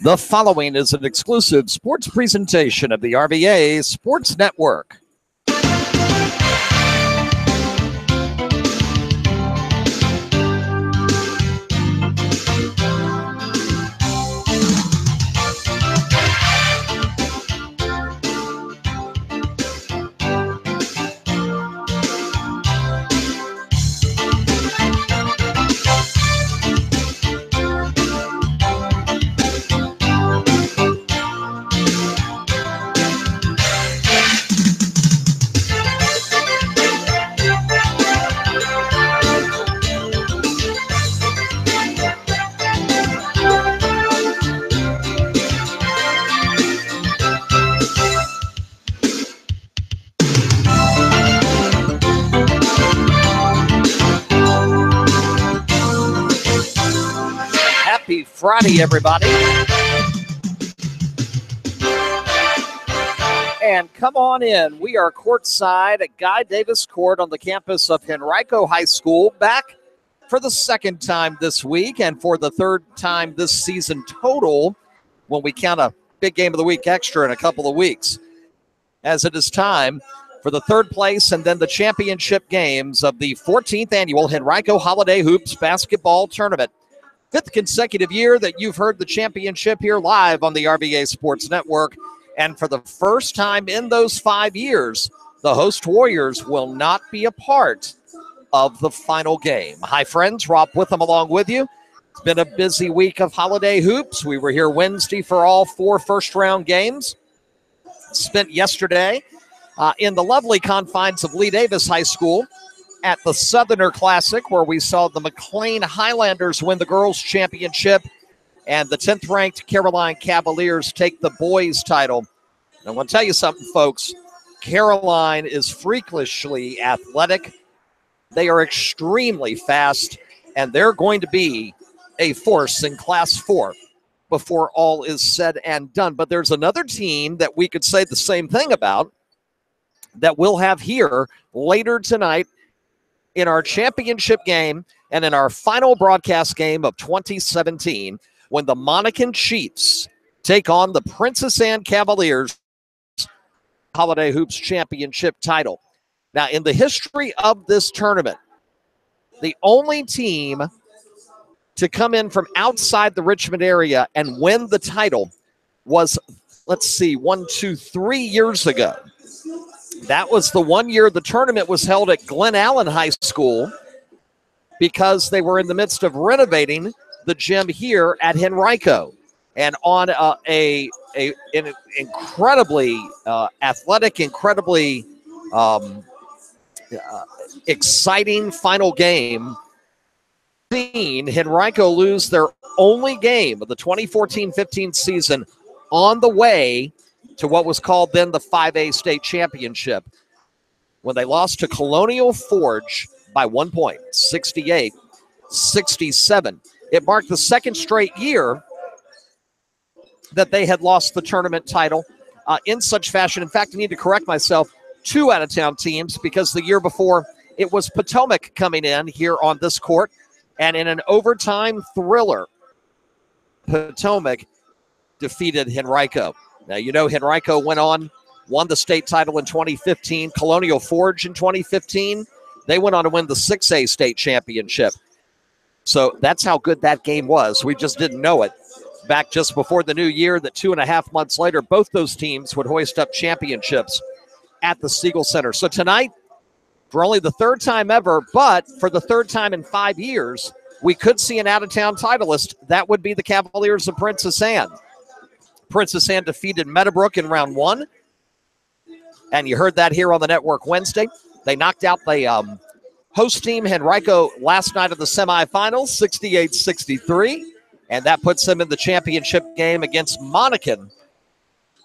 The following is an exclusive sports presentation of the RVA Sports Network. Happy Friday, everybody. And come on in. We are courtside at Guy Davis Court on the campus of Henrico High School, back for the second time this week and for the third time this season total when we count a big game of the week extra in a couple of weeks, as it is time for the third place and then the championship games of the 14th annual Henrico Holiday Hoops Basketball Tournament. Fifth consecutive year that you've heard the championship here live on the RVA Sports Network. And for the first time in those 5 years, the host Warriors will not be a part of the final game. Hi, friends. Rob Witham along with you. It's been a busy week of holiday hoops. We were here Wednesday for all 4 first-round games. Spent yesterday in the lovely confines of Lee Davis High School at the Southerner Classic, where we saw the McLean Highlanders win the girls' championship and the 10th-ranked Caroline Cavaliers take the boys' title. And I want to tell you something, folks. Caroline is freakishly athletic. They are extremely fast, and they're going to be a force in Class 4 before all is said and done. But there's another team that we could say the same thing about that we'll have here later tonight in our championship game and in our final broadcast game of 2017, when the Monacan Chiefs take on the Princess Anne Cavaliers Holiday Hoops Championship title. Now, in the history of this tournament, the only team to come in from outside the Richmond area and win the title was, 3 years ago. That was the 1 year the tournament was held at Glen Allen High School because they were in the midst of renovating the gym here at Henrico. And on an incredibly athletic, incredibly exciting final game, seen Henrico lose their only game of the 2014-15 season on the way to what was called then the 5A state championship, when they lost to Colonial Forge by 1 point, 68-67. It marked the second straight year that they had lost the tournament title in such fashion. In fact, I need to correct myself, 2 out-of-town teams, because the year before it was Potomac coming in here on this court, and in an overtime thriller, Potomac defeated Henrico. Now, you know, Henrico went on, won the state title in 2015. Colonial Forge in 2015. They went on to win the 6A state championship. So that's how good that game was. We just didn't know it back just before the new year, that 2.5 months later, both those teams would hoist up championships at the Siegel Center. So tonight, for only the third time ever, but for the third time in 5 years, we could see an out-of-town titleist. That would be the Cavaliers of Princess Anne. Princess Anne defeated Meadowbrook in round 1. And you heard that here on the network Wednesday. They knocked out the host team, Henrico, last night of the semifinals, 68-63. And that puts them in the championship game against Monacan,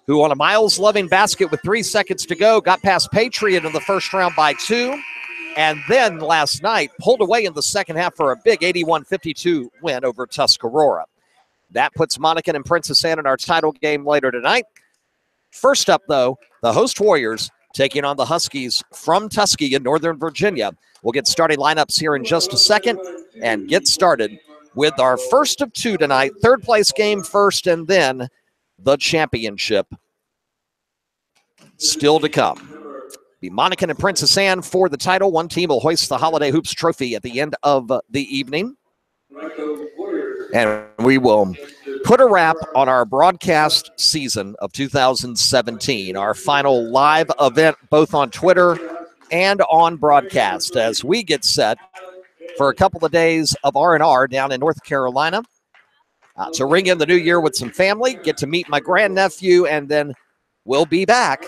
who on a Miles-Loving basket with 3 seconds to go got past Patriot in the first round by 2. And then last night pulled away in the second half for a big 81-52 win over Tuscarora. That puts Monacan and Princess Anne in our title game later tonight. First up, though, the host Warriors taking on the Huskies from Tuskegee in Northern Virginia. We'll get starting lineups here in just a second and get started with our first of two tonight. Third place game first, and then the championship still to come. Be Monacan and Princess Anne for the title. One team will hoist the Holiday Hoops trophy at the end of the evening. And we will put a wrap on our broadcast season of 2017, our final live event both on Twitter and on broadcast, as we get set for a couple of days of R&R down in North Carolina to ring in the new year with some family, get to meet my grandnephew, and then we'll be back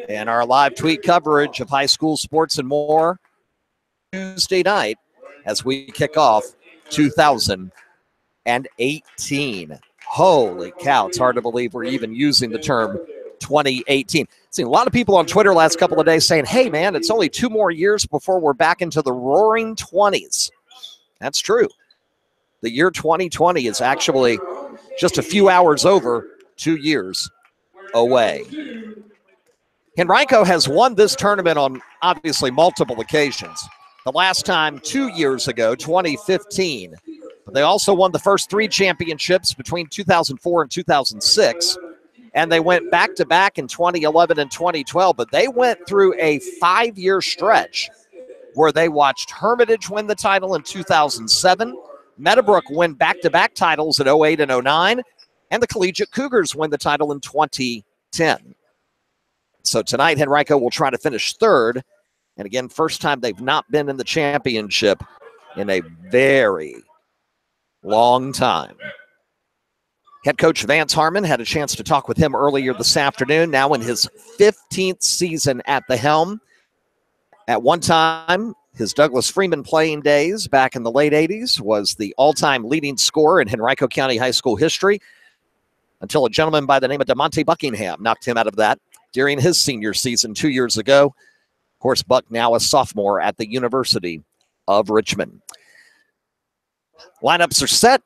in our live tweet coverage of high school sports and more Tuesday night as we kick off 2018. Holy cow, it's hard to believe we're even using the term 2018. Seen a lot of people on Twitter last couple of days saying, hey man, it's only 2 more years before we're back into the roaring 20s. That's true. The year 2020 is actually just a few hours over 2 years away. Henrico has won this tournament on obviously multiple occasions. The last time 2 years ago, 2015. But they also won the first 3 championships between 2004 and 2006. And they went back-to-back in 2011 and 2012. But they went through a 5-year stretch where they watched Hermitage win the title in 2007, Meadowbrook win back-to-back titles in 08 and 09, and the Collegiate Cougars win the title in 2010. So tonight, Henrico will try to finish third. And again, first time they've not been in the championship in a very long time. Head coach Vance Harmon had a chance to talk with him earlier this afternoon, now in his 15th season at the helm. At one time, his Douglas Freeman playing days back in the late 80s was the all-time leading scorer in Henrico County High School history until a gentleman by the name of DeMonte Buckingham knocked him out of that during his senior season 2 years ago. Of course, Buck now a sophomore at the University of Richmond. Lineups are set.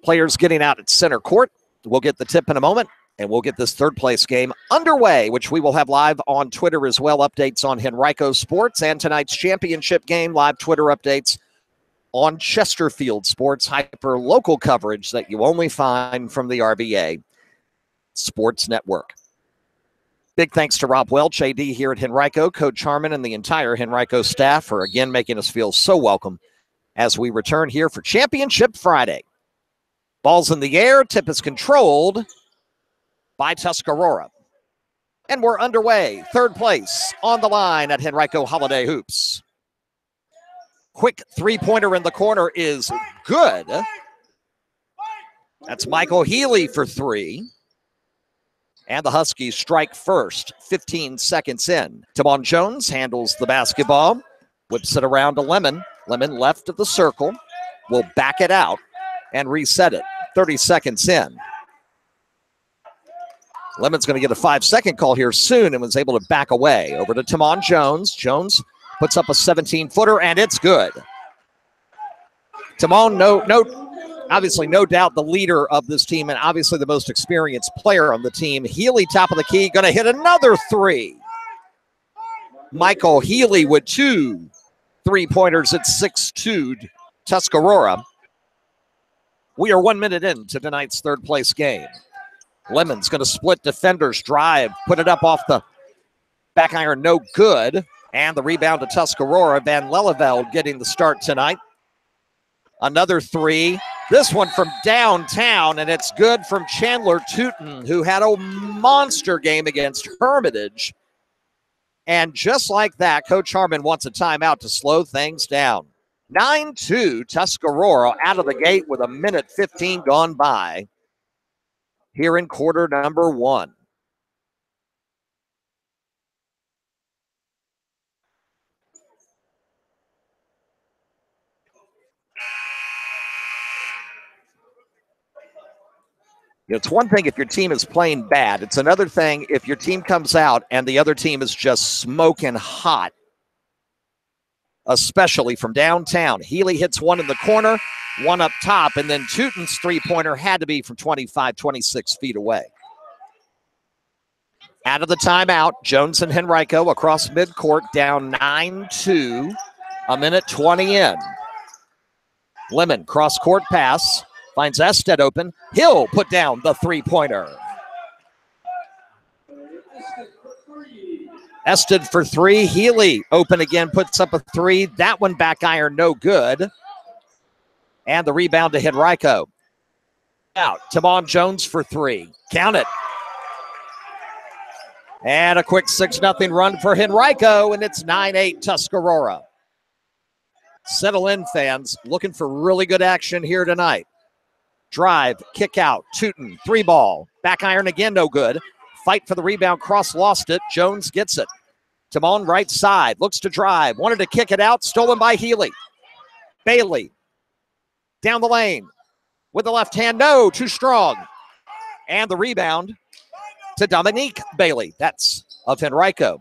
Players getting out at center court. We'll get the tip in a moment, and we'll get this third place game underway, which we will have live on Twitter as well. Updates on Henrico Sports and tonight's championship game. Live Twitter updates on Chesterfield Sports. Hyper local coverage that you only find from the RBA Sports Network. Big thanks to Rob Welch, AD here at Henrico, Coach Harmon, and the entire Henrico staff for again making us feel so welcome as we return here for Championship Friday. Ball's in the air. Tip is controlled by Tuscarora. And we're underway. Third place on the line at Henrico Holiday Hoops. Quick three-pointer in the corner is good. That's Michael Healy for 3. And the Huskies strike first, 15 seconds in. Timon Jones handles the basketball, whips it around to Lemon. Lemon left of the circle, will back it out and reset it, 30 seconds in. Lemon's going to get a 5-second call here soon and was able to back away. Over to Timon Jones. Jones puts up a 17-footer, and it's good. Timon, obviously no doubt the leader of this team and obviously the most experienced player on the team. Healy, top of the key, going to hit another 3. Michael Healy with 2 3-pointers at 6-2 Tuscarora. We are 1 minute into tonight's third place game. Lemon's going to split defenders, drive, put it up off the back iron, no good. And the rebound to Tuscarora. Van Lelleveld getting the start tonight. Another 3. This one from downtown, and it's good from Chandler Tootin, who had a monster game against Hermitage. And just like that, Coach Harmon wants a timeout to slow things down. 9-2, Tuscarora out of the gate with 1:15 gone by here in quarter number 1. It's one thing if your team is playing bad. It's another thing if your team comes out and the other team is just smoking hot, especially from downtown. Healy hits one in the corner, one up top, and then Tootin's three-pointer had to be from 25, 26 feet away. Out of the timeout, Jones and Henrico across midcourt, down 9-2, 1:20 in. Lemon, cross-court pass. Finds Ested open. Hill put down the three-pointer. Ested for three. Healy open again, puts up a three. That one back iron, no good. And the rebound to Henrico. Out. Timon Jones for three. Count it. And a quick 6-0 run for Henrico, and it's 9-8 Tuscarora. Settle in, fans. Looking for really good action here tonight. Drive, kick out, Tootin, three ball. Back iron again, no good. Fight for the rebound, Cross lost it. Jones gets it. Timon right side, looks to drive. Wanted to kick it out, stolen by Healy. Bailey, down the lane. With the left hand, no, too strong. And the rebound to Dominique Bailey. That's of Henrico.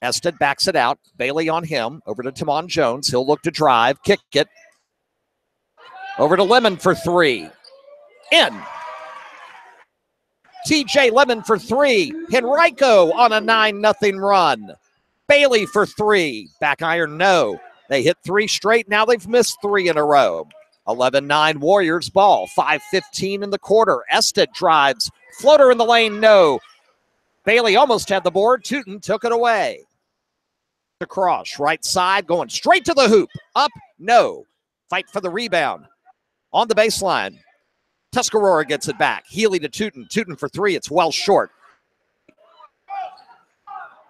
Ested backs it out. Bailey on him. Over to Timon Jones. He'll look to drive, kick it. Over to Lemon for three. In. TJ Lemon for three. Henrico on a 9-0 run. Bailey for three. Back iron, no. They hit three straight. Now they've missed three in a row. 11-9 Warriors ball. 5:15 in the quarter. Ested drives. Floater in the lane, no. Bailey almost had the board. Tootin took it away. Across, right side, going straight to the hoop. Up, no. Fight for the rebound. On the baseline. Tuscarora gets it back. Healy to Tootin. Tootin for three. It's well short.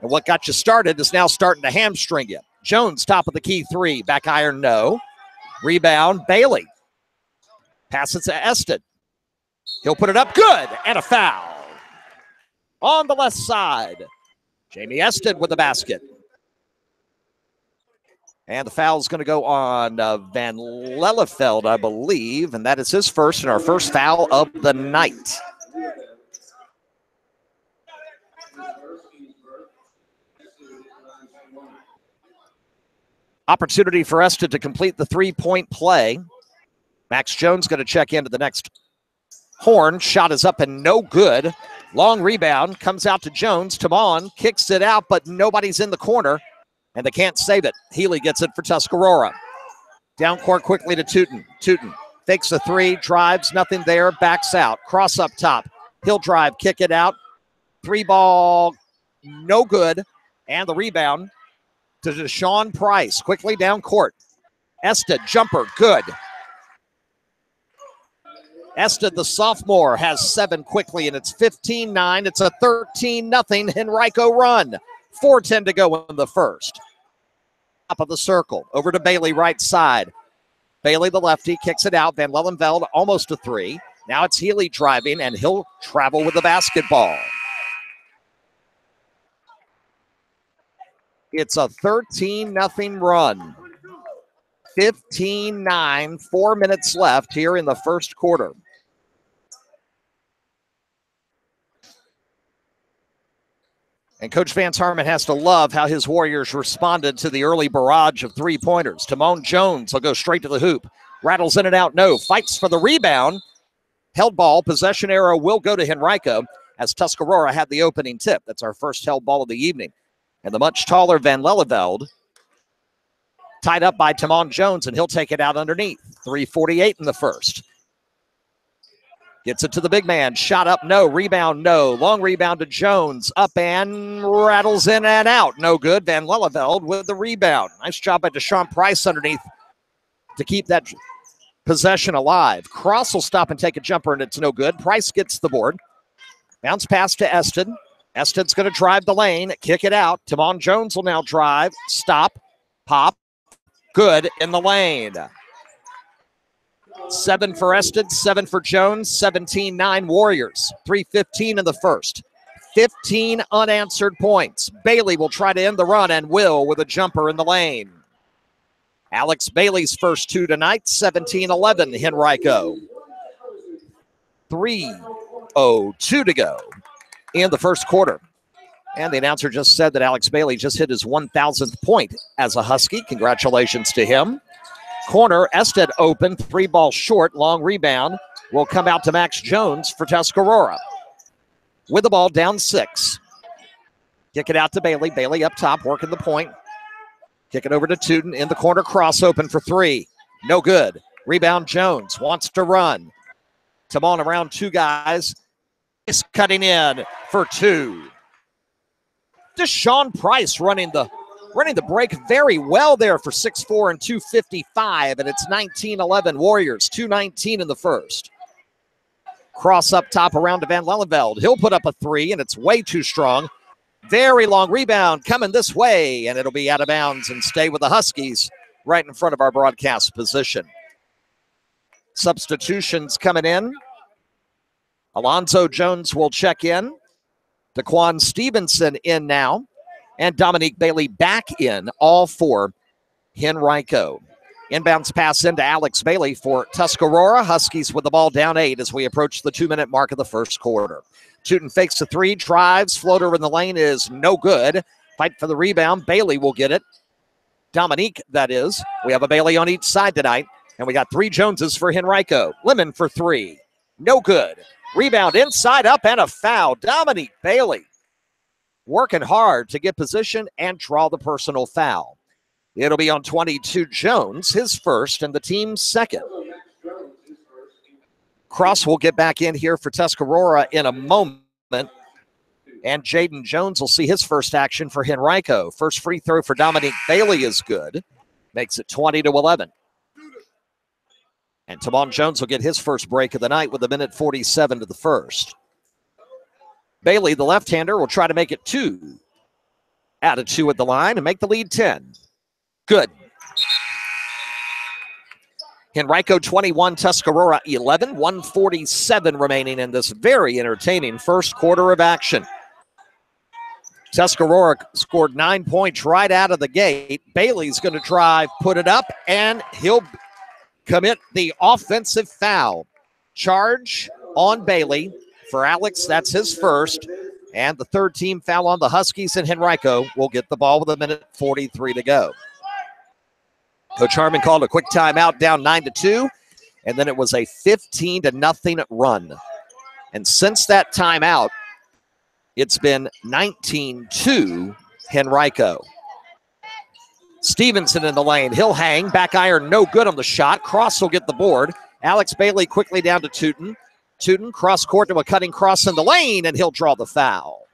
And what got you started is now starting to hamstring you. Jones, top of the key three. Back iron, no. Rebound, Bailey. Pass it to Ested. He'll put it up, good, and a foul. On the left side, Jamie Ested with the basket. And the foul is going to go on Van Lellefeld, I believe, and that is his first and our first foul of the night. Opportunity for Ested to complete the three-point play. Max Jones going to check into the next horn. Shot is up and no good. Long rebound comes out to Jones. Timon kicks it out, but nobody's in the corner, and they can't save it. Healy gets it for Tuscarora. Down court quickly to Tootin. Tootin fakes a three, drives, nothing there, backs out. Cross up top. He'll drive, kick it out. Three ball, no good. And the rebound to Deshaun Price. Quickly down court. Ested, jumper, good. Ested, the sophomore, has 7 quickly, and it's 15-9. It's a 13-0 Henrico run. 4:10 to go in the first. Top of the circle. Over to Bailey, right side. Bailey, the lefty, kicks it out. Van Lellefeld, almost a three. Now it's Healy driving, and he'll travel with the basketball. It's a 13-0 run. 15-9, 4 minutes left here in the first quarter. And Coach Vance Harmon has to love how his Warriors responded to the early barrage of three-pointers. Timon Jones will go straight to the hoop. Rattles in and out, no. Fights for the rebound. Held ball, possession arrow will go to Henrico as Tuscarora had the opening tip. That's our first held ball of the evening. And the much taller Van Lellefeld tied up by Timon Jones, and he'll take it out underneath. 3:48 in the first. Gets it to the big man. Shot up, no. Rebound, no. Long rebound to Jones. Up and rattles in and out. No good. Van Lellefeld with the rebound. Nice job by Deshaun Price underneath to keep that possession alive. Cross will stop and take a jumper, and it's no good. Price gets the board. Bounce pass to Ested. Ested's going to drive the lane. Kick it out. Timon Jones will now drive. Stop. Pop. Good in the lane. 7 for Ested, 7 for Jones, 17-9 Warriors. 3:15 in the first. 15 unanswered points. Bailey will try to end the run and will with a jumper in the lane. Alex Bailey's first two tonight, 17-11 Henrico. 3:02 to go in the first quarter. And the announcer just said that Alex Bailey just hit his 1,000th point as a Husky. Congratulations to him. Corner, Ested open, three ball short, long rebound will come out to Max Jones for Tuscarora. With the ball down 6. Kick it out to Bailey. Bailey up top, working the point. Kick it over to Tootin in the corner, cross open for three. No good. Rebound Jones wants to run. Timon around two guys. Is cutting in for two. Deshaun Price running the break very well there for 6'4" and 255, and it's 19-11 Warriors, 2:19 in the first. Cross up top around to Van Lellenveld. He'll put up a three, and it's way too strong. Very long rebound coming this way, and it'll be out of bounds and stay with the Huskies right in front of our broadcast position. Substitutions coming in. Alonzo Jones will check in. Daquan Stevenson in now. And Dominique Bailey back in, all for Henrico. Inbounds pass into Alex Bailey for Tuscarora. Huskies with the ball down 8 as we approach the 2-minute mark of the first quarter. Tootin fakes a three, drives, floater in the lane is no good. Fight for the rebound. Bailey will get it. Dominique, that is. We have a Bailey on each side tonight. And we got 3 Joneses for Henrico. Lemon for 3. No good. Rebound inside, up, and a foul. Dominique Bailey working hard to get position and draw the personal foul. It'll be on 22 Jones, his first, and the team's second. Cross will get back in here for Tuscarora in a moment. And Jaden Jones will see his first action for Henrico. First free throw for Dominique Bailey is good. Makes it 20-11. And Timon Jones will get his first break of the night with 1:47 to the first. Bailey, the left-hander, will try to make it 2. Add a 2 at the line and make the lead 10. Good. Henrico 21, Tuscarora 11, 1:47 remaining in this very entertaining first quarter of action. Tuscarora scored 9 points right out of the gate. Bailey's going to drive, put it up, and he'll commit the offensive foul. Charge on Bailey for Alex. That's his first. And the third team foul on the Huskies, and Henrico will get the ball with 1:43 to go. Coach Harmon called a quick timeout, down 9-2, and then it was a 15-0 run. And since that timeout, it's been 19-2 Henrico. Stevenson in the lane. He'll hang. Back iron, no good on the shot. Cross will get the board. Alex Bailey quickly down to Tootin. Tootin cross court to a cutting cross in the lane, and he'll draw the foul.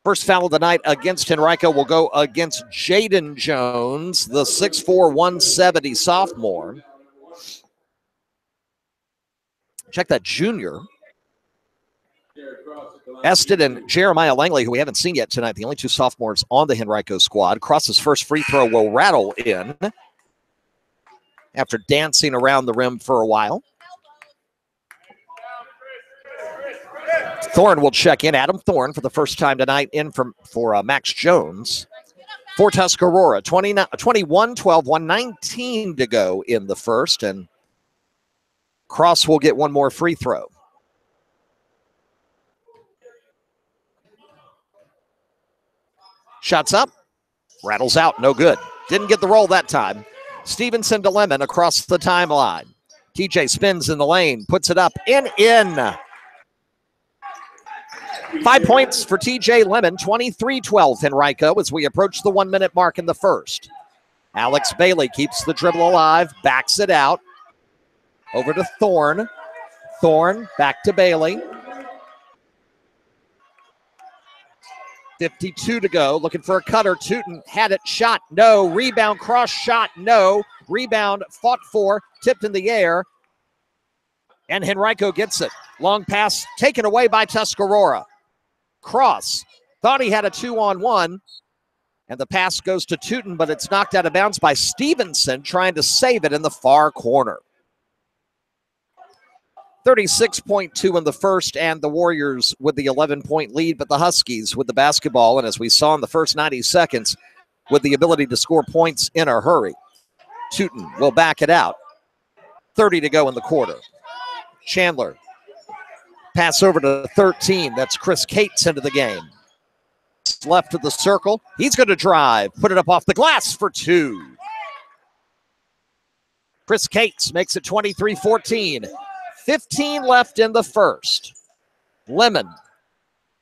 First foul of the night against Henrico will go against Jaden Jones, the 6'4", 170 sophomore. Check that junior. Ested and Jeremiah Langley, who we haven't seen yet tonight, the only 2 sophomores on the Henrico squad. Cross's first free throw will rattle in after dancing around the rim for a while. Thorne will check in. Adam Thorne for the first time tonight in for Max Jones. For Tuscarora, 21-12, 1:19 to go in the first, and Cross will get one more free throw. Shots up, rattles out, no good. Didn't get the roll that time. Stevenson to Lemon across the timeline. TJ spins in the lane, puts it up, in. 5 points for TJ Lemon, 23-12 Henrico as we approach the 1-minute mark in the first. Alex Bailey keeps the dribble alive, backs it out. Over to Thorne. Thorne back to Bailey. 52 to go, looking for a cutter. Tootin had it, shot, no. Rebound, cross shot, no. Rebound, fought for, tipped in the air. And Henrico gets it. Long pass taken away by Tuscarora. Cross, thought he had a 2-on-1. And the pass goes to Tootin, but it's knocked out of bounds by Stevenson, trying to save it in the far corner. 36.2 in the first, and the Warriors with the 11-point lead, but the Huskies with the basketball, and as we saw in the first 90 seconds, with the ability to score points in a hurry. Tootin will back it out. 30 to go in the quarter. Chandler. Pass over to 13. That's Chris Cates into the game. Left of the circle. He's going to drive. Put it up off the glass for 2. Chris Cates makes it 23-14. 15 left in the first. Lemon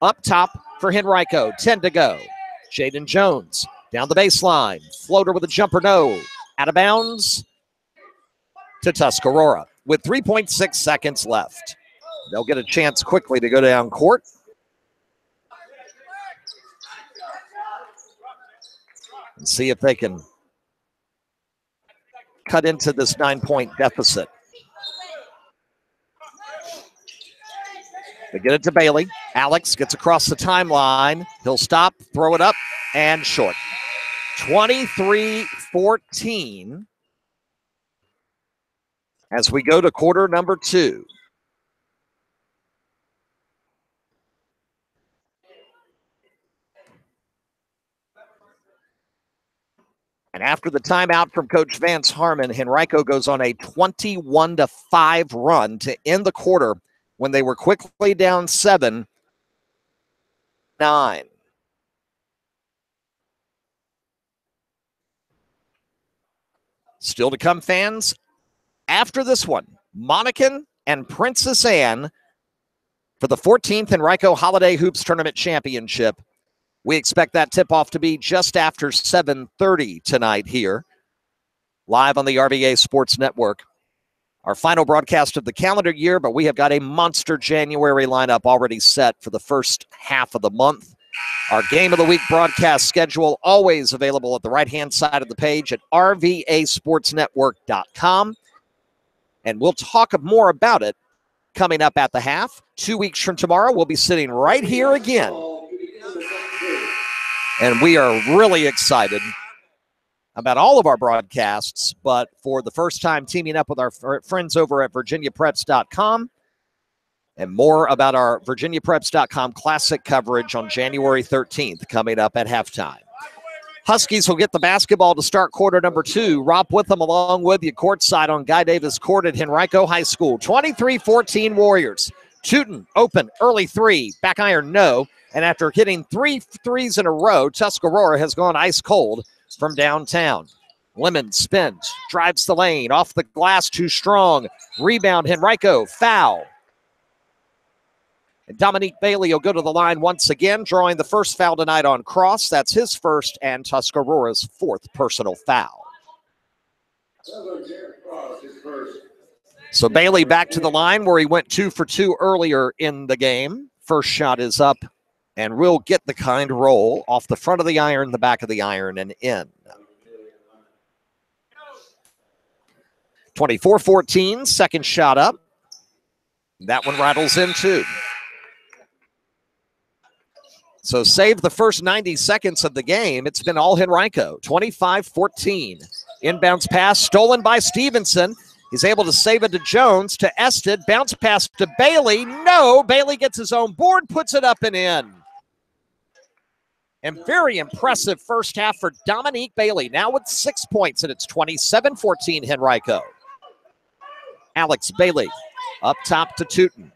up top for Henrico. 10 to go. Jaden Jones down the baseline. Floater with a jumper, no. Out of bounds to Tuscarora with 3.6 seconds left. They'll get a chance quickly to go down court. And see if they can cut into this 9-point deficit. They get it to Bailey. Alex gets across the timeline. He'll stop, throw it up, and short. 23-14 as we go to quarter number 2. And after the timeout from Coach Vance Harmon, Henrico goes on a 21-5 run to end the quarter when they were quickly down 7-9. Still to come, fans. After this one, Monacan and Princess Anne for the 14th Henrico Holiday Hoops Tournament Championship. We expect that tip-off to be just after 7:30 tonight here, live on the RVA Sports Network. Our final broadcast of the calendar year, but we have got a monster January lineup already set for the first half of the month. Our Game of the Week broadcast schedule always available at the right-hand side of the page at rvasportsnetwork.com. And we'll talk more about it coming up at the half. 2 weeks from tomorrow, we'll be sitting right here again. And we are really excited about all of our broadcasts, but for the first time teaming up with our friends over at VirginiaPreps.com, and more about our VirginiaPreps.com Classic coverage on January 13th coming up at halftime. Huskies will get the basketball to start quarter number 2. Rob Witham along with you courtside on Guy Davis Court at Henrico High School. 23-14 Warriors. Tootin open, early 3, back iron no. And after hitting 3 threes in a row, Tuscarora has gone ice cold from downtown. Lemon spins, drives the lane, off the glass, too strong. Rebound, Henrico, foul. And Dominique Bailey will go to the line once again, drawing the first foul tonight on Cross. That's his first and Tuscarora's 4th personal foul. So Bailey back to the line where he went 2 for 2 earlier in the game. First shot is up, and we'll get the kind roll off the front of the iron, the back of the iron, and in. 24-14, second shot up. That one rattles in too. So save the first 90 seconds of the game. It's been all Henrico, 25-14. Inbounds pass stolen by Stevenson. He's able to save it to Jones, to Ested, bounce pass to Bailey. No, Bailey gets his own board, puts it up and in. And very impressive first half for Dominique Bailey, now with 6 points, and it's 27-14 Henrico. Alex Bailey up top to Tootin.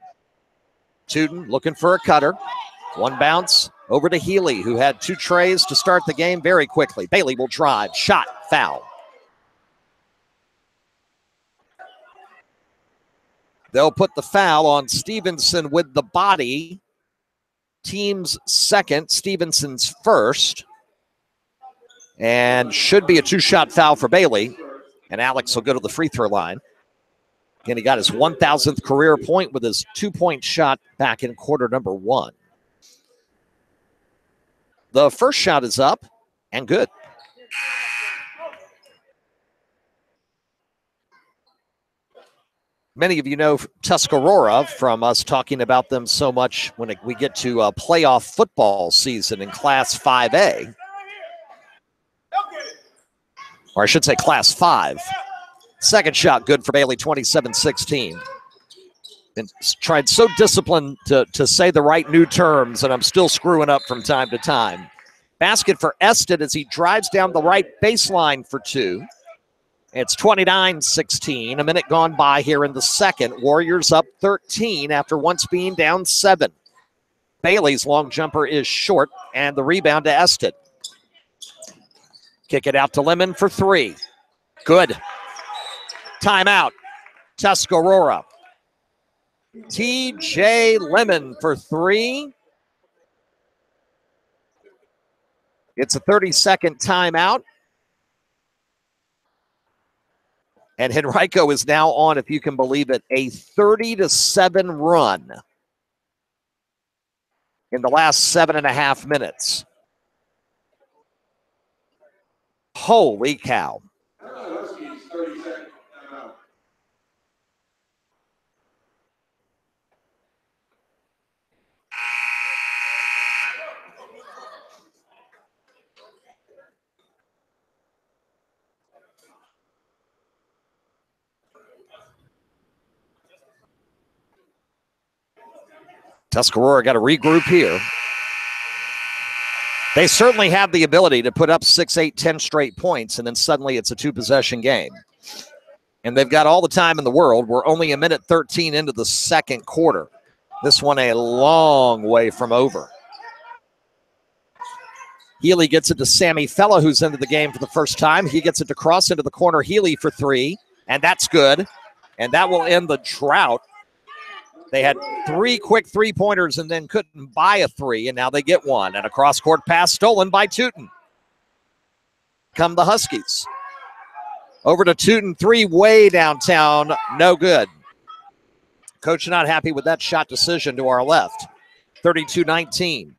Tootin looking for a cutter. One bounce over to Healy, who had 2 trays to start the game very quickly. Bailey will drive, shot, foul. They'll put the foul on Stevenson with the body. Team's second, Stevenson's first. And should be a 2-shot foul for Bailey. And Alex will go to the free throw line. Again, he got his 1,000th career point with his 2-point shot back in quarter number 1. The first shot is up and good. Many of you know Tuscarora from us talking about them so much when we get to playoff football season in Class 5A. Or I should say Class 5. Second shot good for Bailey, 27-16. And tried so disciplined to say the right new terms, and I'm still screwing up from time to time. Basket for Ested as he drives down the right baseline for 2. It's 29-16. A minute gone by here in the second. Warriors up 13 after once being down 7. Bailey's long jumper is short, and the rebound to Ested. Kick it out to Lemon for 3. Good. Timeout. Tuscarora. TJ Lemon for 3. It's a 30-second timeout. And Henrico is now on, if you can believe it, a 30-7 run in the last 7.5 minutes. Holy cow. Tuscarora got to regroup here. They certainly have the ability to put up 6, 8, 10 straight points, and then suddenly it's a 2-possession game. And they've got all the time in the world. We're only a minute 13 into the second quarter. This one a long way from over. Healy gets it to Sammy Fella, who's into the game for the first time. He gets it to cross into the corner. Healy for 3, and that's good. And that will end the drought. They had 3 quick three-pointers and then couldn't buy a 3, and now they get one. And a cross-court pass stolen by Tootin. Come the Huskies. Over to Tootin, 3 way downtown, no good. Coach not happy with that shot decision to our left. 32-19.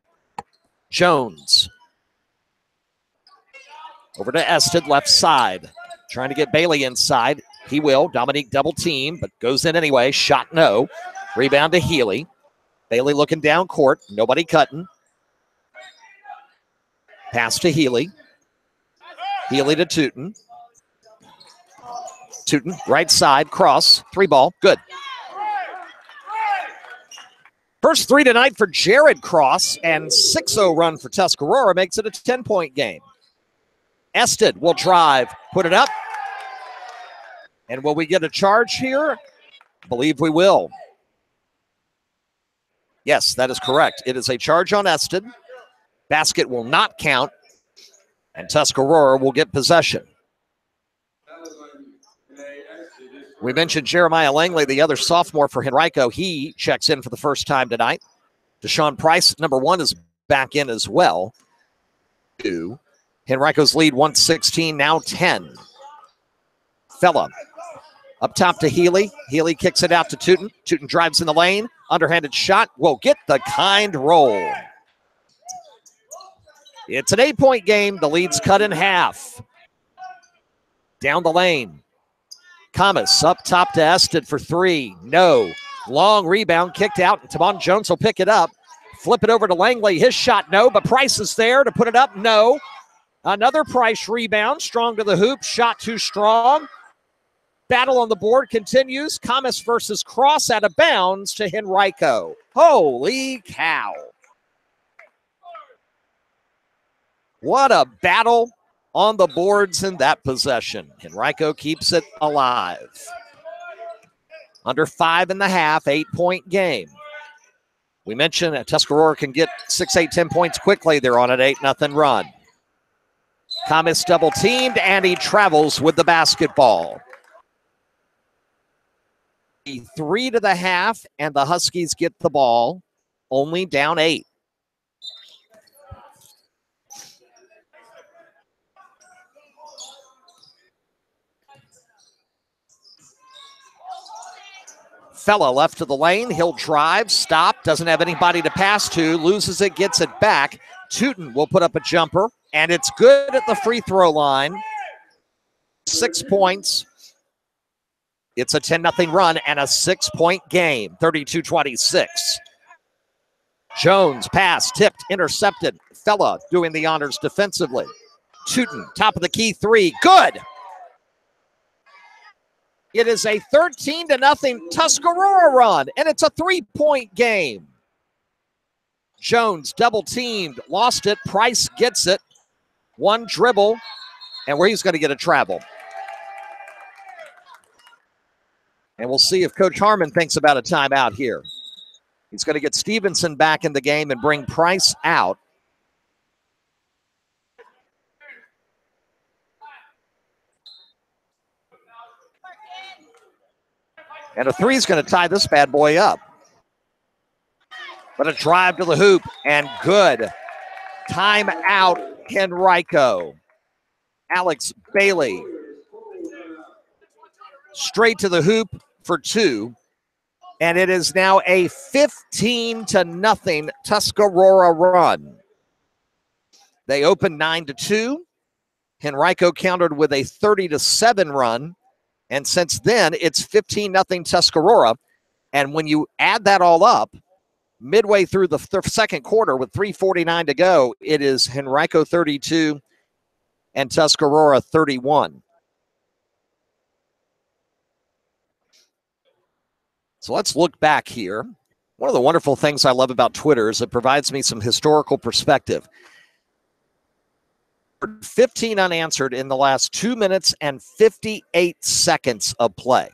Jones. Over to Ested, left side. Trying to get Bailey inside. He will. Dominique double team, but goes in anyway. Shot no. Rebound to Healy. Bailey looking down court. Nobody cutting. Pass to Healy. Healy to Tootin. Tootin, right side, cross. 3 ball. Good. First 3 tonight for Jared Cross, and 6-0 run for Tuscarora makes it a 10-point game. Ested will drive, put it up. And will we get a charge here? I believe we will. Yes, that is correct. It is a charge on Ested. Basket will not count, and Tuscarora will get possession. We mentioned Jeremiah Langley, the other sophomore for Henrico. He checks in for the first time tonight. Deshaun Price, number 1, is back in as well. 2. Henrico's lead 116, now 10. Fella up top to Healy. Healy kicks it out to Tootin. Tootin drives in the lane. Underhanded shot will get the kind roll. It's an 8-point game. The lead's cut in half. Down the lane. Camas up top to Ested for 3. No. Long rebound kicked out, and Tamon Jones will pick it up. Flip it over to Langley. His shot, no, but Price is there to put it up. No. Another Price rebound. Strong to the hoop. Shot too strong. Battle on the board continues. Camas versus Cross out of bounds to Henrico. Holy cow. What a battle on the boards in that possession. Henrico keeps it alive. Under 5.5, 8-point game. We mentioned that Tuscarora can get 6, 8, 10 points quickly. They're on an 8-0 run. Camas double teamed, and he travels with the basketball. 3 to the half, and the Huskies get the ball, only down 8. Fella left to the lane. He'll drive, stop, doesn't have anybody to pass to, loses it, gets it back. Tootin will put up a jumper, and it's good at the free throw line. 6 points. It's a 10-0 run and a 6-point game, 32-26. Jones, pass, tipped, intercepted. Fella doing the honors defensively. Tootin, top of the key 3, good. It is a 13-0 Tuscarora run, and it's a 3-point game. Jones double-teamed, lost it. Price gets it. 1 dribble, and where he's going to get a travel. And we'll see if Coach Harmon thinks about a timeout here. He's going to get Stevenson back in the game and bring Price out. And a 3 is going to tie this bad boy up. But a drive to the hoop, and good. Timeout, Henrico. Alex Bailey. straight to the hoop for two. And it is now a 15-0 Tuscarora run. They opened 9-2. Henrico countered with a 30-7 run. And since then, it's 15-0 Tuscarora. And when you add that all up, midway through the second quarter with 3:49 to go, it is Henrico 32 and Tuscarora 31. So let's look back here. One of the wonderful things I love about Twitter is it provides me some historical perspective. 15 unanswered in the last 2 minutes and 58 seconds of play.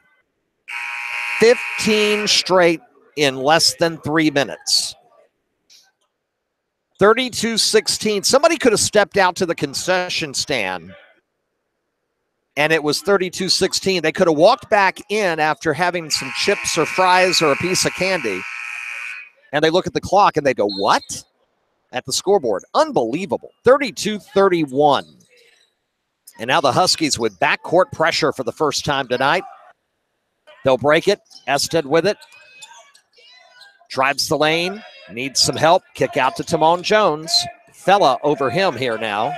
15 straight in less than 3 minutes. 32-16. Somebody could have stepped out to the concession stand and it was 32-16. They could have walked back in after having some chips or fries or a piece of candy, and they look at the clock and they go, what? At the scoreboard. Unbelievable. 32-31. And now the Huskies with backcourt pressure for the first time tonight. They'll break it. Ested with it. Drives the lane. Needs some help. Kick out to Timon Jones. Fella over him here now.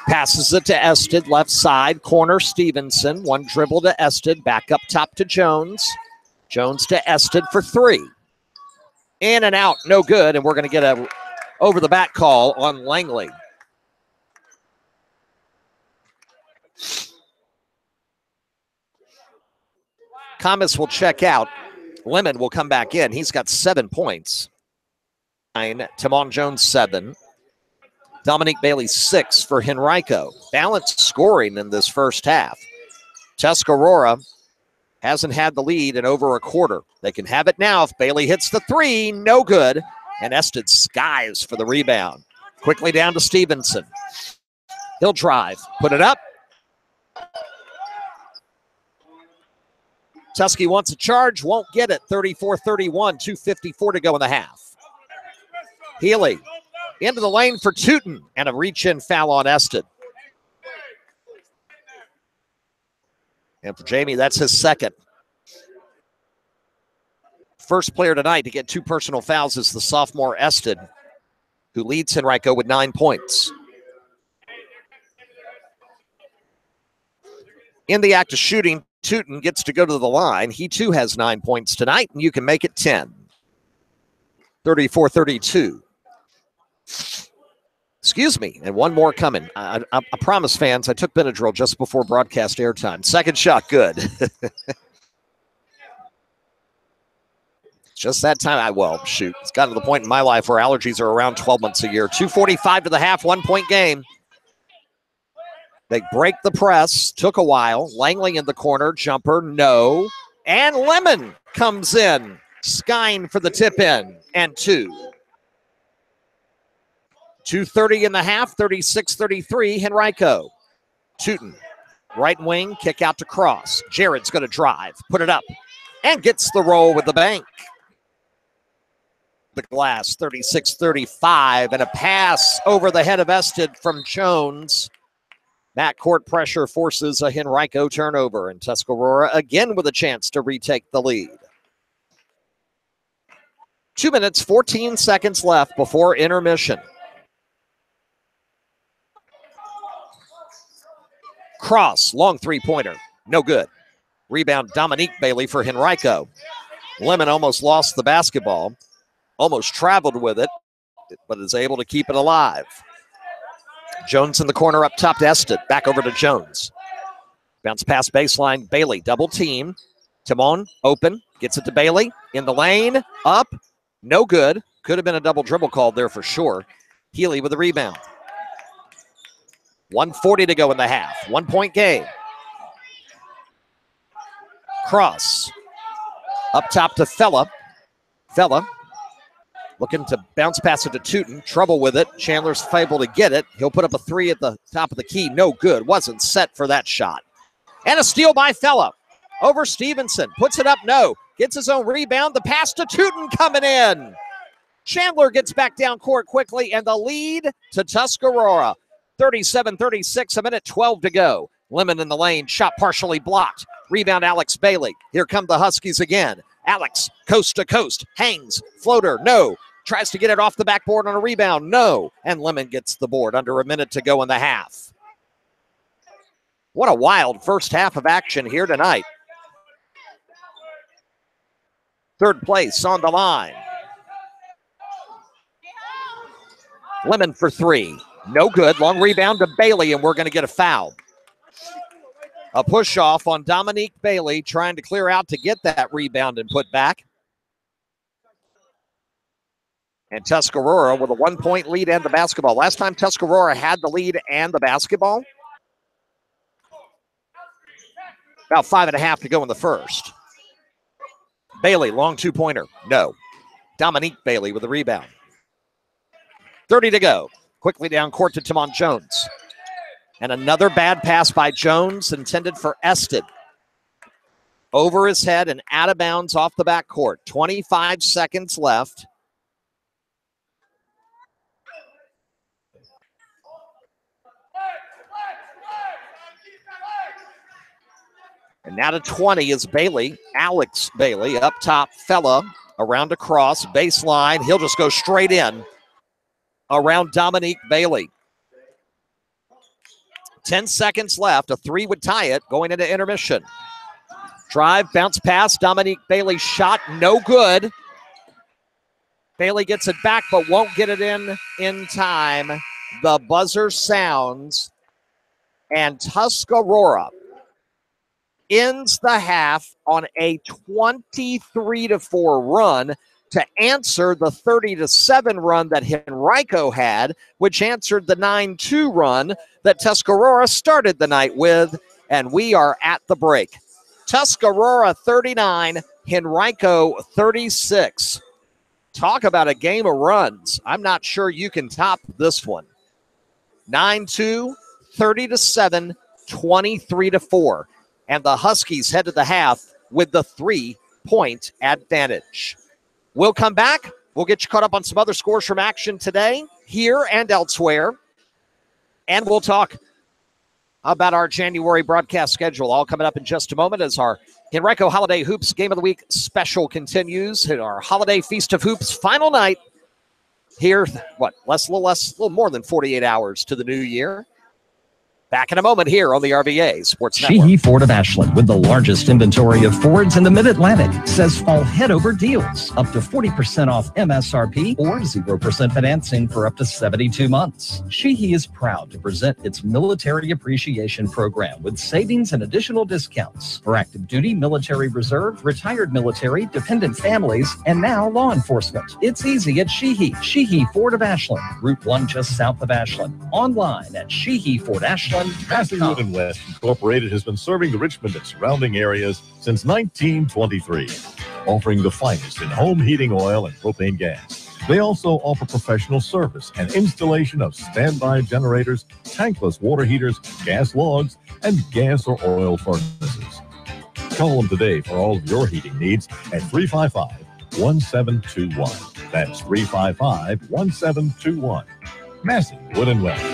Passes it to Ested, left side, corner Stevenson. One dribble to Ested, back up top to Jones. Jones to Ested for three. In and out, no good, and we're going to get a over-the-bat call on Langley. Thomas will check out. Lemon will come back in. He's got 7 points. 9, Timon Jones 7. Dominique Bailey 6 for Henrico. Balanced scoring in this first half. Tuscarora hasn't had the lead in over a quarter. They can have it now if Bailey hits the three. No good. And Ested skies for the rebound. Quickly down to Stevenson. He'll drive. Put it up. Tusky wants a charge. Won't get it. 34-31. 2:54 to go in the half. Healy. Into the lane for Tootin, and a reach-in foul on Ested. And for Jamie, that's his second. First player tonight to get 2 personal fouls is the sophomore Ested, who leads Henrico with 9 points. In the act of shooting, Tootin gets to go to the line. He too has 9 points tonight, and you can make it 10. 34-32. Excuse me, and one more coming. I promise, fans, I took Benadryl just before broadcast airtime. Second shot, good. Just that time, shoot. It's gotten to the point in my life where allergies are around 12 months a year. 2:45 to the half, 1-point game. They break the press, took a while. Langley in the corner, jumper, no. And Lemon comes in, skying for the tip-in, and 2. 2:30 in the half, 36-33, Henrico. Tootin, right wing, kick out to Cross. Jared's going to drive, put it up, and gets the roll with the bank. The glass, 36-35, and a pass over the head of Ested from Jones. Backcourt pressure forces a Henrico turnover, and Tuscarora again with a chance to retake the lead. 2 minutes, 14 seconds left before intermission. Cross, long three-pointer, no good. Rebound, Dominique Bailey for Henrico. Lemon almost lost the basketball, almost traveled with it, but is able to keep it alive. Jones in the corner up top to Ested, back over to Jones. Bounce pass baseline, Bailey, double team. Timon, open, gets it to Bailey, in the lane, up, no good. Could have been a double dribble called there for sure. Healy with the rebound. 1:40 to go in the half. 1-point game. Cross. Up top to Fella. Fella looking to bounce pass it to Tootin. Trouble with it. Chandler's able to get it. He'll put up a three at the top of the key. No good. Wasn't set for that shot. And a steal by Fella. Over Stevenson. Puts it up. No. Gets his own rebound. The pass to Tootin coming in. Chandler gets back down court quickly, and the lead to Tuscarora. 37-36, a minute 12 to go. Lemon in the lane, shot partially blocked. Rebound, Alex Bailey. Here come the Huskies again. Alex, coast to coast, hangs, floater, no. Tries to get it off the backboard on a rebound, no. And Lemon gets the board under a minute to go in the half. What a wild first half of action here tonight. Third place on the line. Lemon for three. No good. Long rebound to Bailey, and we're going to get a foul. A push off on Dominique Bailey, trying to clear out to get that rebound and put back. And Tuscarora with a 1-point lead and the basketball. Last time Tuscarora had the lead and the basketball, about 5.5 to go in the first. Bailey, long two-pointer. No. Dominique Bailey with the rebound. 30 to go. Quickly down court to Timon Jones. And another bad pass by Jones intended for Ested. Over his head and out of bounds off the backcourt. 25 seconds left. And now to 20 is Bailey. Alex Bailey up top. Fella around across. Baseline. He'll just go straight in around Dominique Bailey. 10 seconds left. A three would tie it going into intermission. Drive, bounce pass. Dominique Bailey shot. No good. Bailey gets it back but won't get it in time. The buzzer sounds. And Tuscarora ends the half on a 23-4 run to answer the 30-7 run that Henrico had, which answered the 9-2 run that Tuscarora started the night with, and we are at the break. Tuscarora 39, Henrico 36. Talk about a game of runs. I'm not sure you can top this one. 9-2, 30-7, 23-4. And the Huskies head to the half with the 3-point advantage. We'll come back. We'll get you caught up on some other scores from action today, here and elsewhere. And we'll talk about our January broadcast schedule, all coming up in just a moment as our Henrico Holiday Hoops Game of the Week special continues in our Holiday Feast of Hoops final night here, a little more than 48 hours to the new year. Back in a moment here on the RVA Sports Network. Sheehy Ford of Ashland, with the largest inventory of Fords in the Mid-Atlantic, says fall head over deals. Up to 40% off MSRP or 0% financing for up to 72 months. Sheehy is proud to present its Military Appreciation Program with savings and additional discounts for active duty, military reserve, retired military, dependent families, and now law enforcement. It's easy at Sheehy. Sheehy Ford of Ashland, Route 1 just south of Ashland. Online at SheehyFordAshland.com. Massey Wood & West Incorporated has been serving the Richmond and surrounding areas since 1923, offering the finest in home heating oil and propane gas. They also offer professional service and installation of standby generators, tankless water heaters, gas logs, and gas or oil furnaces. Call them today for all of your heating needs at 355-1721. That's 355-1721. Massey Wood & West.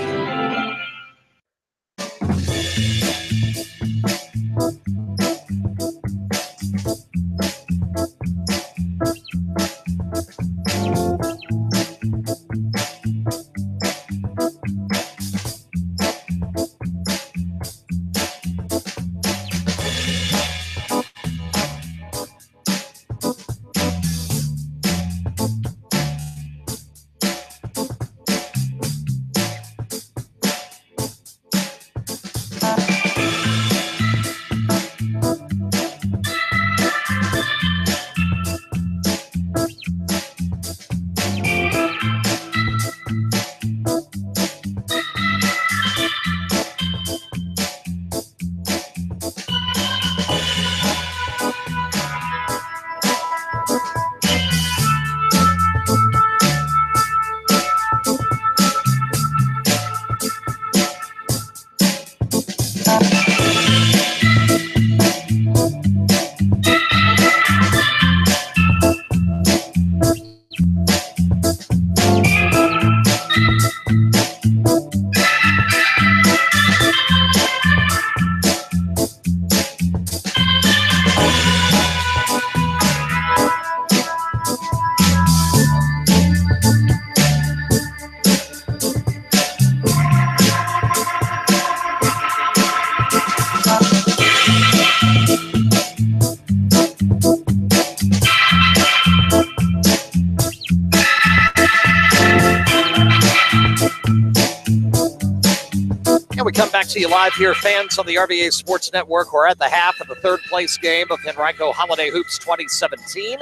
to you live here, fans on the RVA Sports Network. We're at the half of the third place game of Henrico Holiday Hoops 2017.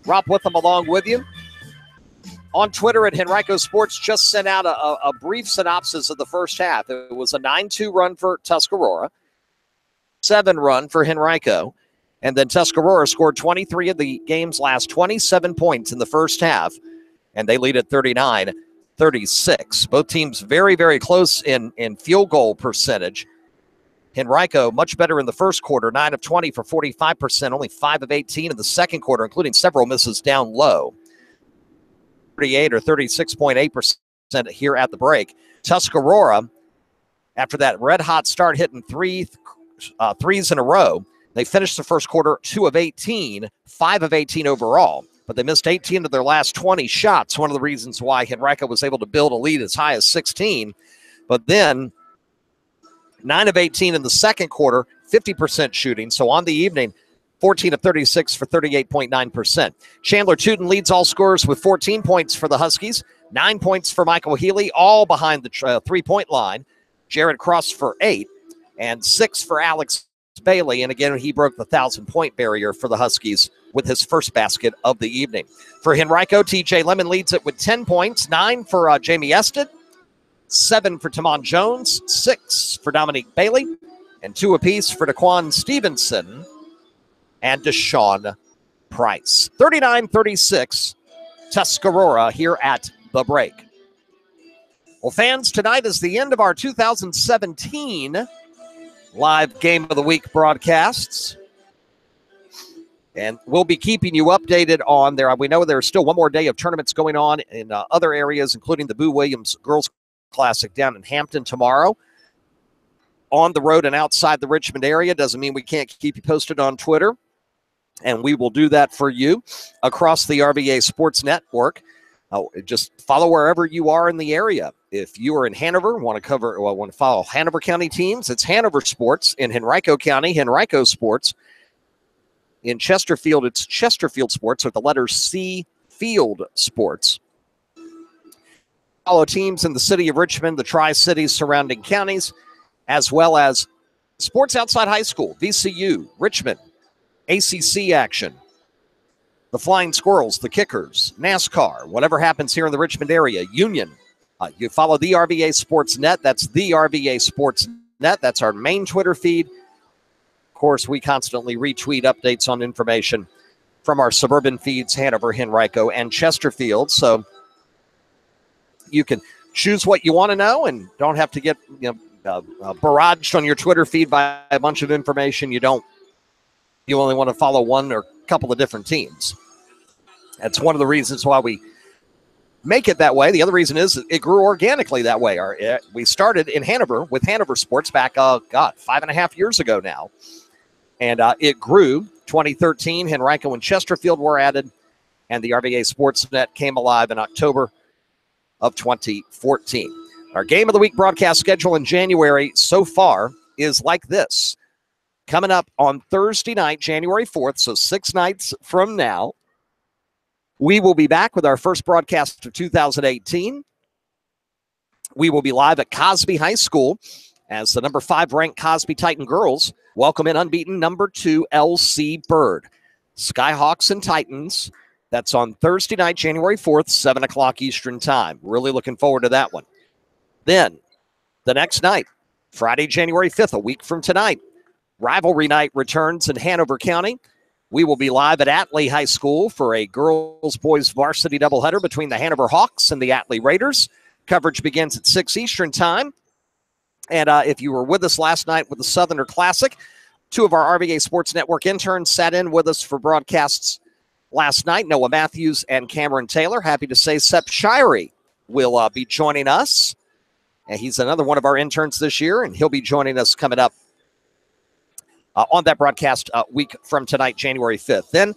Rob Witham along with you. On Twitter at Henrico Sports, just sent out a brief synopsis of the first half. It was a 9-2 run for Tuscarora, 7 run for Henrico, and then Tuscarora scored 23 of the game's last 27 points in the first half, and they lead at 39-36. Both teams very, very close in field goal percentage. Henrico much better in the first quarter, 9 of 20 for 45%, only 5 of 18 in the second quarter, including several misses down low. 38 or 36.8% here at the break. Tuscarora, after that red-hot start hitting threes in a row, they finished the first quarter 2 of 18, 5 of 18 overall, but they missed 18 of their last 20 shots, one of the reasons why Henrico was able to build a lead as high as 16. But then 9 of 18 in the second quarter, 50% shooting. So on the evening, 14 of 36 for 38.9%. Chandler Tootin leads all scorers with 14 points for the Huskies, 9 points for Michael Healy, all behind the three-point line. Jared Cross for 8, and 6 for Alex Bailey. And again, he broke the 1,000-point barrier for the Huskies with his first basket of the evening. For Henrico, TJ Lemon leads it with 10 points, 9 for Jamie Ested, 7 for Tamon Jones, 6 for Dominique Bailey, and 2 apiece for Daquan Stevenson and Deshaun Price. 39-36, Tuscarora here at the break. Well, fans, tonight is the end of our 2017 live Game of the Week broadcasts. And we'll be keeping you updated on there. We know there's still one more day of tournaments going on in other areas, including the Boo Williams Girls Classic down in Hampton tomorrow. On the road and outside the Richmond area. Doesn't mean we can't keep you posted on Twitter. And we will do that for you across the RVA Sports Network. Just follow wherever you are in the area. If you are in Hanover, want to follow Hanover County teams, it's Hanover Sports. In Henrico County, Henrico Sports. In Chesterfield, it's Chesterfield Sports, with the letter C, Field Sports. Follow teams in the city of Richmond, the Tri-Cities surrounding counties, as well as Sports Outside High School, VCU, Richmond, ACC action, the Flying Squirrels, the Kickers, NASCAR, whatever happens here in the Richmond area, Union. You follow the RVA Sports Net. That's the RVA Sports Net. That's our main Twitter feed. Of course, we constantly retweet updates on information from our suburban feeds, Hanover, Henrico, and Chesterfield. So you can choose what you want to know and don't have to get barraged on your Twitter feed by a bunch of information you only want to follow one or a couple of different teams. That's one of the reasons why we make it that way. The other reason is it grew organically that way. We started in Hanover with Hanover Sports back, 5.5 years ago now. And it grew. 2013, Henrico and Chesterfield were added, and the RVA Sportsnet came alive in October of 2014. Our Game of the Week broadcast schedule in January so far is like this. Coming up on Thursday night, January 4th, so 6 nights from now, we will be back with our first broadcast of 2018. We will be live at Cosby High School as the number 5 ranked Cosby Titan girls welcome in unbeaten number 2 LC Bird. Skyhawks and Titans. That's on Thursday night, January 4th, 7 o'clock Eastern time. Really looking forward to that one. Then, the next night, Friday, January 5th, a week from tonight, Rivalry Night returns in Hanover County. We will be live at Atlee High School for a girls-boys varsity doubleheader between the Hanover Hawks and the Atlee Raiders. Coverage begins at 6 Eastern time. And if you were with us last night with the Southerner Classic, 2 of our RVA Sports Network interns sat in with us for broadcasts last night. Noah Matthews and Cameron Taylor. Happy to say Sep Shirey will be joining us. And he's another one of our interns this year, and he'll be joining us coming up on that broadcast week from tonight, January 5th. Then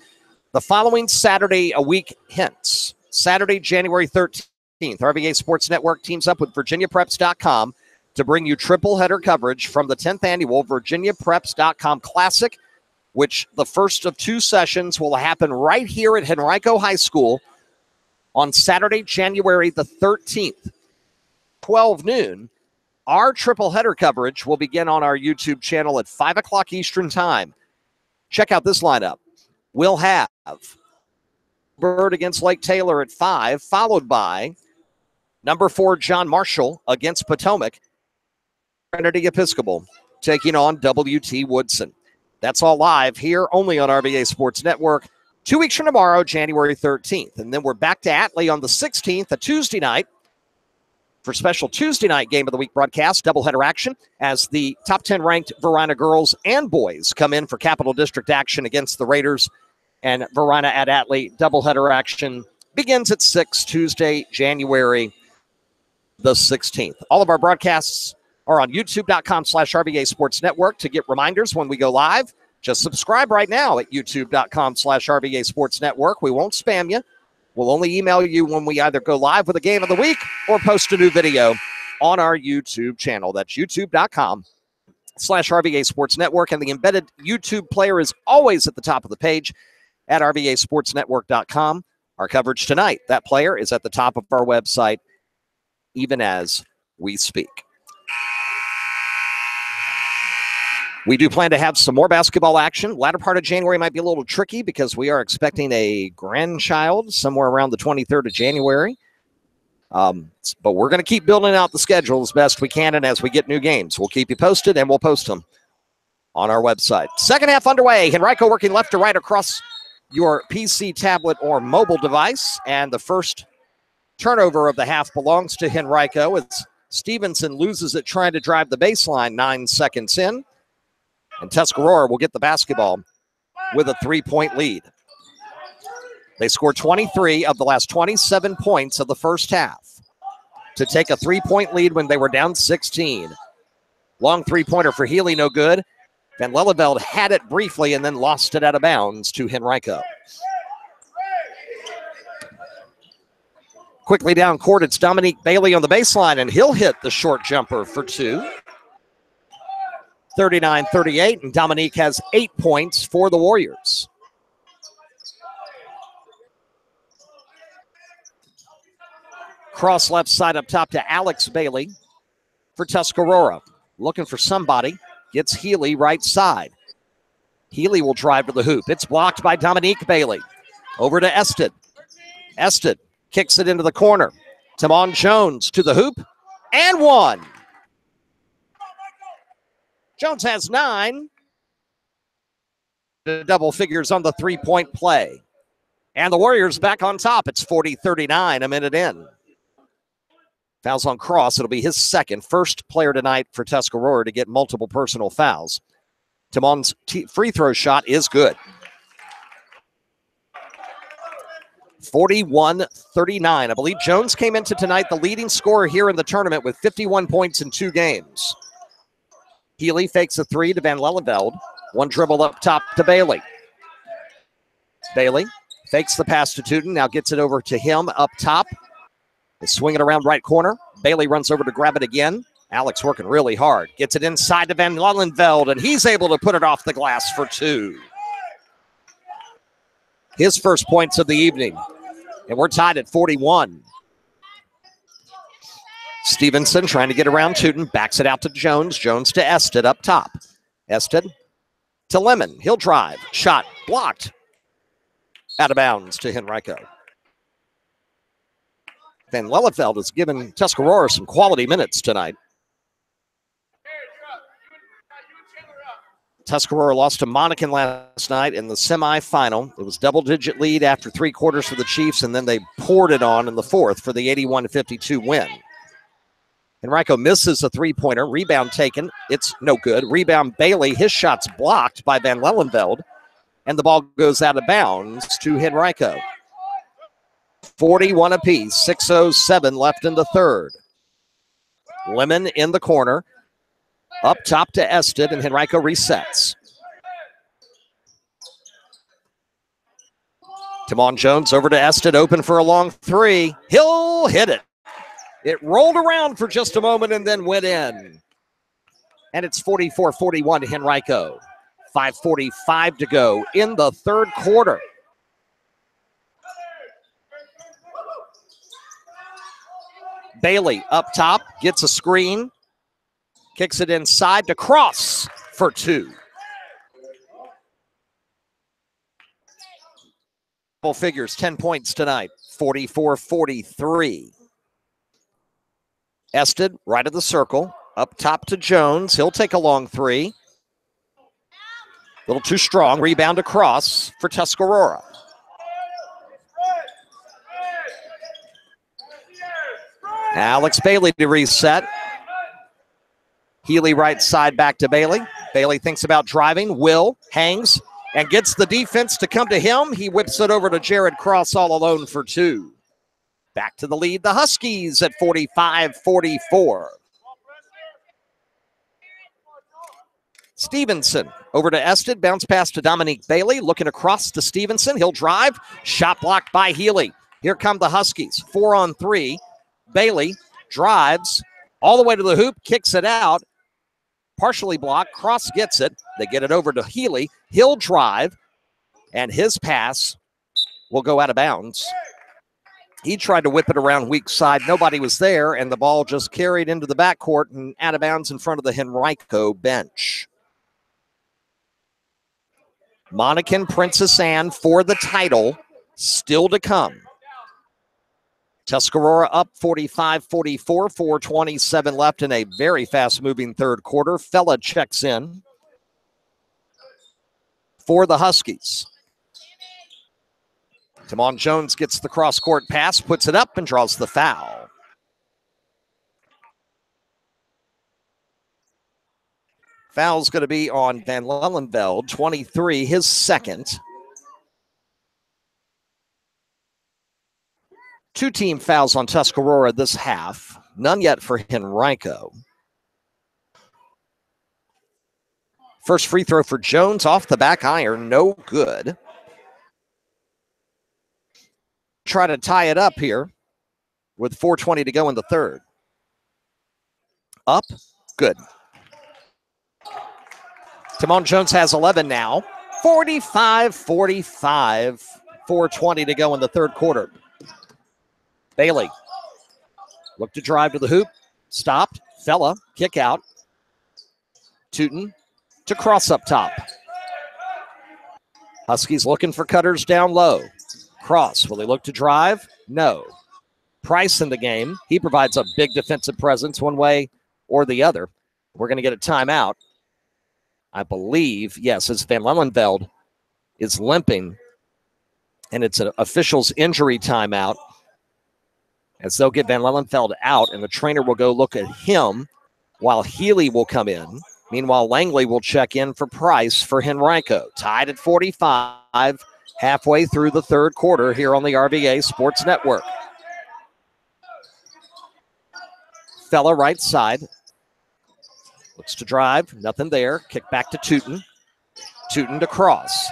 the following Saturday, a week hence, Saturday, January 13th, RVA Sports Network teams up with VirginiaPreps.com to bring you triple header coverage from the 10th annual VirginiaPreps.com Classic, which the first of 2 sessions will happen right here at Henrico High School on Saturday, January the 13th, 12 noon. Our triple header coverage will begin on our YouTube channel at 5 o'clock Eastern time. Check out this lineup. We'll have Bird against Lake Taylor at 5, followed by number 4, John Marshall against Potomac. Trinity Episcopal taking on WT Woodson. That's all live here only on RBA Sports Network. 2 weeks from tomorrow, January 13th. And then we're back to Atlee on the 16th, a Tuesday night, for special Tuesday night game of the week broadcast, doubleheader action, as the top 10 ranked Varina girls and boys come in for Capital District action against the Raiders. And Varina at Atlee doubleheader action begins at 6 Tuesday, January the 16th. All of our broadcasts are on youtube.com/RBA Sports Network. To get reminders when we go live, just subscribe right now at youtube.com/RBA Sports Network. We won't spam you. We'll only email you when we either go live with a game of the week or post a new video on our YouTube channel. That's youtube.com/RBA Sports Network. And the embedded YouTube player is always at the top of the page at RBASportsNetwork.com. Our coverage tonight, that player is at the top of our website, even as we speak. We do plan to have some more basketball action. Latter part of January might be a little tricky because we are expecting a grandchild somewhere around the 23rd of January. But we're going to keep building out the schedule as best we can, and as we get new games, we'll keep you posted, and we'll post them on our website. Second half underway. Henrico working left to right across your PC, tablet, or mobile device, and the first turnover of the half belongs to Henrico as Stevenson loses it trying to drive the baseline 9 seconds in. And Tuscarora will get the basketball with a 3-point lead. They scored 23 of the last 27 points of the first half to take a 3-point lead when they were down 16. Long three-pointer for Healy, no good. Van Lelleveld had it briefly and then lost it out of bounds to Henrico. Quickly down court, it's Dominique Bailey on the baseline, and he'll hit the short jumper for 2. 39-38, and Dominique has 8 points for the Warriors. Cross left side up top to Alex Bailey for Tuscarora. Looking for somebody. Gets Healy right side. Healy will drive to the hoop. It's blocked by Dominique Bailey. Over to Ested. Ested kicks it into the corner. Timon Jones to the hoop. And 1. Jones has 9. Double figures on the 3-point play. And the Warriors back on top. It's 40-39, a minute in. Fouls on Cross. It'll be his second. First player tonight for Tuscarora to get multiple personal fouls. Timon's free throw shot is good. 41-39. I believe Jones came into tonight the leading scorer here in the tournament with 51 points in 2 games. Healy fakes a 3 to Van Lelleveld. One dribble up top to Bailey. Bailey fakes the pass to Tootin. Now gets it over to him up top. They swing it around right corner. Bailey runs over to grab it again. Alex working really hard. Gets it inside to Van Lelleveld, and he's able to put it off the glass for 2. His first points of the evening. And we're tied at 41. Stevenson trying to get around Tootin, backs it out to Jones. Jones to Ested up top. Ested to Lemon. He'll drive. Shot blocked. Out of bounds to Henrico. Van Lelleveld has given Tuscarora some quality minutes tonight. Tuscarora lost to Monacan last night in the semifinal. It was double-digit lead after 3 quarters for the Chiefs, and then they poured it on in the fourth for the 81-52 win. Henrico misses a 3-pointer. Rebound taken. It's no good. Rebound Bailey. His shot's blocked by Van Lelleveld, and the ball goes out of bounds to Henrico. 41 apiece. 6:07 left in the third. Lemon in the corner. Up top to Ested, and Henrico resets. Timon Jones over to Ested, open for a long 3. He'll hit it. It rolled around for just a moment and then went in. And it's 44-41 to Henrico. 5:45 to go in the third quarter. Bailey up top, gets a screen. Kicks it inside to Cross for 2. Double figures, 10 points tonight, 44-43. Ested, right of the circle, up top to Jones. He'll take a long 3. A little too strong. Rebound across for Tuscarora. Alex Bailey to reset. Healy right side back to Bailey. Bailey thinks about driving. Will hangs and gets the defense to come to him. He whips it over to Jared Cross all alone for 2. Back to the lead, the Huskies at 45-44. Stevenson over to Ested. Bounce pass to Dominique Bailey. Looking across to Stevenson. He'll drive. Shot blocked by Healy. Here come the Huskies. 4-on-3. Bailey drives all the way to the hoop. Kicks it out. Partially blocked. Cross gets it. They get it over to Healy. He'll drive. And his pass will go out of bounds. He tried to whip it around weak side. Nobody was there. And the ball just carried into the backcourt and out of bounds in front of the Henrico bench. Monacan Princess Anne for the title still to come. Tuscarora up 45-44, 4:27 left in a very fast-moving third quarter. Fella checks in for the Huskies. Timon Jones gets the cross-court pass, puts it up, and draws the foul. Foul's going to be on Van Lellenveld, 23, his second. 2 team fouls on Tuscarora this half. None yet for Henrico. First free throw for Jones off the back iron. No good. Try to tie it up here with 4:20 to go in the third. Up. Good. Timon Jones has 11 now. 45-45. 4:20 to go in the third quarter. Bailey. Look to drive to the hoop. Stopped. Fella. Kick out. Tootin to Cross up top. Huskies looking for cutters down low. Cross. Will he look to drive? No. Price in the game. He provides a big defensive presence one way or the other. We're going to get a timeout. I believe, yes, as Van Lellenveld is limping, and it's an official's injury timeout, as they'll get Van Lellenveld out, and the trainer will go look at him while Healy will come in. Meanwhile, Langley will check in for Price for Henrico. Tied at 45, halfway through the third quarter here on the RVA Sports Network. Fella right side. Looks to drive. Nothing there. Kick back to Tootin. Tootin to Cross.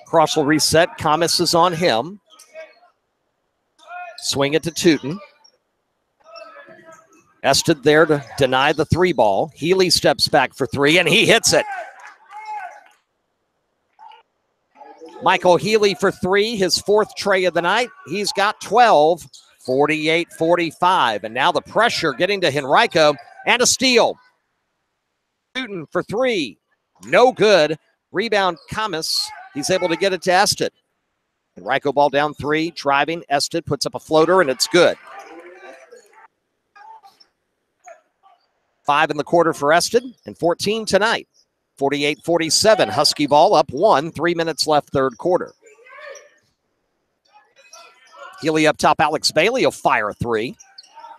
Cross will reset. Kamis is on him. Swing it to Tootin. Ested there to deny the 3 ball. Healy steps back for 3, and he hits it. Michael Healy for 3, his 4th tray of the night. He's got 12, 48-45. And now the pressure getting to Henrico, and a steal. Tootin for 3, no good. Rebound Kamis. He's able to get it to Ested. Henrico ball down 3, driving. Ested puts up a floater, and it's good. 5 in the quarter for Ested, and 14 tonight. 48-47, Husky ball up 1, 3 minutes left third quarter. Healy up top, Alex Bailey will fire a 3.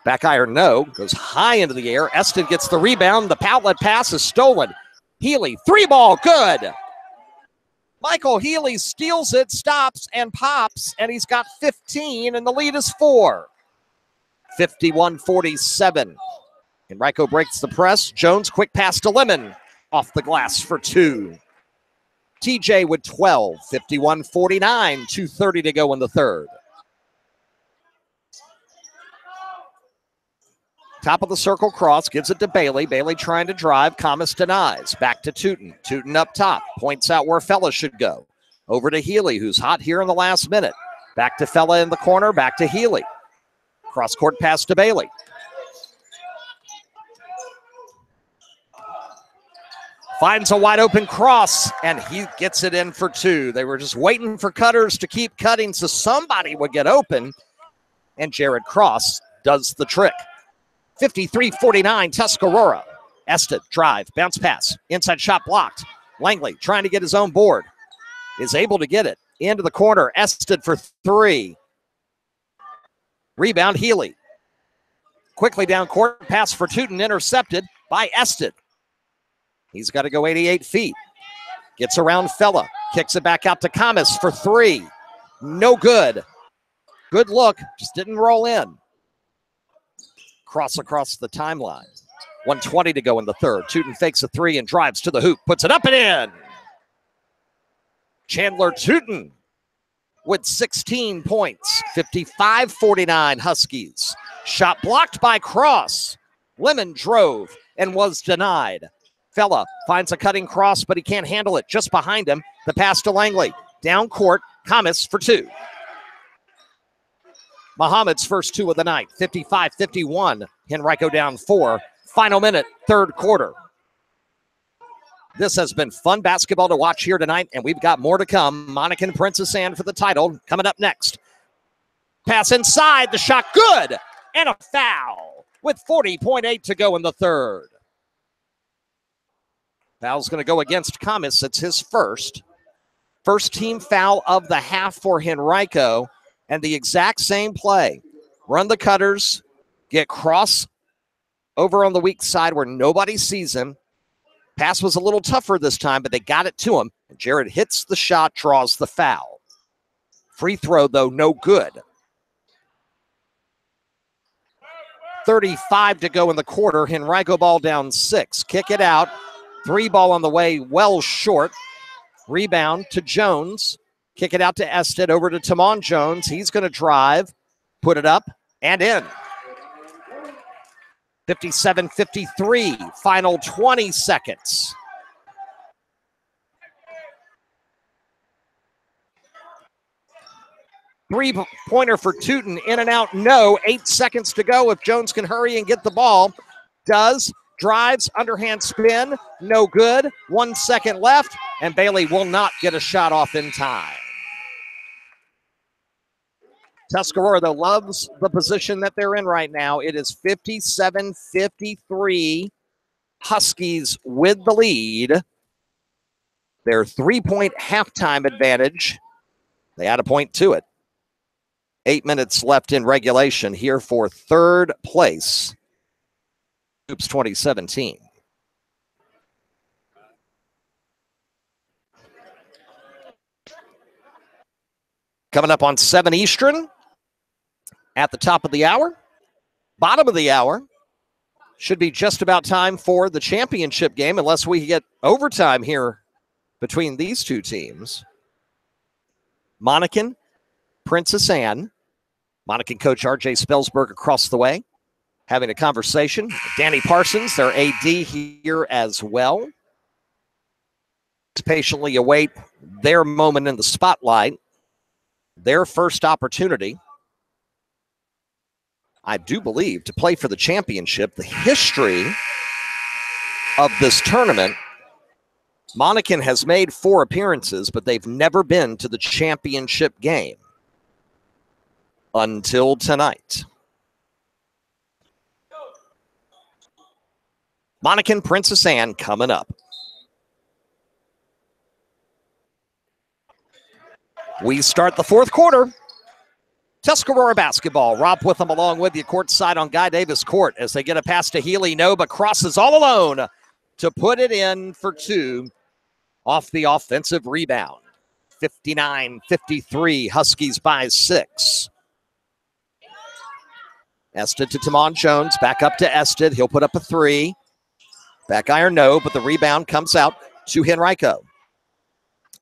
Back iron, no. Goes high into the air. Ested gets the rebound. The outlet pass is stolen. Healy, 3 ball, good. Michael Healy steals it, stops, and pops, and he's got 15, and the lead is 4. 51-47. Henrico breaks the press. Jones, quick pass to Lemon. Off the glass for 2. TJ with 12, 51-49, 2:30 to go in the third. Top of the circle, Cross gives it to Bailey. Bailey trying to drive. Kamis denies. Back to Tootin. Tootin up top. Points out where Fella should go. Over to Healy, who's hot here in the last minute. Back to Fella in the corner. Back to Healy. Cross-court pass to Bailey. Finds a wide open cross, and he gets it in for two. They were just waiting for cutters to keep cutting so somebody would get open, and Jared Cross does the trick. 53-49 Tuscarora. Ested, drive, bounce pass, inside shot blocked. Langley trying to get his own board. Is able to get it into the corner. Ested for three. Rebound, Healy. Quickly down court, pass for Tootin, intercepted by Ested. He's got to go 88 feet. Gets around Fella. Kicks it back out to Kamis for three. No good. Good look, just didn't roll in. Cross across the timeline. 1:20 to go in the third. Tootin fakes a three and drives to the hoop. Puts it up and in. Chandler Tootin with 16 points. 55-49 Huskies. Shot blocked by Cross. Lemon drove and was denied. Fella finds a cutting cross, but he can't handle it. Just behind him, the pass to Langley. Down court, Kamis for two. Muhammad's first two of the night. 55-51. Henrico down four. Final minute, third quarter. This has been fun basketball to watch here tonight, and we've got more to come. Monacan Princess Anne for the title coming up next. Pass inside, the shot good, and a foul with 40.8 to go in the third. Foul's going to go against Kamis. It's his first. First team foul of the half for Henrico, and the exact same play. Run the cutters, get Cross over on the weak side where nobody sees him. Pass was a little tougher this time, but they got it to him. And Jared hits the shot, draws the foul. Free throw, though, no good. 35 to go in the quarter. Henrico ball down 6. Kick it out. 3 ball on the way, well short. Rebound to Jones. Kick it out to Ested, over to Tamon Jones. He's going to drive, put it up, and in. 57-53, final 20 seconds. Three-pointer for Tootin, in and out, no. 8 seconds to go if Jones can hurry and get the ball. Does, drives, underhand spin, no good. 1 second left, and Bailey will not get a shot off in time. Tuscarora, though, loves the position that they're in right now. It is 57-53. Huskies with the lead. Their 3-point halftime advantage. They add a point to it. 8 minutes left in regulation here for third place. Hoops 2017. Coming up on 7 Eastern. At the top of the hour, bottom of the hour, should be just about time for the championship game, unless we get overtime here between these two teams. Monacan, Princess Anne. Monacan coach R.J. Spelsberg across the way, having a conversation. Danny Parsons, their AD, here as well. Patiently await their moment in the spotlight, their first opportunity. I do believe, to play for the championship. The history of this tournament, Monacan has made 4 appearances, but they've never been to the championship game until tonight. Monacan Princess Anne coming up. We start the fourth quarter. Tuscarora basketball. Rob Witham along with you courtside on Guy Davis Court as they get a pass to Healy. No, but crosses all alone to put it in for 2 off the offensive rebound. 59-53, Huskies by 6. Ested to Tamon Jones, back up to Ested. He'll put up a 3. Back iron, no, but the rebound comes out to Henrico.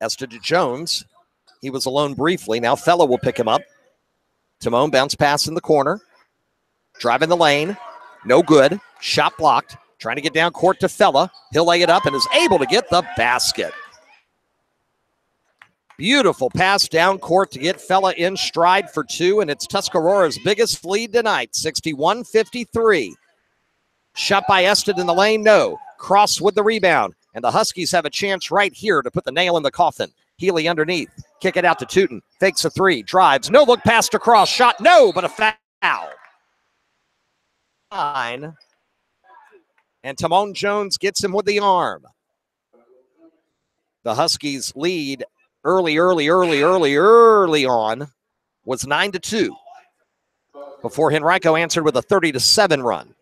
Ested to Jones. He was alone briefly. Now Fella will pick him up. Timon bounce pass in the corner. Driving the lane. No good. Shot blocked. Trying to get down court to Fella. He'll lay it up and is able to get the basket. Beautiful pass down court to get Fella in stride for 2, and it's Tuscarora's biggest lead tonight, 61-53. Shot by Ested in the lane, no. Cross with the rebound. And the Huskies have a chance right here to put the nail in the coffin. Healy underneath. Kick it out to Tootin. Fakes a three. Drives. No look past across. Shot. No, but a foul. Fine. And Timon Jones gets him with the arm. The Huskies lead early on was 9-2 before Henrico answered with a 30-7 run.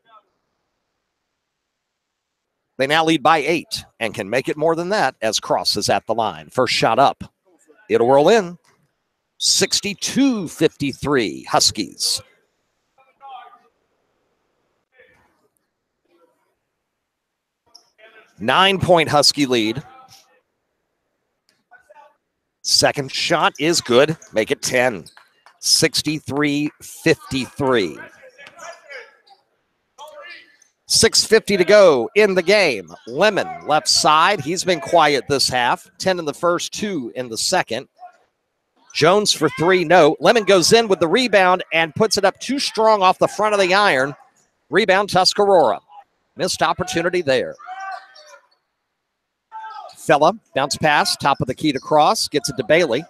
They now lead by 8 and can make it more than that as Cross is at the line. First shot up. It'll roll in. 62-53 Huskies. Nine-point Husky lead. Second shot is good. Make it 10. 63-53. 6:50 to go in the game. Lemon left side. He's been quiet this half. 10 in the first, 2 in the second. Jones for 3, no. Lemon goes in with the rebound and puts it up too strong off the front of the iron. Rebound Tuscarora. Missed opportunity there. Fella, bounce pass, top of the key to Cross, gets it to Bailey.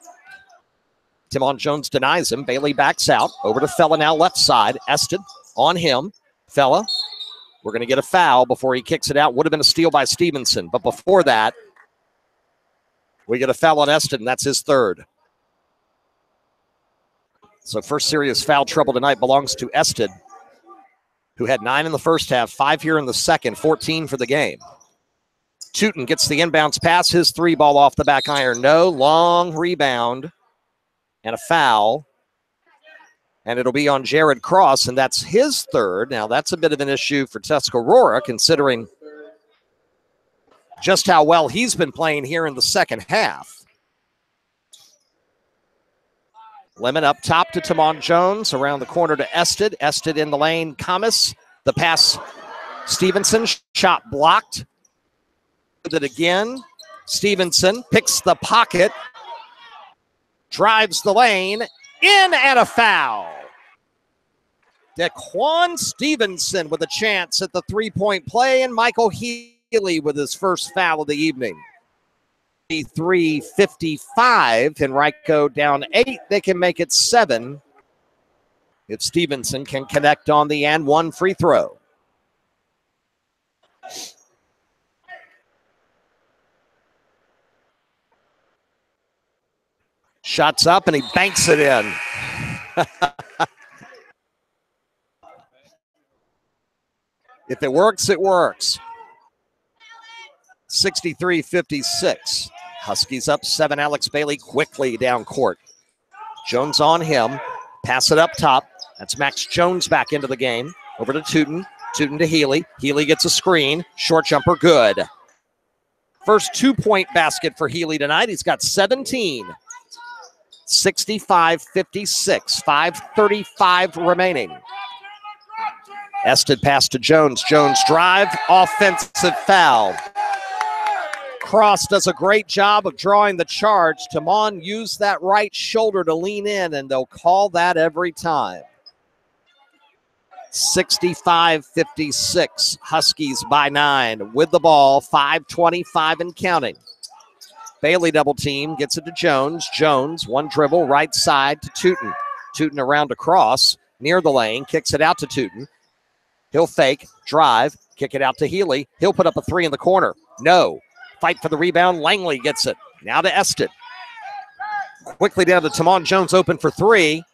Timon Jones denies him. Bailey backs out. Over to Fella now left side. Ested on him. Fella, we're going to get a foul before he kicks it out. Would have been a steal by Stevenson, but before that, we get a foul on Ested, and that's his third. So first serious foul trouble tonight belongs to Ested, who had 9 in the first half, 5 here in the second, 14 for the game. Tootin gets the inbounds pass, his 3 ball off the back iron. No, long rebound and a foul. And it'll be on Jared Cross, and that's his third. Now, that's a bit of an issue for Tuscarora, considering just how well he's been playing here in the second half. Lemon up top to Timon Jones, around the corner to Ested. Ested in the lane, Kamis. The pass, Stevenson, shot blocked. It again. Stevenson picks the pocket, drives the lane, in and a foul. Daquan Stevenson with a chance at the three-point play, and Michael Healy with his first foul of the evening. 53-55, Henrico down 8. They can make it 7 if Stevenson can connect on the and one free throw. Shots up, and he banks it in. If it works, it works. 63-56. Huskies up 7. Alex Bailey quickly down court. Jones on him. Pass it up top. That's Max Jones back into the game. Over to Tootin. Tootin to Healy. Healy gets a screen. Short jumper, good. First 2-point basket for Healy tonight. He's got 17. 65-56, 5:35 remaining. Ested pass to Jones. Jones drive, offensive foul. Cross does a great job of drawing the charge. Timon used that right shoulder to lean in, and they'll call that every time. 65-56, Huskies by 9 with the ball, 5:25 and counting. Bailey double team, gets it to Jones. Jones, one dribble, right side to Tootin. Tootin around to Cross, near the lane, kicks it out to Tootin. He'll fake, drive, kick it out to Healy. He'll put up a 3 in the corner. No. Fight for the rebound. Langley gets it. Now to Ested. Quickly down to Timon Jones, open for 3.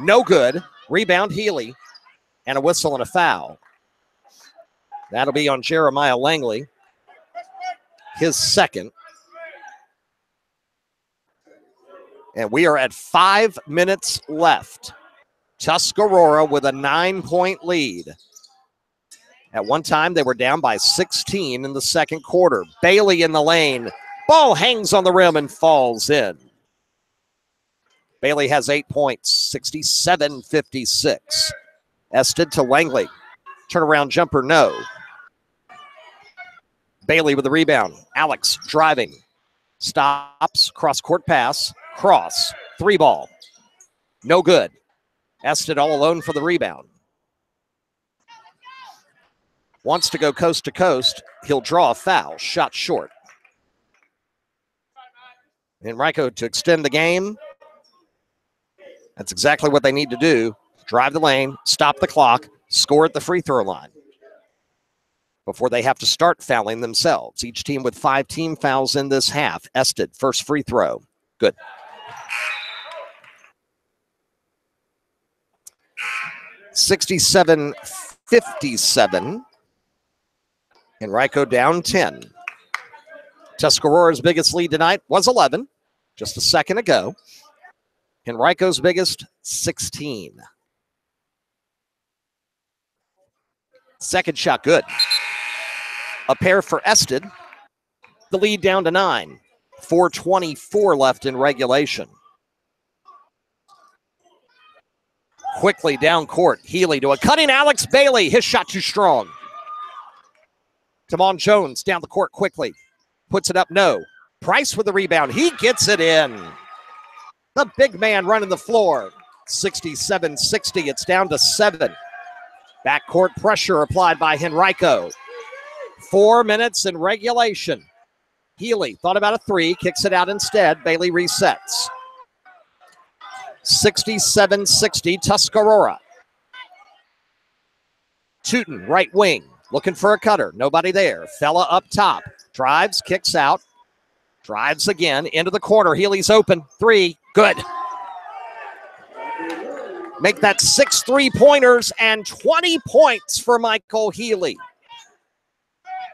No good. Rebound Healy. And a whistle and a foul. That'll be on Jeremiah Langley. His second. And we are at 5 minutes left. Tuscarora with a 9-point lead. At one time, they were down by 16 in the second quarter. Bailey in the lane. Ball hangs on the rim and falls in. Bailey has 8 points, 67-56. Ested to Langley. Turnaround jumper, no. Bailey with the rebound. Alex driving. Stops, cross-court pass. Cross, 3 ball. No good. Ested all alone for the rebound. wants to go coast to coast, he'll draw a foul. Shot short. Henrico to extend the game. That's exactly what they need to do. Drive the lane, stop the clock, score at the free throw line before they have to start fouling themselves. Each team with 5 team fouls in this half. Ested, first free throw. Good. (67-57). Henrico down 10. Tuscarora's biggest lead tonight was 11, just a second ago. Henrico's biggest, 16. Second shot, good. A pair for Ested. The lead down to 9. 4:24 left in regulation. Quickly down court. Healy to a cutting Alex Bailey. His shot too strong. Tamon Jones down the court quickly. Puts it up, no. Price with the rebound. He gets it in. The big man running the floor. 67-60. It's down to 7. Backcourt pressure applied by Henrico. 4 minutes in regulation. Healy thought about a 3, kicks it out instead. Bailey resets. 67-60, Tuscarora. Tootin, right wing, looking for a cutter. Nobody there. Fella up top. Drives, kicks out. Drives again into the corner. Healy's open. 3, good. Make that 6 3-pointers and 20 points for Michael Healy.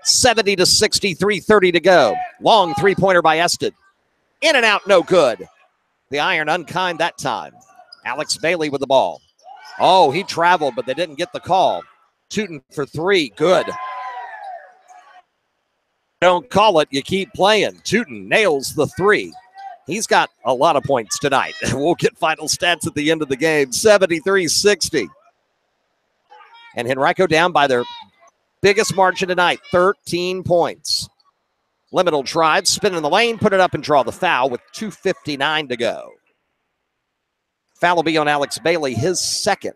70-60, 3:30 to go. Long 3-pointer by Ested. In and out, no good. The iron unkind that time. Alex Bailey with the ball. Oh, he traveled, but they didn't get the call. Tootin for 3, good. Don't call it, you keep playing. Tootin nails the 3. He's got a lot of points tonight. We'll get final stats at the end of the game. 73-60. And Henrico down by their biggest margin tonight, 13 points. Liminal drive, spin in the lane, put it up and draw the foul with 2:59 to go. Foul will be on Alex Bailey, his second.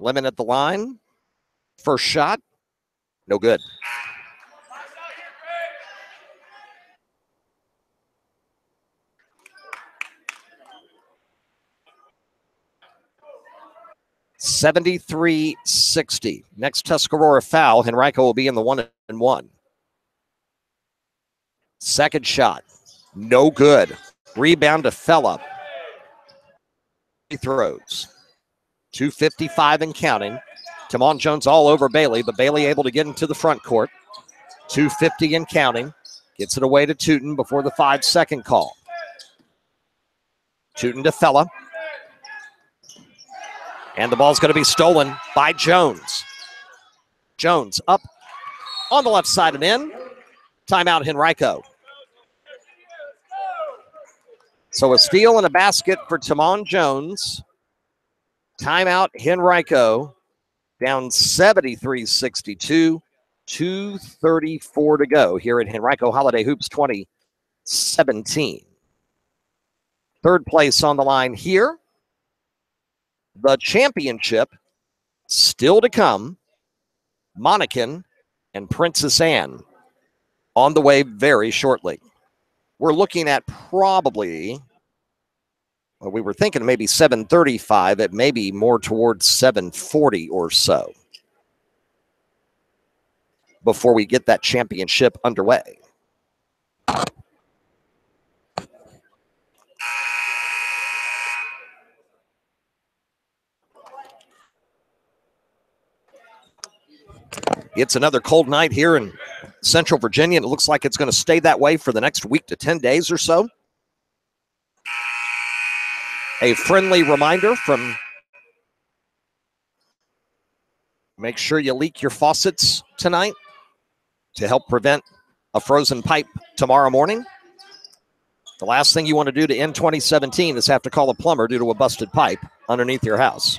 Lemon at the line. First shot, no good. (73-60). Next Tuscarora foul, Henrico will be in the 1-and-1. Second shot, no good. Rebound to Fella. He throws. 2:55 and counting. Tamon Jones all over Bailey, but Bailey able to get into the front court. 2:50 and counting. Gets it away to Tootin before the 5-second call. Tootin to Fella. And the ball's going to be stolen by Jones. Jones up on the left side and in. Timeout, Henrico. So a steal and a basket for Tamon Jones. Timeout, Henrico. Down 73-62. 2:34 to go here at Henrico Holiday Hoops 2017. Third place on the line here. The championship still to come. Monacan and Princess Anne on the way very shortly. We're looking at probably, well, we were thinking maybe 7:35. It may be more towards 7:40 or so before we get that championship underway. It's another cold night here in Central Virginia, and it looks like it's going to stay that way for the next week to 10 days or so. A friendly reminder from make sure you leak your faucets tonight to help prevent a frozen pipe tomorrow morning. The last thing you want to do to end 2017 is have to call a plumber due to a busted pipe underneath your house.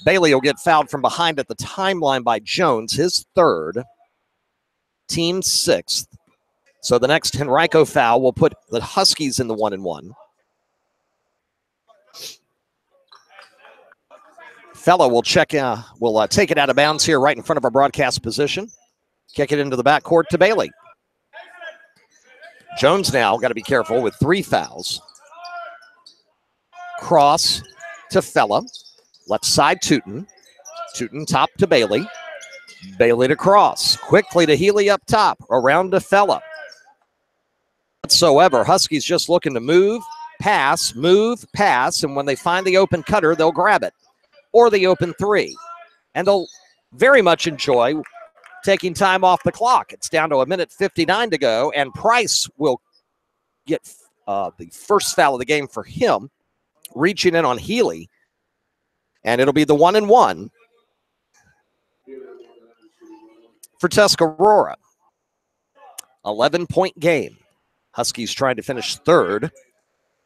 Bailey will get fouled from behind at the timeline by Jones, his third, team sixth. So the next Henrico foul will put the Huskies in the 1-1. Fellow will take it out of bounds here right in front of our broadcast position. Kick it into the backcourt to Bailey. Jones now got to be careful with 3 fouls. Cross to Fella. Left side Tootin. Tootin top to Bailey. Bailey to Cross. Quickly to Healy up top. Around to Fella. Whatsoever. Huskies just looking to move, pass. And when they find the open cutter, they'll grab it. Or the open 3. And they'll very much enjoy taking time off the clock. It's down to 1:59 to go, and Price will get the first foul of the game for him, reaching in on Healy, and it'll be the 1-1 for Tuscarora. 11-point game. Huskies trying to finish third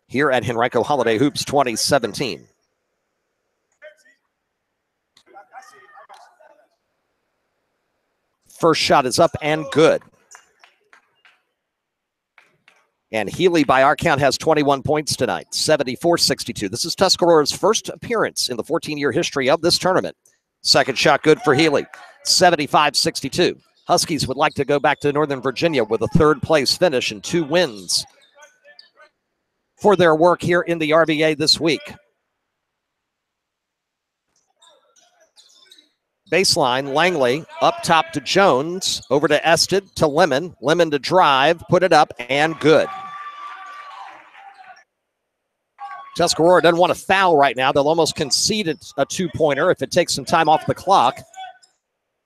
here at Henrico Holiday Hoops 2017. First shot is up and good. And Healy, by our count, has 21 points tonight, 74-62. This is Tuscarora's first appearance in the 14-year history of this tournament. Second shot good for Healy, 75-62. Huskies would like to go back to Northern Virginia with a third-place finish and 2 wins for their work here in the RBA this week. Baseline, Langley up top to Jones, over to Ested, to Lemon. Lemon to drive, put it up, and good. Tuscarora doesn't want to foul right now. They'll almost concede a 2-pointer if it takes some time off the clock.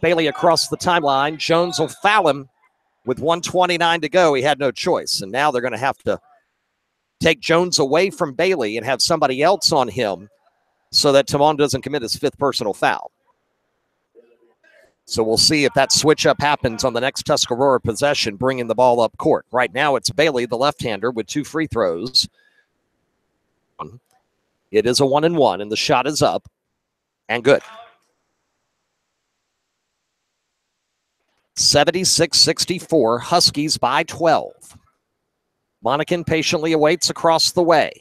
Bailey across the timeline. Jones will foul him with 1:29 to go. He had no choice, and now they're going to have to take Jones away from Bailey and have somebody else on him so that Timon doesn't commit his 5th personal foul. So we'll see if that switch-up happens on the next Tuscarora possession, bringing the ball up court. Right now it's Bailey, the left-hander, with 2 free throws. It is a 1-1, and the shot is up and good. 76-64, Huskies by 12. Monacan patiently awaits across the way.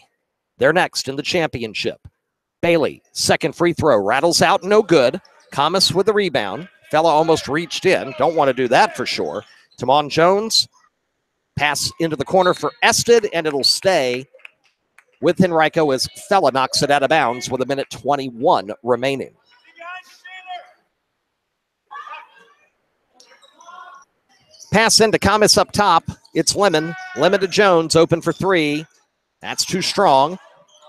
They're next in the championship. Bailey, second free throw, rattles out, no good. Thomas with the rebound. Fella almost reached in. Don't want to do that for sure. Timon Jones, pass into the corner for Ested, and it'll stay with Henrico as Fella knocks it out of bounds with 1:21 remaining. Pass into Kamis up top. It's Lemon. Lemon to Jones, open for 3. That's too strong.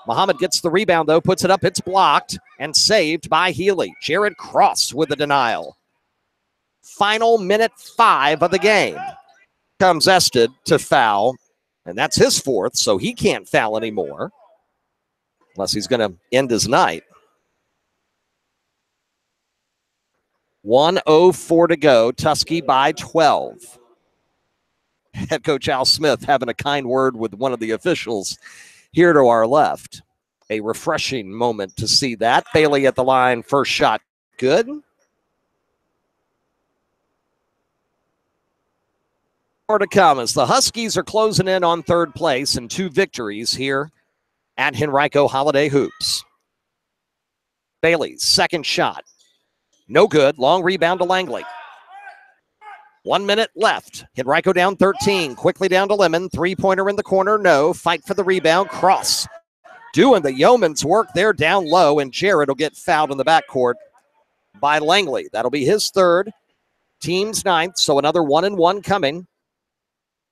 Muhammad gets the rebound, though, puts it up. It's blocked and saved by Healy. Jared Cross with the denial. Final minute 5 of the game. Comes Ested to foul, and that's his 4th, so he can't foul anymore unless he's going to end his night. 1:04 to go. Tuskegee by 12. Head coach Al Smith having a kind word with one of the officials here to our left. A refreshing moment to see that. Bailey at the line, first shot good. More to come as the Huskies are closing in on 3rd place and 2 victories here at Henrico Holiday Hoops. Bailey's second shot. No good. Long rebound to Langley. 1 minute left. Henrico down 13. Quickly down to Lemon. 3-pointer in the corner. No. Fight for the rebound. Cross. Doing the yeoman's work there down low, and Jared will get fouled in the backcourt by Langley. That'll be his 3rd. Team's 9th, so another 1-1 coming.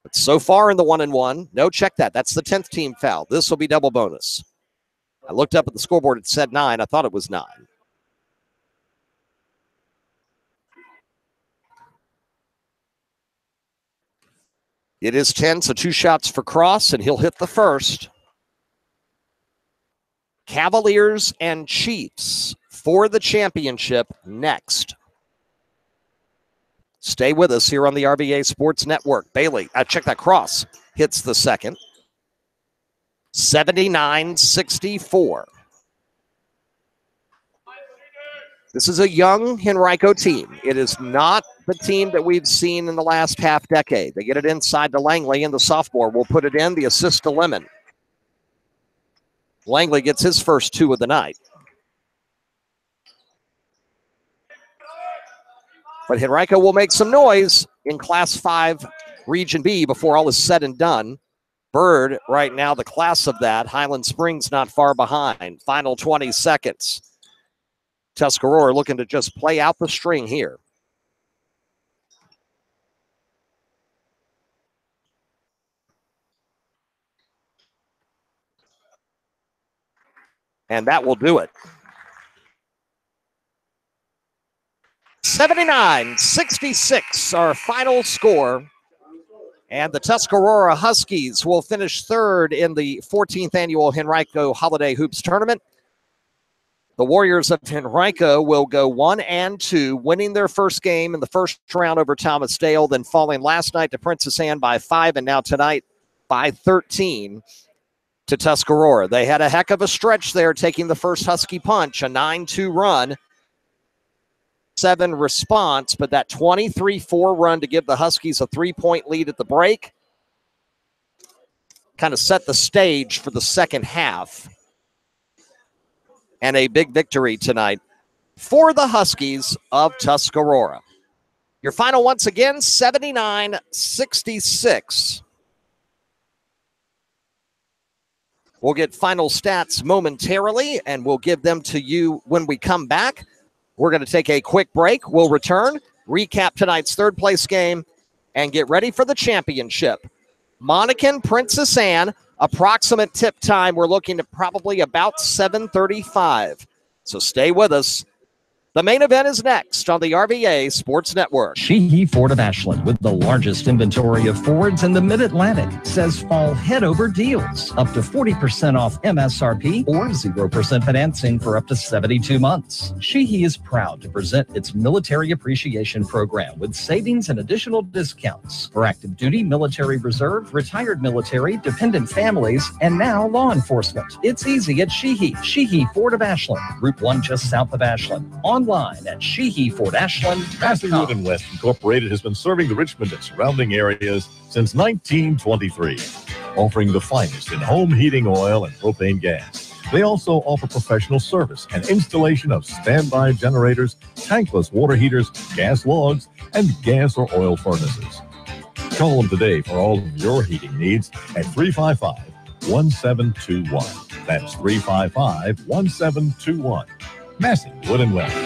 But so far in the 1-1, no, check that. That's the 10th team foul. This will be double bonus. I looked up at the scoreboard. It said 9. I thought it was 9. It is 10, so 2 shots for Cross, and he'll hit the first. Cavaliers and Chiefs for the championship next. Stay with us here on the RBA Sports Network. Bailey, check that cross, hits the second. 79-64. This is a young Henrico team. It is not the team that we've seen in the last half decade. They get it inside to Langley, and the sophomore will put it in, the assist to Lemon. Langley gets his first 2 of the night. But Henrico will make some noise in Class 5 Region B before all is said and done. Bird right now the class of that. Highland Springs not far behind. Final 20 seconds. Tuscarora looking to just play out the string here. And that will do it. 79-66, our final score. And the Tuscarora Huskies will finish third in the 14th annual Henrico Holiday Hoops Tournament. The Warriors of Henrico will go 1-2, winning their first game in the first round over Thomas Dale, then falling last night to Princess Anne by 5, and now tonight by 13 to Tuscarora. They had a heck of a stretch there, taking the first Husky punch, a 9-2 run, 7 response, but that 23-4 run to give the Huskies a 3-point lead at the break kind of set the stage for the second half. And a big victory tonight for the Huskies of Tuscarora. Your final once again, 79-66. We'll get final stats momentarily, and we'll give them to you when we come back. We're going to take a quick break. We'll return, recap tonight's third place game, and get ready for the championship. Monacan, Princess Anne, approximate tip time, we're looking at probably about 7:35. So stay with us. The main event is next on the RVA Sports Network. Sheehy Ford of Ashland, with the largest inventory of Fords in the Mid-Atlantic, says fall head-over deals. Up to 40% off MSRP or 0% financing for up to 72 months. Sheehy is proud to present its Military Appreciation Program with savings and additional discounts for active duty, military reserve, retired military, dependent families, and now law enforcement. It's easy at Sheehy. Sheehy Ford of Ashland, Route 1 just south of Ashland. Online at SheehyFordAshland.com. Masseywood and West Incorporated has been serving the Richmond and surrounding areas since 1923, offering the finest in home heating oil and propane gas. They also offer professional service and installation of standby generators, tankless water heaters, gas logs, and gas or oil furnaces. Call them today for all of your heating needs at 355-1721. That's 355-1721. Massey, Wood and West.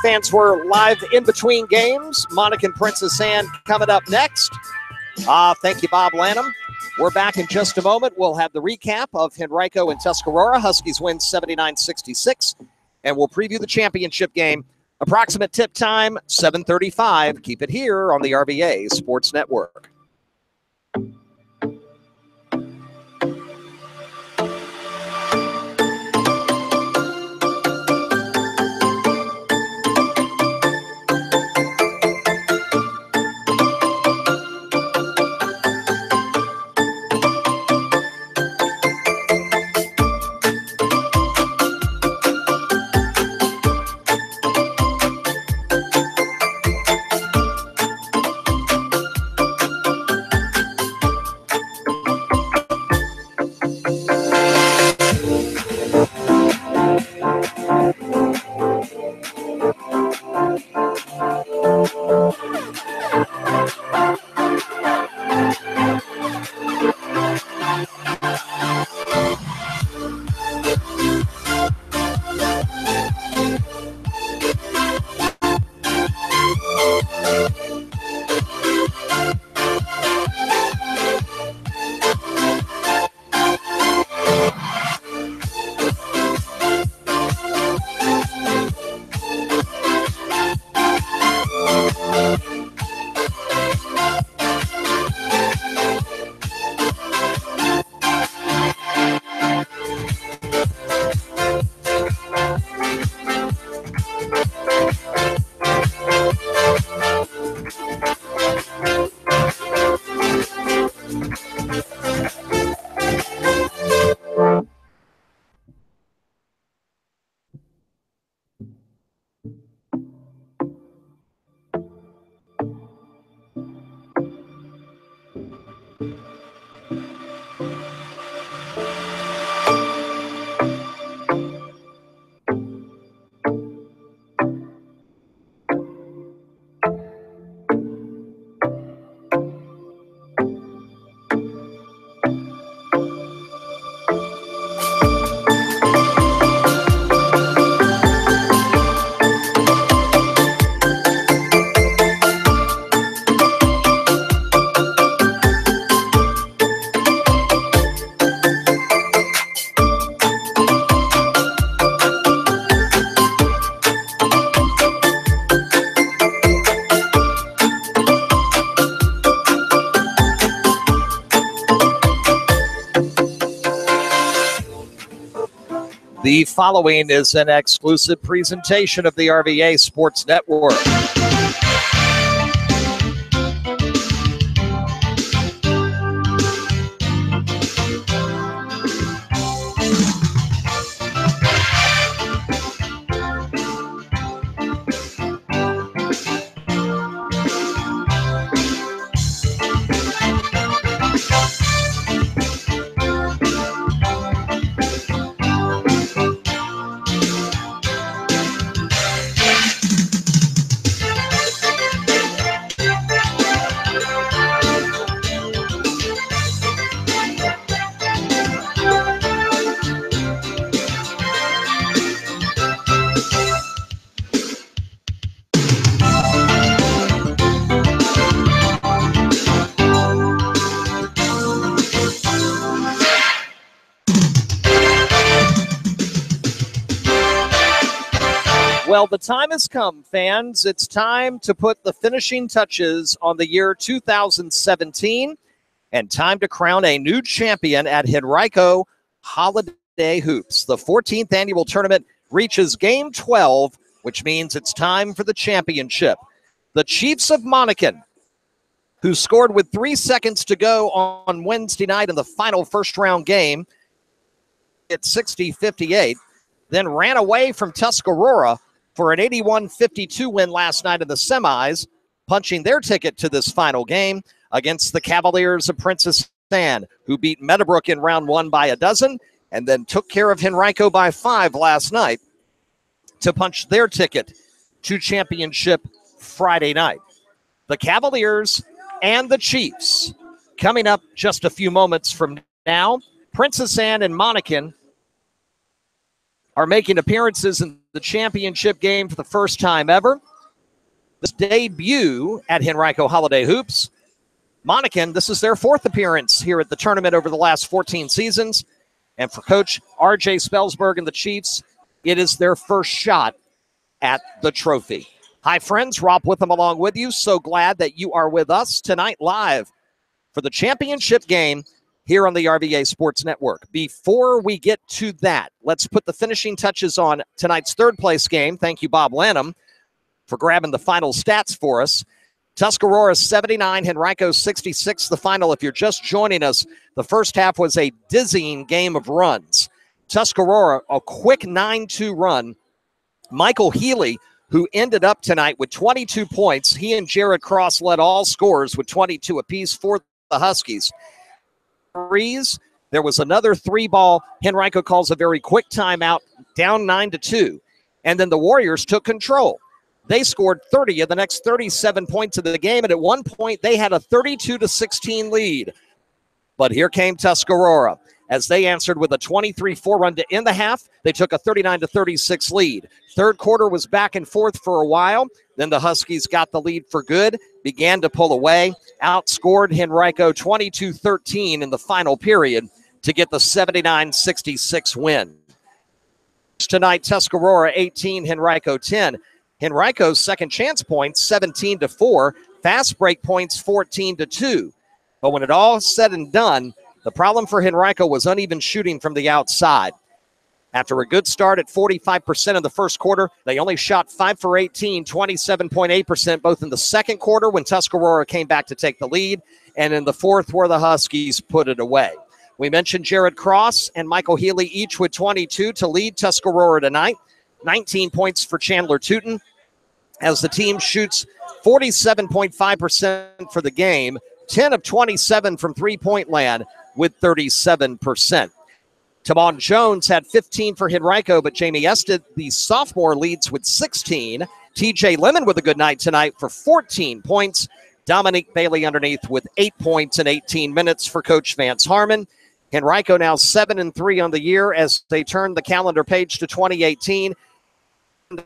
Fans, we're live in between games. Monica and Princess Anne coming up next. Thank you, Bob Lanham. We're back in just a moment. We'll have the recap of Henrico and Tuscarora. Huskies win 79-66, and we'll preview the championship game. Approximate tip time, 7:35. Keep it here on the RVA Sports Network. The following is an exclusive presentation of the RVA Sports Network. Well, the time has come, fans. It's time to put the finishing touches on the year 2017 and time to crown a new champion at Henrico Holiday Hoops. The 14th annual tournament reaches Game 12, which means it's time for the championship. The Chiefs of Monacan, who scored with 3 seconds to go on Wednesday night in the final first-round game at 60-58, then ran away from Tuscarora for an 81-52 win last night in the semis, punching their ticket to this final game against the Cavaliers of Princess Anne, who beat Meadowbrook in round 1 by a dozen and then took care of Henrico by 5 last night to punch their ticket to championship Friday night. The Cavaliers and the Chiefs coming up just a few moments from now. Princess Anne and Monacan are making appearances in the championship game for the first time ever. This debut at Henrico Holiday Hoops. Monacan, this is their fourth appearance here at the tournament over the last 14 seasons. And for Coach R.J. Spelsberg and the Chiefs, it is their first shot at the trophy. Hi, friends. Rob Witham along with you. So glad that you are with us tonight live for the championship game here on the RVA Sports Network. Before we get to that, let's put the finishing touches on tonight's third-place game. Thank you, Bob Lanham, for grabbing the final stats for us. Tuscarora 79, Henrico 66, the final. If you're just joining us, the first half was a dizzying game of runs. Tuscarora, a quick 9-2 run. Michael Healy, who ended up tonight with 22 points. He and Jared Cross led all scorers with 22 apiece for the Huskies. There was another three ball. Henrico calls a very quick timeout, down 9-2. And then the Warriors took control. They scored 30 of the next 37 points of the game, and at one point they had a 32-16 lead. But here came Tuscarora as they answered with a 23-4 run to end the half. They took a 39-36 lead. Third quarter was back and forth for a while. Then the Huskies got the lead for good, began to pull away, outscored Henrico 22-13 in the final period to get the 79-66 win. Tonight, Tuscarora 18, Henrico 10. Henrico's second chance points 17-4, fast break points 14-2. But when it all said and done, the problem for Henrico was uneven shooting from the outside. After a good start at 45% in the first quarter, they only shot 5 for 18, 27.8%, both in the second quarter when Tuscarora came back to take the lead, and in the fourth where the Huskies put it away. We mentioned Jared Cross and Michael Healy each with 22 to lead Tuscarora tonight. 19 points for Chandler Tootin as the team shoots 47.5% for the game, 10 of 27 from three-point land with 37%. Tamon Jones had 15 for Henrico, but Jamie Ested, the sophomore, leads with 16. TJ Lemon with a good night tonight for 14 points. Dominique Bailey underneath with 8 points in 18 minutes for Coach Vance Harmon. Henrico now 7-3 on the year as they turn the calendar page to 2018.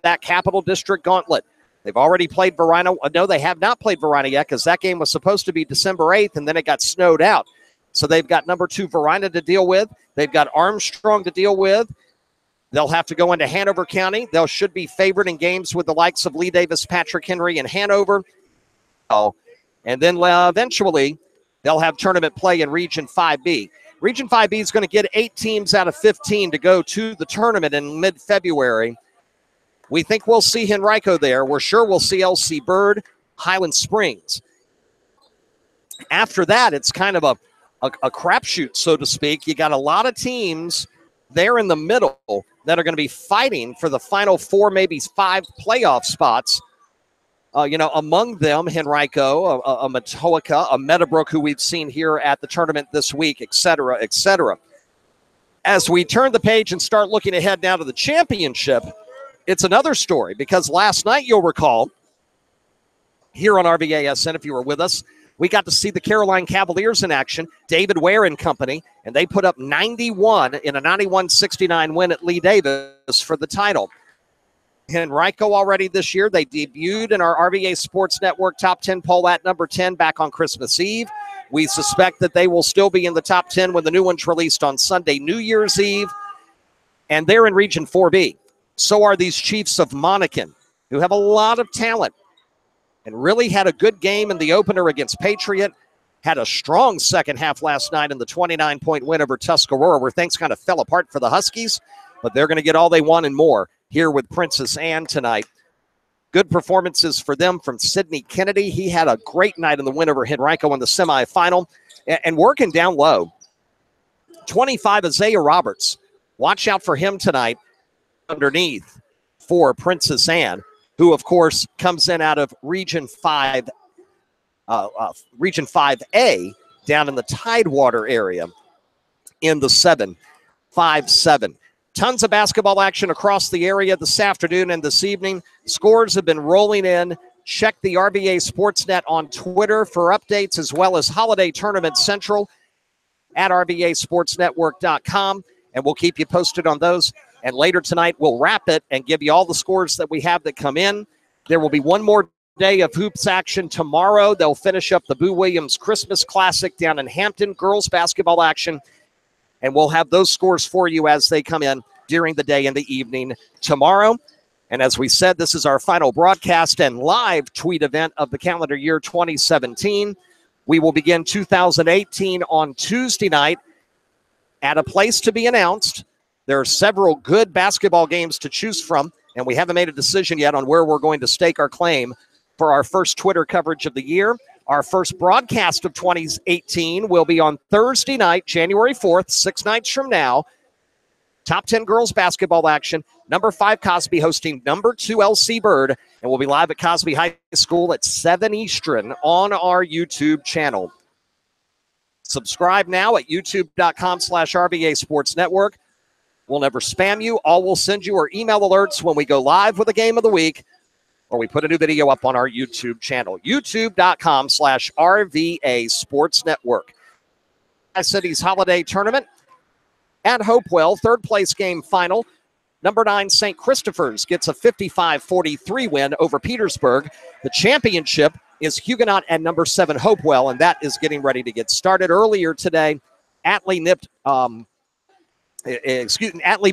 That Capital District Gauntlet. They've already played Verina. No, they have not played Verina yet because that game was supposed to be December 8th, and then it got snowed out. So they've got number 2 Verina to deal with. They've got Armstrong to deal with. They'll have to go into Hanover County. They should be favored in games with the likes of Lee Davis, Patrick Henry, and Hanover. And then eventually they'll have tournament play in Region 5B. Region 5B is going to get 8 teams out of 15 to go to the tournament in mid-February. We think we'll see Henrico there. We're sure we'll see LC Bird, Highland Springs. After that, it's kind of a crapshoot, so to speak. You got a lot of teams there in the middle that are going to be fighting for the final 4, maybe 5 playoff spots. Among them, Henrico, a Matoaka, a Meadowbrook, who we've seen here at the tournament this week, et cetera, et cetera. As we turn the page and start looking ahead now to the championship, it's another story because last night, you'll recall, here on RVASN, if you were with us, we got to see the Caroline Cavaliers in action, David Ware and company, and they put up 91 in a 91-69 win at Lee Davis for the title. Henrico already this year, they debuted in our RVA Sports Network top 10 poll at number 10 back on Christmas Eve. We suspect that they will still be in the top 10 when the new one's released on Sunday, New Year's Eve, and they're in Region 4B. So are these Chiefs of Monacan, who have a lot of talent and really had a good game in the opener against Patriot, had a strong second half last night in the 29-point win over Tuscarora, where things kind of fell apart for the Huskies, but they're going to get all they want and more here with Princess Anne tonight. Good performances for them from Sidney Kennedy. He had a great night in the win over Henrico in the semifinal. And working down low, 25, Isaiah Roberts. Watch out for him tonight underneath for Princess Anne, who, of course, comes in out of Region 5, Region 5A, down in the Tidewater area in the 7-5-7. Tons of basketball action across the area this afternoon and this evening. Scores have been rolling in. Check the RVA Sportsnet on Twitter for updates, as well as Holiday Tournament Central at RVASportsNetwork.com, and we'll keep you posted on those. And later tonight, we'll wrap it and give you all the scores that we have that come in. There will be one more day of hoops action tomorrow. They'll finish up the Boo Williams Christmas Classic down in Hampton, girls basketball action. And we'll have those scores for you as they come in during the day and the evening tomorrow. And as we said, this is our final broadcast and live tweet event of the calendar year 2017. We will begin 2018 on Tuesday night at a place to be announced. There are several good basketball games to choose from, and we haven't made a decision yet on where we're going to stake our claim for our first Twitter coverage of the year. Our first broadcast of 2018 will be on Thursday night, January 4th, 6 nights from now. Top 10 girls basketball action. Number 5 Cosby hosting number 2 LC Bird, and we'll be live at Cosby High School at 7 Eastern on our YouTube channel. Subscribe now at youtube.com/RVA Sports Network. We'll never spam you. All we'll send you are email alerts when we go live with a game of the week or we put a new video up on our YouTube channel, youtube.com/RVA Sports Network. City's Holiday Tournament at Hopewell, third place game final. Number 9 St. Christopher's gets a 55-43 win over Petersburg. The championship is Huguenot and number 7 Hopewell, and that is getting ready to get started. Earlier today, Atlee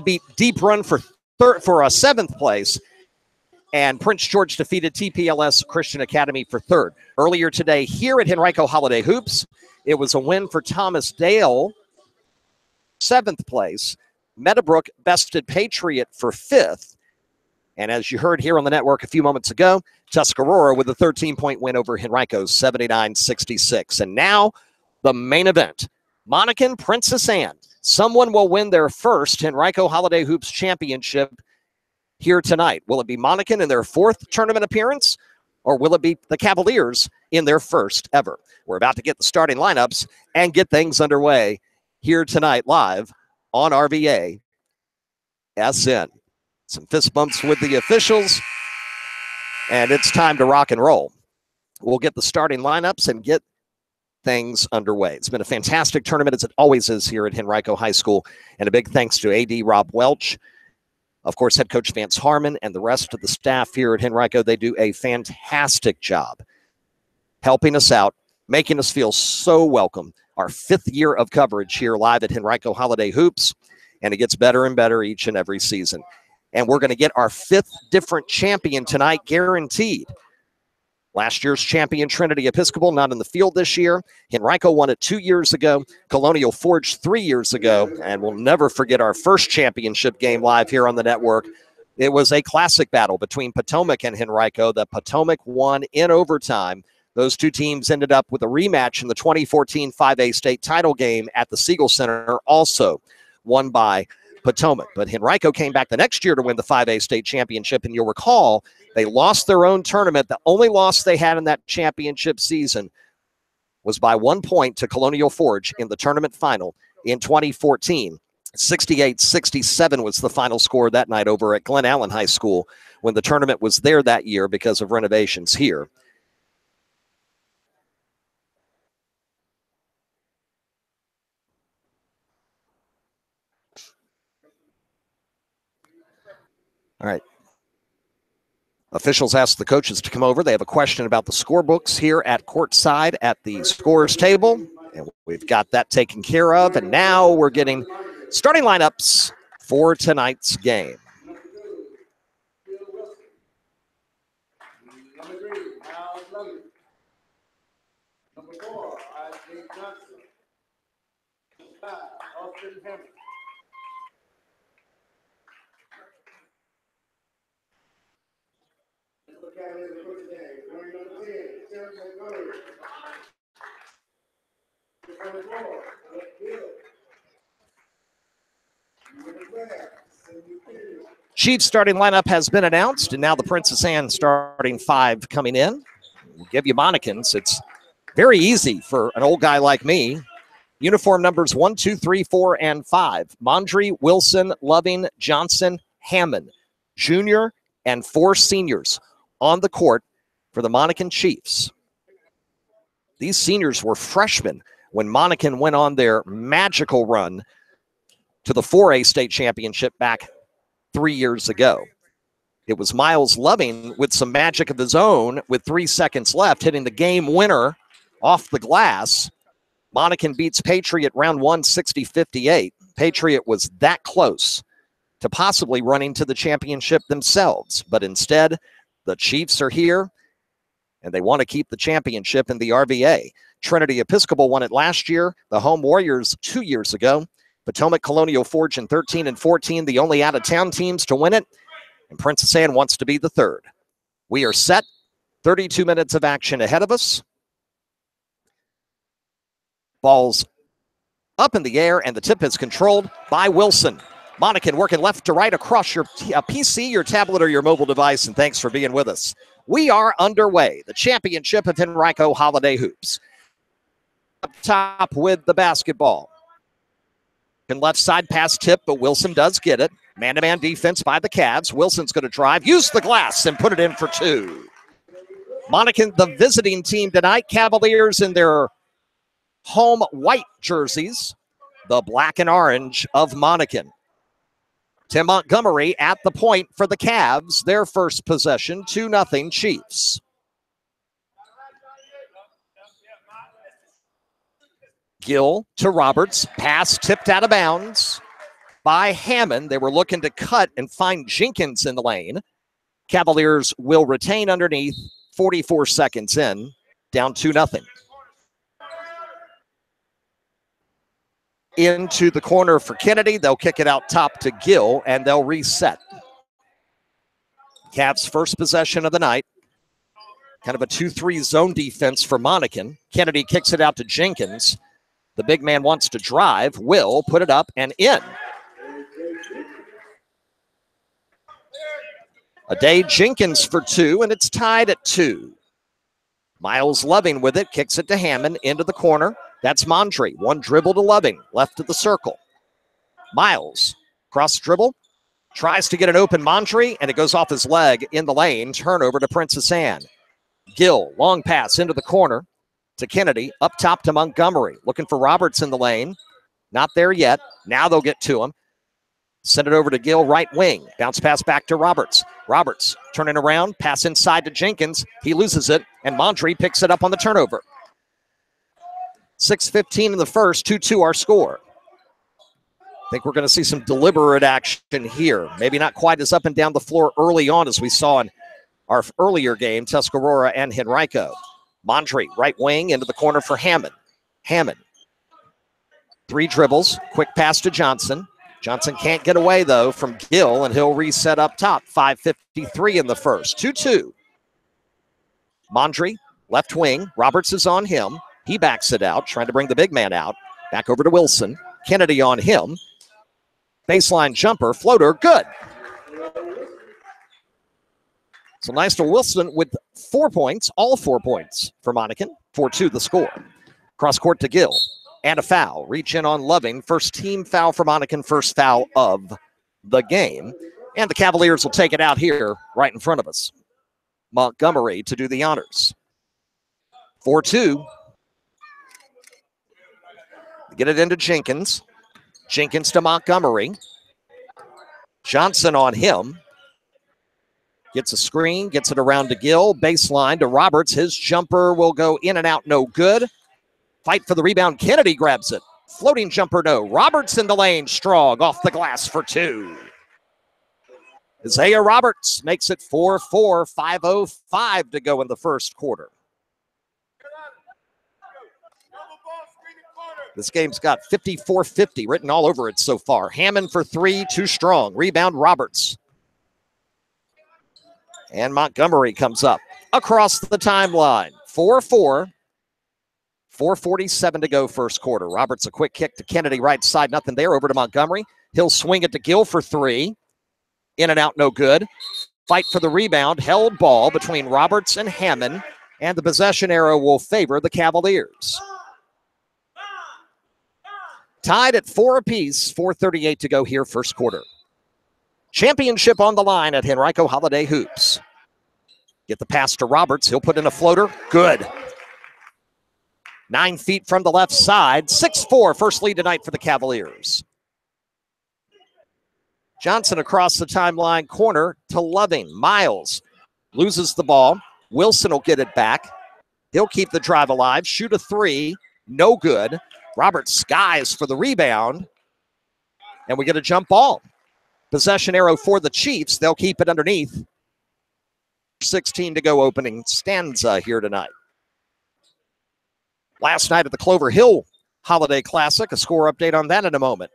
beat Deep Run for 7th place, and Prince George defeated TPLS Christian Academy for 3rd. Earlier today here at Henrico Holiday Hoops, it was a win for Thomas Dale, 7th place. Meadowbrook bested Patriot for 5th. And as you heard here on the network a few moments ago, Tuscarora with a 13-point win over Henrico, 79-66. And now the main event, Monacan Princess Anne. Someone will win their first Henrico Holiday Hoops Championship here tonight. Will it be Monacan in their 4th tournament appearance, or will it be the Cavaliers in their first ever? We're about to get the starting lineups and get things underway here tonight live on RVA SN. Some fist bumps with the officials, and it's time to rock and roll. We'll get the starting lineups and get things underway. It's been a fantastic tournament, as it always is here at Henrico High School, and a big thanks to AD Rob Welch, of course, head coach Vance Harmon, and the rest of the staff here at Henrico. They do a fantastic job helping us out, making us feel so welcome. Our 5th year of coverage here live at Henrico Holiday Hoops, and it gets better and better each and every season. And we're going to get our 5th different champion tonight, guaranteed. Last year's champion, Trinity Episcopal, not in the field this year. Henrico won it 2 years ago. Colonial Forge 3 years ago. And we'll never forget our first championship game live here on the network. It was a classic battle between Potomac and Henrico. The Potomac won in overtime. Those two teams ended up with a rematch in the 2014 5A state title game at the Siegel Center, also won by Potomac. But Henrico came back the next year to win the 5A state championship, and you'll recall they lost their own tournament. The only loss they had in that championship season was by 1 point to Colonial Forge in the tournament final in 2014. 68-67 was the final score that night over at Glen Allen High School when the tournament was there that year because of renovations here. All right. Officials asked the coaches to come over. They have a question about the scorebooks here at courtside at the scorers table. And we've got that taken care of. And now we're getting starting lineups for tonight's game. Number 4, Isaac Johnson. 5, Austin Hammond. Chiefs starting lineup has been announced, and now the Princess Anne starting 5 coming in. We'll give you Monacans. It's very easy for an old guy like me. Uniform numbers 1, 2, 3, 4, and 5. Mondry, Wilson, Loving, Johnson, Hammond, Jr., and 4 seniors on the court for the Monacan Chiefs. These seniors were freshmen when Monacan went on their magical run to the 4A state championship back 3 years ago. It was Miles Loving with some magic of his own with 3 seconds left, hitting the game winner off the glass. Monacan beats Patriot round 1, 60-58. Patriot was that close to possibly running to the championship themselves, but instead, the Chiefs are here, and they want to keep the championship in the RVA. Trinity Episcopal won it last year. The Home Warriors 2 years ago. Potomac Colonial Forge in 13 and 14, the only out-of-town teams to win it. And Princess Anne wants to be the third. We are set. 32 minutes of action ahead of us. Ball's up in the air, and the tip is controlled by Wilson. Monacan working left to right across your PC, your tablet, or your mobile device, and thanks for being with us. We are underway. The championship of Henrico Holiday Hoops. Up top with the basketball. And left side pass tip, but Wilson does get it. Man-to-man defense by the Cavs. Wilson's going to drive, use the glass, and put it in for two. Monacan, the visiting team tonight. Cavaliers in their home white jerseys. The black and orange of Monacan. Tim Montgomery at the point for the Cavs. Their first possession, 2-0 Chiefs. Gill to Roberts. Pass tipped out of bounds by Hammond. They were looking to cut and find Jenkins in the lane. Cavaliers will retain underneath. 44 seconds in. Down 2-0. Into the corner for Kennedy. They'll kick it out top to Gill, and they'll reset. Cavs' first possession of the night. Kind of a 2-3 zone defense for Monacan. Kennedy kicks it out to Jenkins. The big man wants to drive. Will put it up and in. Adae Jenkins for two, and it's tied at 2. Miles Loving with it. Kicks it to Hammond into the corner. That's Mondry. One dribble to Loving. Left of the circle. Miles. Cross dribble. Tries to get an open Mondry, and it goes off his leg in the lane. Turnover to Princess Anne. Gill. Long pass into the corner to Kennedy. Up top to Montgomery. Looking for Roberts in the lane. Not there yet. Now they'll get to him. Send it over to Gill, right wing. Bounce pass back to Roberts. Roberts turning around. Pass inside to Jenkins. He loses it, and Mondry picks it up on the turnover. 6:15 in the first, 2-2 our score. I think we're going to see some deliberate action here. Maybe not quite as up and down the floor early on as we saw in our earlier game, Tuscarora and Henrico. Mondry, right wing, into the corner for Hammond. Hammond. 3 dribbles, quick pass to Johnson. Johnson can't get away, though, from Gill, and he'll reset up top. 5:53 in the first, 2-2. Mondry, left wing. Roberts is on him. He backs it out, trying to bring the big man out. Back over to Wilson. Kennedy on him. Baseline jumper, floater, good. So nice to Wilson with 4 points, all 4 points for Monacan. 4-2 the score. Cross court to Gill. And a foul. Reach in on Loving. First team foul for Monacan. First foul of the game. And the Cavaliers will take it out here right in front of us. Montgomery to do the honors. 4-2. Get it into Jenkins. Jenkins to Montgomery. Johnson on him. Gets a screen. Gets it around to Gill. Baseline to Roberts. His jumper will go in and out. No good. Fight for the rebound. Kennedy grabs it. Floating jumper, no. Roberts in the lane. Strong off the glass for 2. Isaiah Roberts makes it 4-4. 5:05 to go in the first quarter. This game's got 54-50 written all over it so far. Hammond for 3, too strong. Rebound, Roberts. And Montgomery comes up across the timeline. 4-4. 4:47 to go first quarter. Roberts a quick kick to Kennedy, right side, nothing there. Over to Montgomery. He'll swing it to Gill for 3. In and out, no good. Fight for the rebound. Held ball between Roberts and Hammond. And the possession arrow will favor the Cavaliers. Tied at 4 apiece. 4:38 to go here first quarter. Championship on the line at Henrico Holiday Hoops. Get the pass to Roberts. He'll put in a floater. Good. 9 feet from the left side. 6-4, first lead tonight for the Cavaliers. Johnson across the timeline, corner to Loving. Miles loses the ball. Wilson will get it back. He'll keep the drive alive. Shoot a three. No good. Robert skies for the rebound. And we get a jump ball. Possession arrow for the Chiefs. They'll keep it underneath. 16 to go opening stanza here tonight. Last night at the Clover Hill Holiday Classic. A score update on that in a moment.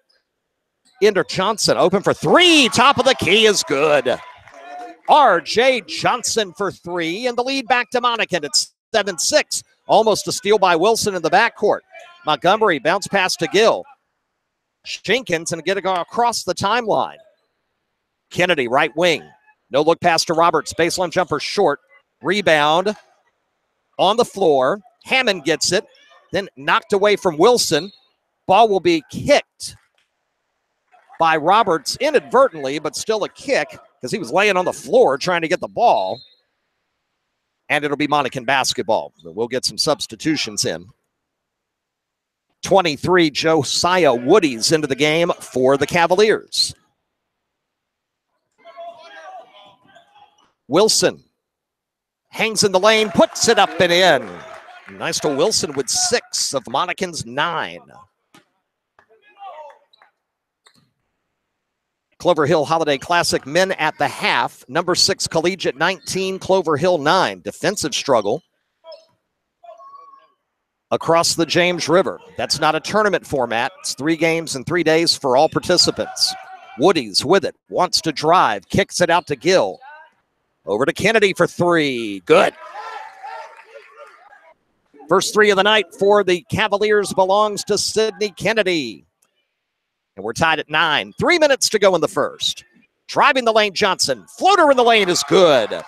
Into Johnson. Open for three. Top of the key is good. R.J. Johnson for three. And the lead back to Monacan. It's 7-6. Almost a steal by Wilson in the backcourt. Montgomery bounce pass to Gill. Jenkins and get it across the timeline. Kennedy, right wing. No look pass to Roberts. Baseline jumper short. Rebound on the floor. Hammond gets it. Then knocked away from Wilson. Ball will be kicked by Roberts inadvertently, but still a kick because he was laying on the floor trying to get the ball. And it'll be Monacan basketball. We'll get some substitutions in. 23, Josiah Woody's into the game for the Cavaliers. Wilson hangs in the lane, puts it up and in. Nice to Wilson with 6 of Monacan's 9. Clover Hill Holiday Classic men at the half. Number 6 Collegiate 19, Clover Hill 9. Defensive struggle across the James River. That's not a tournament format. It's 3 games in 3 days for all participants. Woody's with it. Wants to drive. Kicks it out to Gill. Over to Kennedy for 3. Good. First 3 of the night for the Cavaliers belongs to Sidney Kennedy. And we're tied at 9. 3 minutes to go in the first. Driving the lane, Johnson. Floater in the lane is good.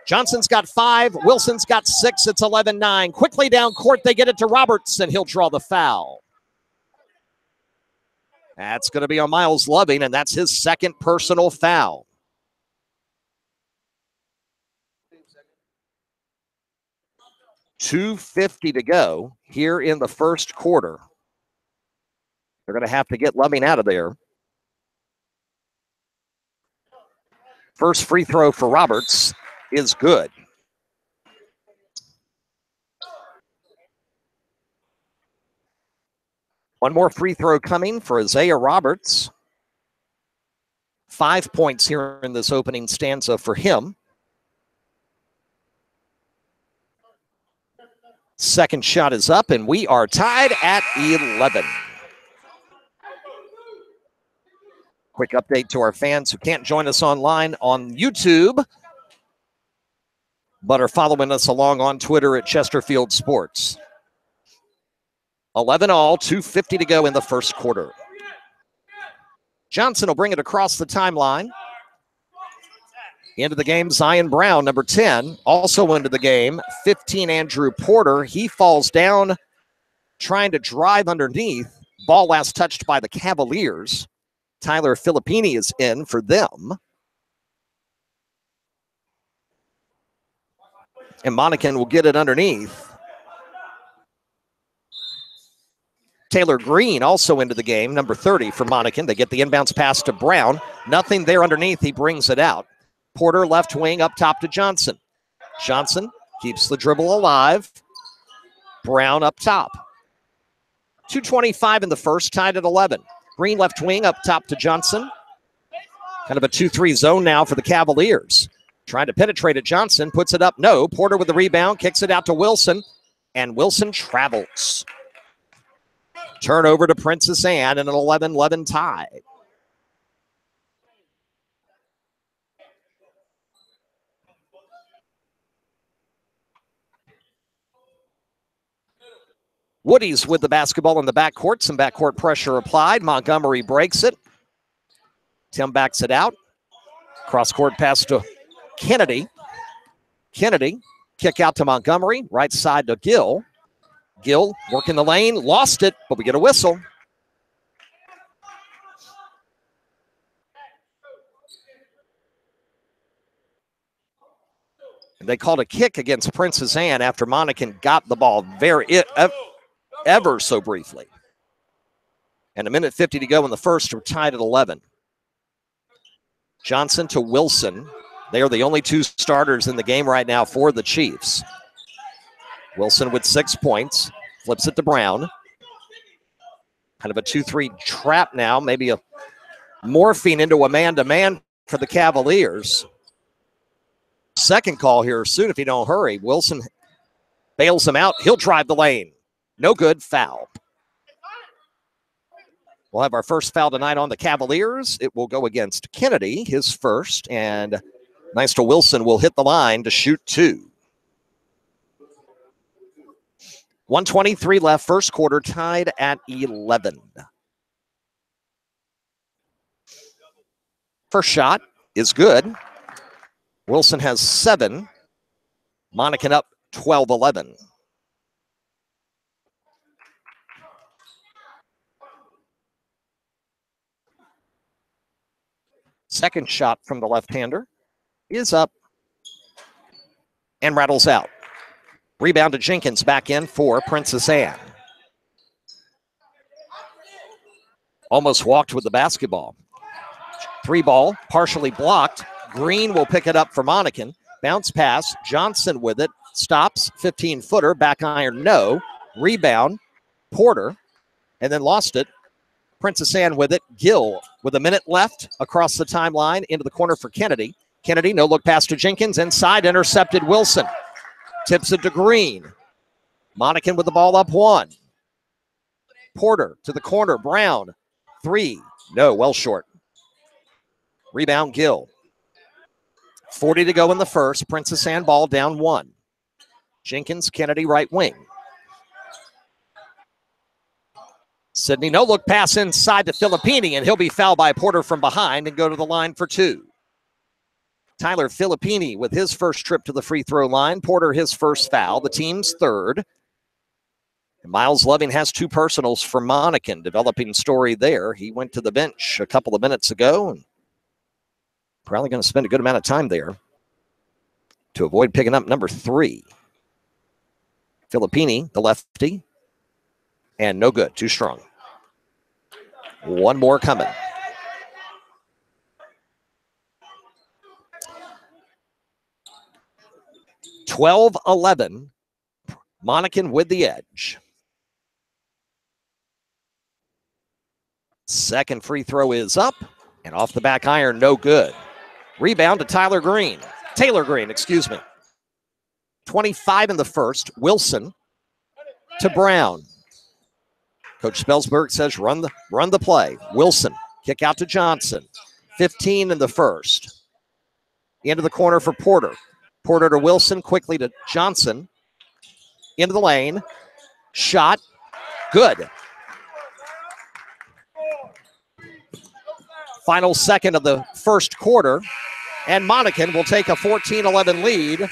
Johnson's got 5. Wilson's got 6. It's 11-9. Quickly down court, they get it to Roberts, and he'll draw the foul. That's going to be on Miles Loving, and that's his second personal foul. .250 to go here in the first quarter. They're going to have to get Loving out of there. First free throw for Roberts is good. One more free throw coming for Isaiah Roberts. 5 points here in this opening stanza for him. Second shot is up, and we are tied at 11. Quick update to our fans who can't join us online on YouTube, but are following us along on Twitter at Chesterfield Sports. 11 all, 2:50 to go in the first quarter. Johnson will bring it across the timeline. Into the game, Zion Brown, number 10, also into the game. 15, Andrew Porter. He falls down trying to drive underneath. Ball last touched by the Cavaliers. Tyler Filippini is in for them. And Monacan will get it underneath. Taylor Green also into the game, number 30 for Monacan. They get the inbounds pass to Brown. Nothing there underneath. He brings it out. Porter left wing up top to Johnson. Johnson keeps the dribble alive. Brown up top. 2:25 in the first, tied at 11. Green left wing up top to Johnson. Kind of a 2-3 zone now for the Cavaliers. Trying to penetrate at Johnson, puts it up. No, Porter with the rebound, kicks it out to Wilson, and Wilson travels. Turnover to Princess Anne and an 11-11 tie. Woody's with the basketball in the backcourt. Some backcourt pressure applied. Montgomery breaks it. Tim backs it out. Cross-court pass to Kennedy. Kennedy, kick out to Montgomery. Right side to Gill. Gill working the lane. Lost it, but we get a whistle. And they called a kick against Princess Anne after Monacan got the ball ever so briefly. And a minute 50 to go in the first. We're tied at 11. Johnson to Wilson. They are the only two starters in the game right now for the Chiefs. Wilson with 6 points. Flips it to Brown. Kind of a 2-3 trap now. Maybe a morphine into a man-to-man for the Cavaliers. Second call here soon if you don't hurry. Wilson bails him out. He'll drive the lane. No good. Foul. We'll have our first foul tonight on the Cavaliers. It will go against Kennedy, his first, and nice to Wilson will hit the line to shoot 2. 1:23 left, first quarter, tied at 11. First shot is good. Wilson has 7. Monacan up 12-11. Second shot from the left-hander is up and rattles out. Rebound to Jenkins, back in for Princess Anne. Almost walked with the basketball. 3 ball, partially blocked. Green will pick it up for Monacan. Bounce pass, Johnson with it. Stops, 15-footer, back iron, no. Rebound, Porter, and then lost it. Princess Anne with it. Gill with a minute left across the timeline into the corner for Kennedy. Kennedy, no look pass to Jenkins. Inside, intercepted Wilson. Tips it to Green. Monacan with the ball up 1. Porter to the corner. Brown. 3. No, well short. Rebound, Gill. 40 to go in the first. Princess Anne ball down 1. Jenkins, Kennedy, right wing. Sidney, no look pass inside to Filippini, and he'll be fouled by Porter from behind and go to the line for 2. Tyler Filippini with his first trip to the free throw line. Porter his first foul, the team's third. And Miles Loving has 2 personals for Monacan. Developing story there. He went to the bench a couple of minutes ago and probably going to spend a good amount of time there to avoid picking up number 3. Filippini, the lefty, and no good, too strong. One more coming. (12-11). Monacan with the edge. Second free throw is up, and off the back iron, no good. Rebound to Taylor Green, excuse me. 25 in the first. Wilson to Brown. Coach Spelsberg says run the play. Wilson, kick out to Johnson. 15 in the first. Into the corner for Porter. Porter to Wilson, quickly to Johnson. Into the lane. Shot. Good. Final second of the first quarter. And Monacan will take a 14-11 lead.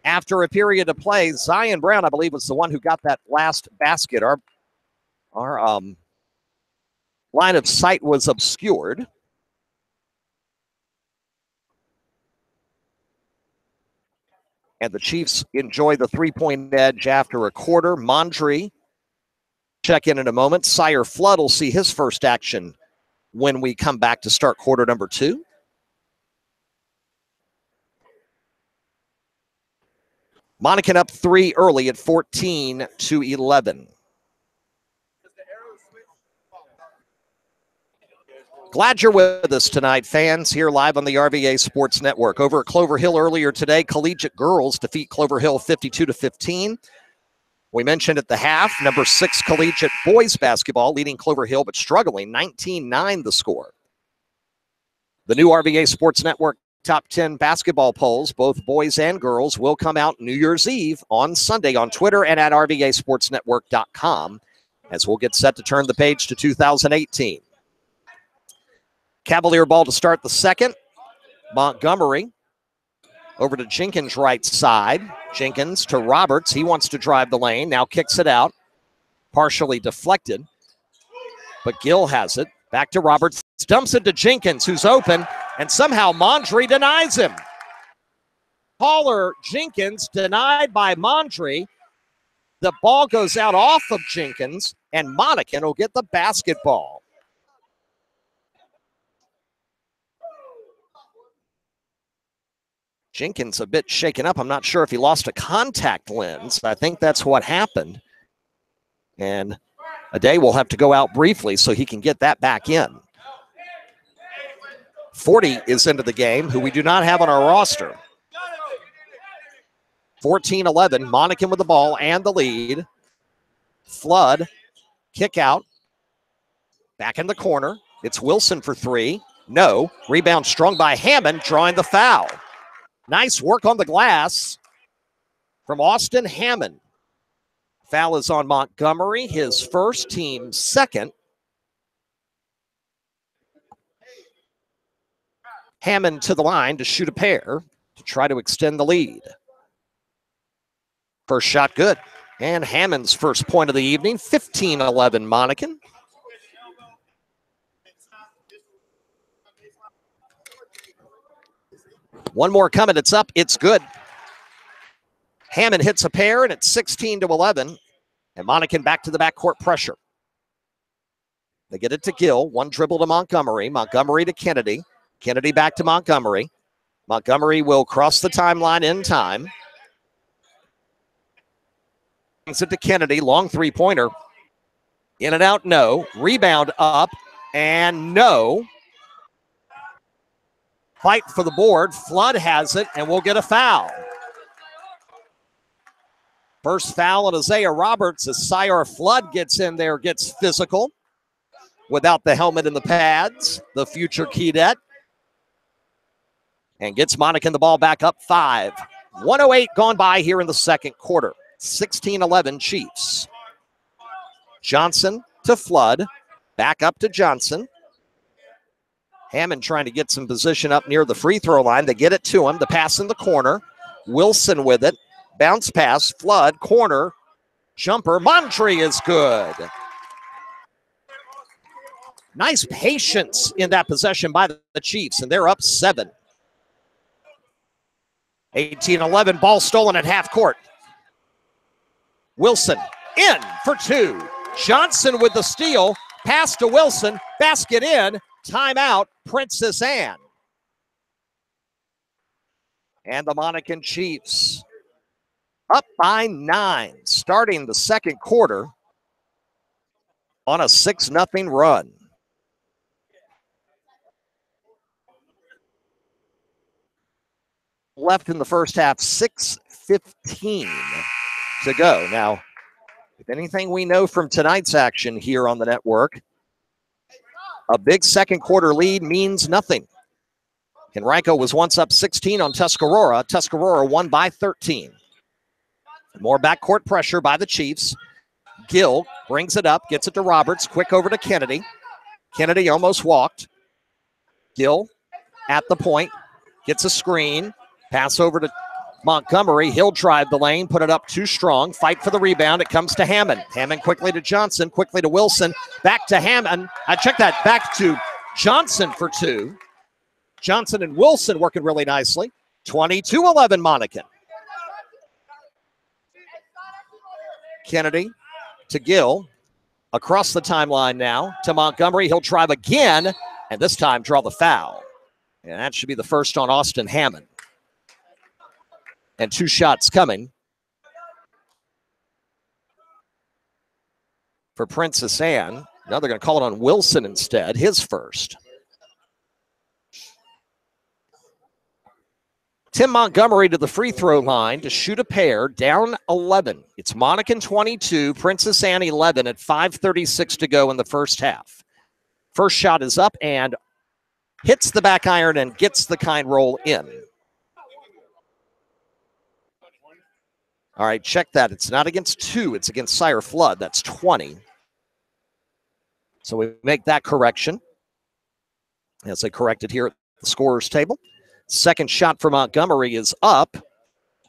After a period of play, Zion Brown, I believe, was the one who got that last basket. Our line of sight was obscured. And the Chiefs enjoy the 3-point edge after a quarter. Mondry, check in a moment. Sire Flood will see his first action when we come back to start quarter number 2. Monacan up 3 early at 14-11. Glad you're with us tonight, fans, here live on the RVA Sports Network. Over at Clover Hill earlier today, collegiate girls defeat Clover Hill 52-15. We mentioned at the half, number 6 collegiate boys basketball leading Clover Hill, but struggling, 19-9 the score. The new RVA Sports Network Top 10 basketball polls, both boys and girls, will come out New Year's Eve on Sunday on Twitter and at RVASportsNetwork.com as we'll get set to turn the page to 2018. Cavalier ball to start the second. Montgomery over to Jenkins' right side. Jenkins to Roberts. He wants to drive the lane. Now kicks it out. Partially deflected. But Gill has it. Back to Roberts. Dumps it to Jenkins, who's open. And somehow Mondry denies him. Caller Jenkins denied by Mondry. The ball goes out off of Jenkins, and Monacan will get the basketball. Jenkins a bit shaken up. I'm not sure if he lost a contact lens. I think that's what happened. And Ade will have to go out briefly so he can get that back in. 40 is into the game, who we do not have on our roster. 14-11, Monacan with the ball and the lead. Flood, kick out. Back in the corner. It's Wilson for three. No. Rebound strung by Hammond, drawing the foul. Nice work on the glass from Austin Hammond. Foul is on Montgomery, his first, team second. Hammond to the line to shoot a pair to try to extend the lead. First shot good. And Hammond's first point of the evening, 15-11 Monacan. One more coming, it's up, it's good. Hammond hits a pair, and it's 16-11. And Monacan back to the backcourt pressure. They get it to Gill. One dribble to Montgomery. Montgomery to Kennedy. Kennedy back to Montgomery. Montgomery will cross the timeline in time. Brings it to Kennedy. Long three-pointer. In and out, no. Rebound up, and no. Fight for the board. Flood has it, and we'll get a foul. First foul on Isaiah Roberts as Sire Flood gets in there, gets physical. Without the helmet and the pads, the future cadet. And gets Monacan the ball back up 5. 1:08 gone by here in the second quarter. 16-11 Chiefs. Johnson to Flood. Back up to Johnson. Hammond trying to get some position up near the free throw line. They get it to him. The pass in the corner. Wilson with it. Bounce pass. Flood. Corner. Jumper. Montree is good. Nice patience in that possession by the Chiefs, and they're up 7. 18-11, ball stolen at half court. Wilson in for 2. Johnson with the steal. Pass to Wilson. Basket in. Timeout, Princess Anne. And the Monacan Chiefs up by 9, starting the second quarter on a 6-0 run. Left in the first half, 6:15 to go. Now, if anything we know from tonight's action here on the network, a big second quarter lead means nothing. Henrico was once up 16 on Tuscarora. Tuscarora won by 13. More backcourt pressure by the Chiefs. Gill brings it up, gets it to Roberts. Quick over to Kennedy. Kennedy almost walked. Gill at the point, gets a screen. Pass over to Montgomery. He'll drive the lane, put it up too strong. Fight for the rebound. It comes to Hammond. Hammond quickly to Johnson, quickly to Wilson. Back to Hammond. I check that back to Johnson for 2. Johnson and Wilson working really nicely. 22-11 Monacan. Kennedy to Gill. Across the timeline now to Montgomery. He'll drive again, and this time draw the foul. And that should be the first on Austin Hammond. And 2 shots coming for Princess Anne. Now they're going to call it on Wilson instead, his first. Tim Montgomery to the free throw line to shoot a pair, down 11. It's Monacan 22, Princess Anne 11 at 5:36 to go in the first half. First shot is up and hits the back iron and gets the kind roll in. All right, check that. It's not against 2. It's against Sire Flood. That's 20. So we make that correction as they corrected here at the scorer's table. Second shot for Montgomery is up.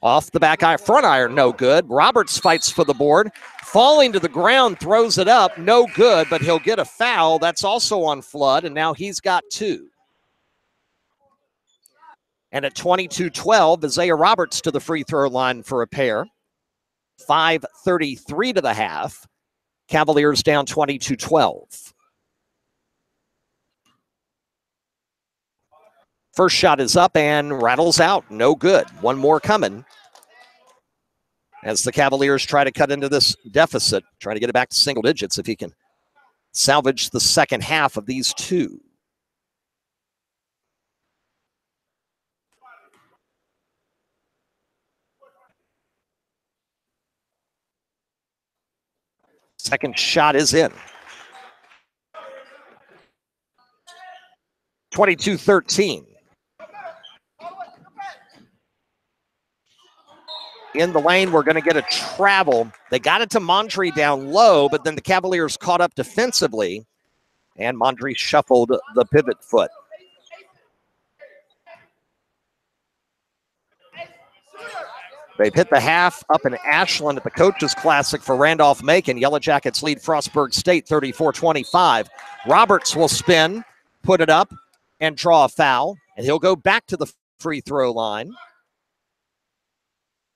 Off the back iron. Front iron, no good. Roberts fights for the board. Falling to the ground, throws it up. No good, but he'll get a foul. That's also on Flood, and now he's got 2. And at 22-12, Isaiah Roberts to the free throw line for a pair. 5:33 to the half. Cavaliers down 22-12. First shot is up and rattles out. No good. One more coming as the Cavaliers try to cut into this deficit, try to get it back to single digits if he can salvage the second half of these two. Second shot is in. 22-13. In the lane, we're going to get a travel. They got it to Mondry down low, but then the Cavaliers caught up defensively, and Mondry shuffled the pivot foot. They've hit the half up in Ashland at the Coaches Classic for Randolph-Macon. Yellow Jackets lead Frostburg State 34-25. Roberts will spin, put it up, and draw a foul, and he'll go back to the free throw line.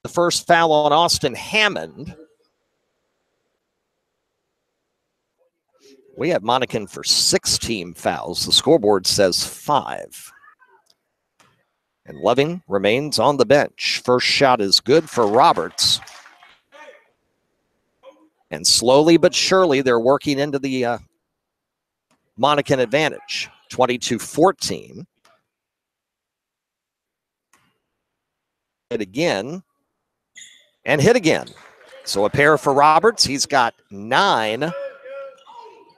The first foul on Austin Hammond. We have Monacan for 6 team fouls. The scoreboard says 5. And Loving remains on the bench. First shot is good for Roberts. And slowly but surely, they're working into the Monacan advantage. 22-14. Hit again. And hit again. So a pair for Roberts. He's got 9.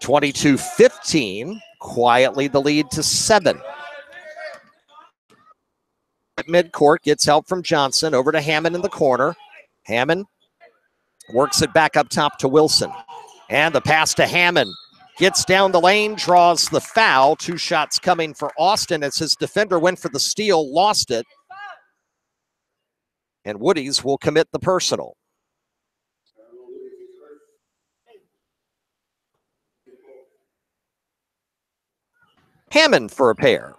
22-15. Quietly the lead to 7. At midcourt, gets help from Johnson. Over to Hammond in the corner. Hammond works it back up top to Wilson. And the pass to Hammond. Gets down the lane, draws the foul. 2 shots coming for Austin as his defender went for the steal, lost it. And Woody's will commit the personal. Hammond for a pair.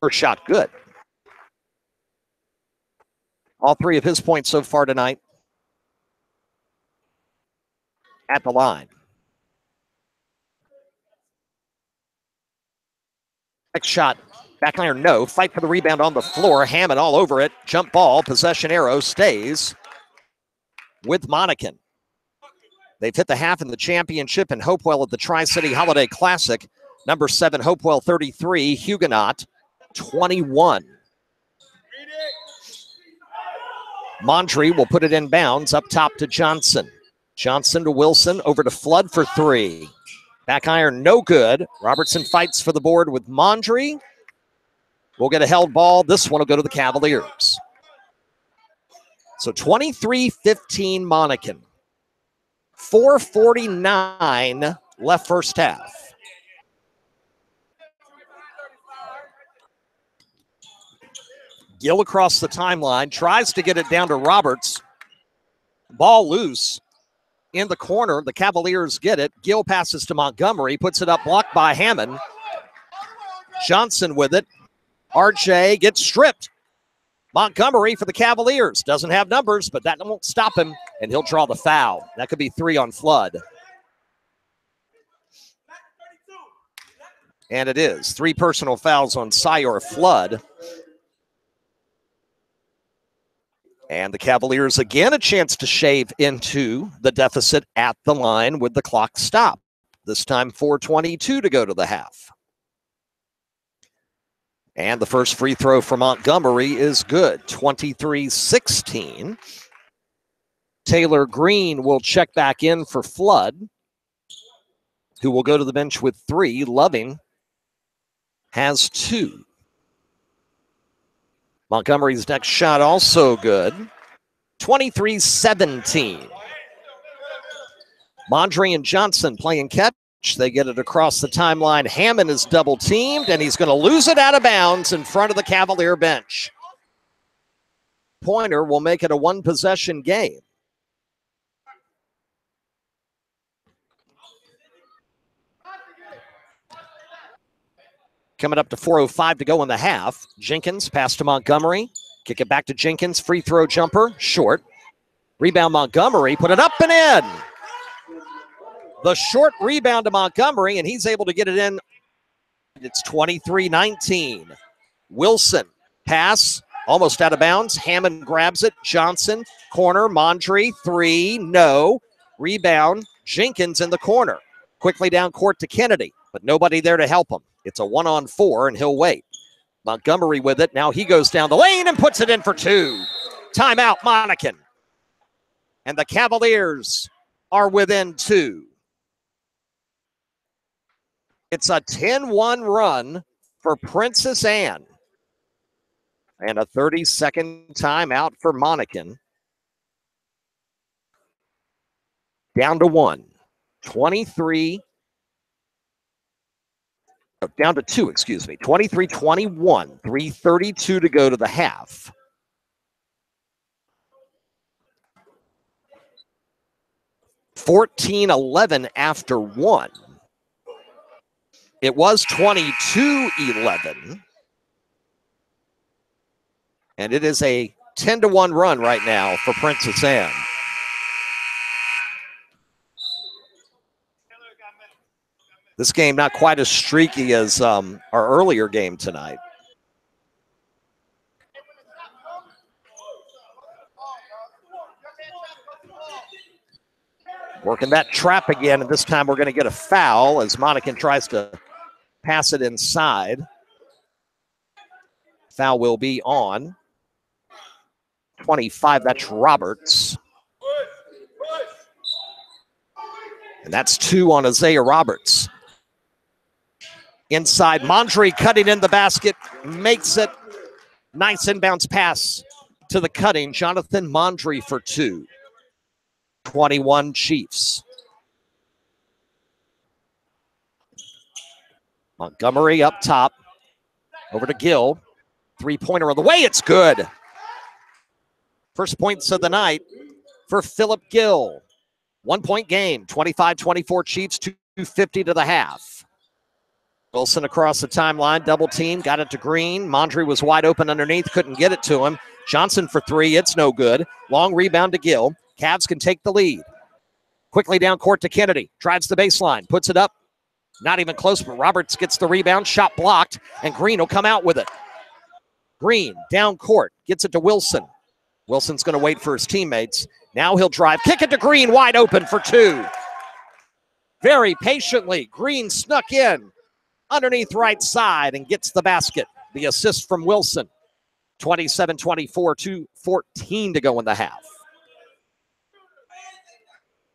First shot good. All 3 of his points so far tonight at the line. Next shot. Back iron, no. Fight for the rebound on the floor. Hammond all over it. Jump ball. Possession arrow stays with Monacan. They've hit the half in the championship in Hopewell at the Tri-City Holiday Classic. Number 7, Hopewell 33, Huguenot 21. Mondry will put it in bounds up top to Johnson. Johnson to Wilson, over to Flood for 3. Back iron, no good. Robertson fights for the board with Mondry. We'll get a held ball. This one will go to the Cavaliers. So 23-15 Monacan. 4:49 left first half. Gill across the timeline, tries to get it down to Roberts. Ball loose in the corner. The Cavaliers get it. Gill passes to Montgomery, puts it up, blocked by Hammond. Johnson with it. RJ gets stripped. Montgomery for the Cavaliers. Doesn't have numbers, but that won't stop him, and he'll draw the foul. That could be 3 on Flood. And it is. 3 personal fouls on Syer Flood. And the Cavaliers again a chance to shave into the deficit at the line with the clock stop. This time 4:22 to go to the half. And the first free throw for Montgomery is good, 23-16. Taylor Green will check back in for Flood, who will go to the bench with 3. Loving has 2. Montgomery's next shot also good, 23-17. Mondry and Johnson playing catch. They get it across the timeline. Hammond is double teamed, and he's going to lose it out of bounds in front of the Cavalier bench. Pointer will make it a 1-possession game. Coming up to 4:05 to go in the half. Jenkins pass to Montgomery. Kick it back to Jenkins. Free throw jumper. Short. Rebound Montgomery. Put it up and in. The short rebound to Montgomery, and he's able to get it in. It's 23-19. Wilson. Pass. Almost out of bounds. Hammond grabs it. Johnson. Corner. Mondry. Three. No. Rebound. Jenkins in the corner. Quickly down court to Kennedy, but nobody there to help him. It's a 1-on-4, and he'll wait. Montgomery with it. Now he goes down the lane and puts it in for two. Timeout, Monacan. And the Cavaliers are within two. It's a 10-1 run for Princess Anne. And a 30-second timeout for Monacan. Down to one. 23. Down to two, excuse me. 23-21. 3:32 to go to the half. (14-11) after one. It was 22-11. And it is a 10-1 run right now for Princess Anne. This game not quite as streaky as our earlier game tonight. Working that trap again, and this time we're going to get a foul as Monacan tries to pass it inside. Foul will be on 25, that's Roberts. And that's two on Isaiah Roberts. Inside, Mondry cutting in the basket, makes it. Nice inbounds pass to the cutting. Jonathan Mondry for two. 21 Chiefs. Montgomery up top. Over to Gill. Three-pointer on the way. It's good. First points of the night for Philip Gill. 1 point game. 25-24 Chiefs. 2:50 to the half. Wilson across the timeline, double team, got it to Green. Mondry was wide open underneath, couldn't get it to him. Johnson for three, it's no good. Long rebound to Gill. Cavs can take the lead. Quickly down court to Kennedy, drives the baseline, puts it up. Not even close, but Roberts gets the rebound, shot blocked, and Green will come out with it. Green, down court, gets it to Wilson. Wilson's going to wait for his teammates. Now he'll drive, kick it to Green, wide open for two. Very patiently, Green snuck in. Underneath right side and gets the basket. The assist from Wilson. 27-24, 2:14 to go in the half.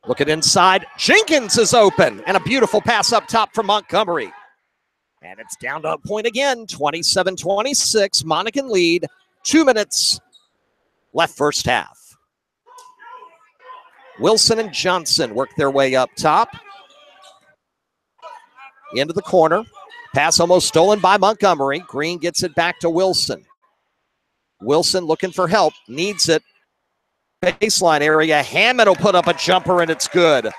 Look at inside. Jenkins is open. And a beautiful pass up top from Montgomery. And it's down to a point again. 27-26. Monacan lead. 2 minutes left first half. Wilson and Johnson work their way up top. Into the corner. Pass almost stolen by Montgomery. Green gets it back to Wilson. Wilson looking for help. Needs it. Baseline area. Hammond will put up a jumper, and it's good.